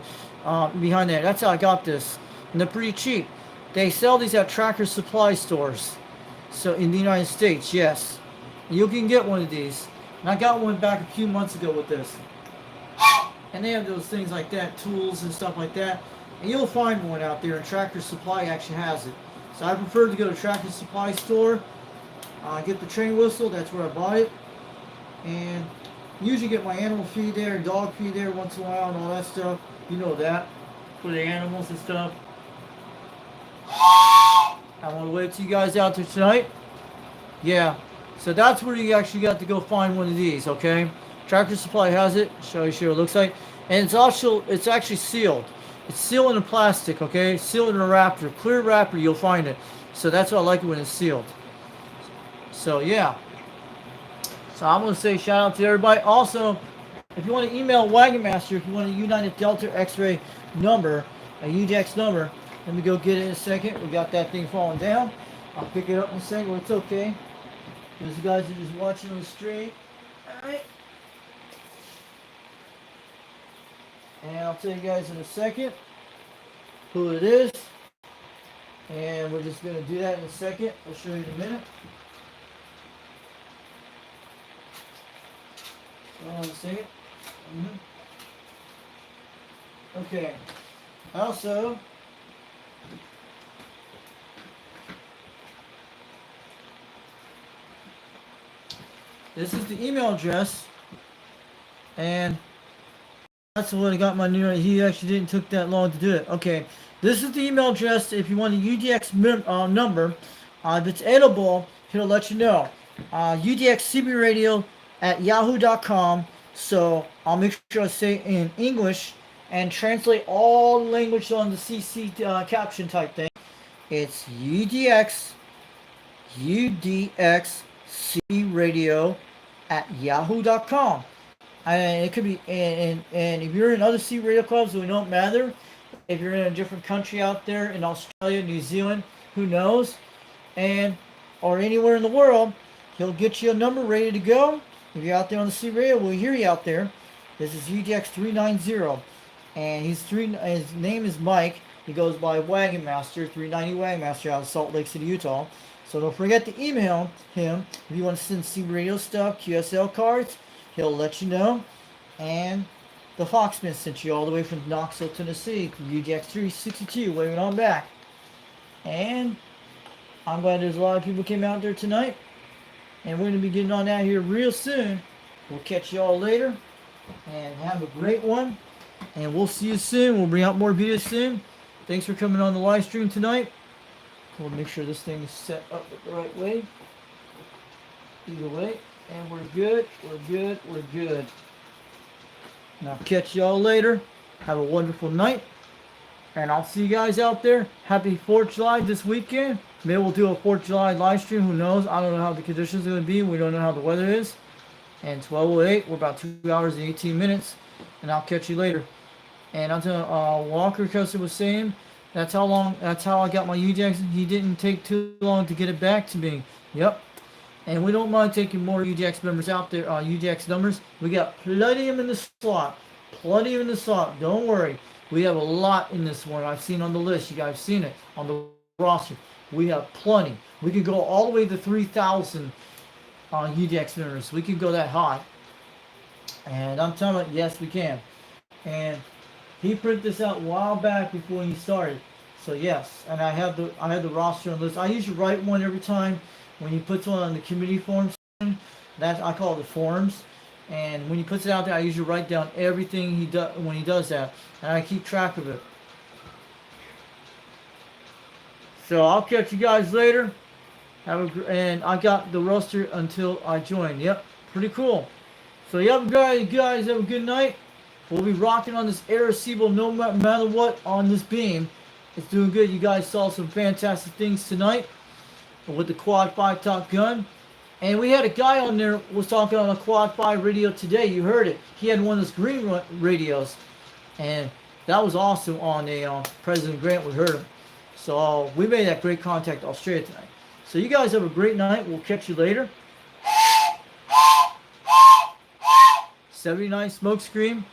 Behind that. That's how I got this. And they're pretty cheap. They sell these at Tractor Supply stores. So in the United States, yes. You can get one of these. And I got one back a few months ago with this. And they have those things like that, tools and stuff like that. And you'll find one out there, and Tractor Supply actually has it. So I prefer to go to Tractor Supply store. Get the train whistle, that's where I bought it. And usually get my animal feed there, dog feed there once in a while and all that stuff. You know that, for the animals and stuff. I want to wait till you guys out there tonight. Yeah, so that's where you actually got to go find one of these, okay? Tractor Supply has it. Show you what it looks like. And it's actually sealed. It's sealed in plastic, okay? Sealed in a wrapper, clear wrapper. You'll find it. So that's why I like it when it's sealed. So yeah. So I'm gonna say shout out to everybody. Also, if you want to email Wagon Master, if you want a United Delta X-ray number, a UDX number, let me go get it in a second. We got that thing falling down. I'll pick it up in a second. Well, it's okay. Those guys are just watching on the stream. Alright. And I'll tell you guys in a second who it is. And we're just going to do that in a second. I'll show you in a minute. Hold on a second. Okay. Also, this is the email address, and that's what I got my new. He actually didn't took that long to do it. Okay, this is the email address. If you want a UDX number, if it's edible, he'll let you know. UDXCBRadio@yahoo.com. So I'll make sure I say it in English and translate all the language on the CC caption type thing. It's UDXCBRadio@yahoo.com. And it could be, and if you're in other C radio clubs, it don't matter. If you're in a different country out there, in Australia, New Zealand, who knows, or anywhere in the world, he'll get you a number ready to go. If you're out there on the C radio, we'll hear you out there. This is UDX 390, and his name is Mike. He goes by Wagon Master, 390 Wagon Master out of Salt Lake City, Utah. So don't forget to email him if you want to send C radio stuff, QSL cards. He'll let you know. And the Foxman sent you all the way from Knoxville, Tennessee, from UDX 362, waving on back. And I'm glad there's a lot of people came out there tonight. And we're going to be getting on out here real soon. We'll catch you all later. And have a great one. And we'll see you soon. We'll bring out more videos soon. Thanks for coming on the live stream tonight. We'll make sure this thing is set up the right way. Either way. And we're good, we're good, we're good. And I'll catch y'all later. Have a wonderful night. And I'll see you guys out there. Happy 4th of July this weekend. Maybe we'll do a 4th of July live stream. Who knows? I don't know how the conditions are going to be. We don't know how the weather is. And 12:08, we're about 2 hours and 18 minutes. And I'll catch you later. And I'm telling Walker Custer was saying, that's how I got my UDX. He didn't take too long to get it back to me. Yep. And we don't mind taking more UDX members out there, UDX numbers. We got plenty of them in the slot. Plenty of them in the slot. Don't worry. We have a lot in this one. I've seen on the list. You guys have seen it on the roster. We have plenty. We could go all the way to 3,000 UDX members. We could go that high. And I'm telling you, yes, we can. And he printed this out a while back before he started. So yes, and I have the roster on list. I usually write one every time. When he puts one on the community forums, that I call it the forums. And when he puts it out there, I usually write down everything he does when he does that, and I keep track of it. So I'll catch you guys later. And I got the roster until I join. Yep, pretty cool. So you guys have a good night. We'll be rocking on this Arecibo no matter what on this beam. It's doing good. You guys saw some fantastic things tonight with the Quad 5 Top Gun. And we had a guy on there was talking on a Quad 5 radio today. You heard it. He had one of those green radios. And that was awesome on a President Grant. We heard him. So we made that great contact Australia tonight. So you guys have a great night. We'll catch you later. 79 Smokescreen.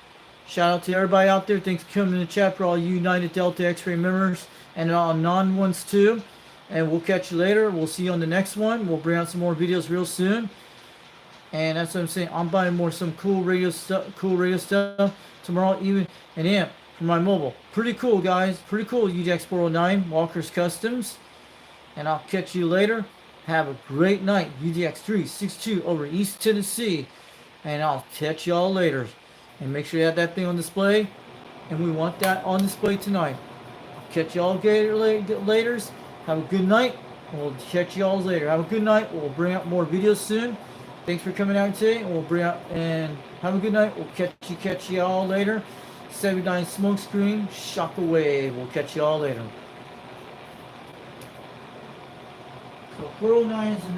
Shout out to everybody out there. Thanks for coming in the chat for all United Delta X-Ray members and all non-ones too. And we'll catch you later. We'll see you on the next one. We'll bring out some more videos real soon. And that's what I'm saying. I'm buying some cool radio stuff tomorrow even. And yeah, for my mobile. Pretty cool, guys. Pretty cool. UDX 409 Walker's Customs. And I'll catch you later. Have a great night. UDX 362 over East Tennessee. And I'll catch y'all later. And make sure you have that thing on display. And we want that on display tonight. I'll catch y'all later. Have a good night. We'll catch y'all later. Have a good night. We'll bring out more videos soon. Thanks for coming out today. We'll bring out and have a good night. We'll catch y'all later. 79 Smokescreen, Shockwave. We'll catch you all later. So 409 is the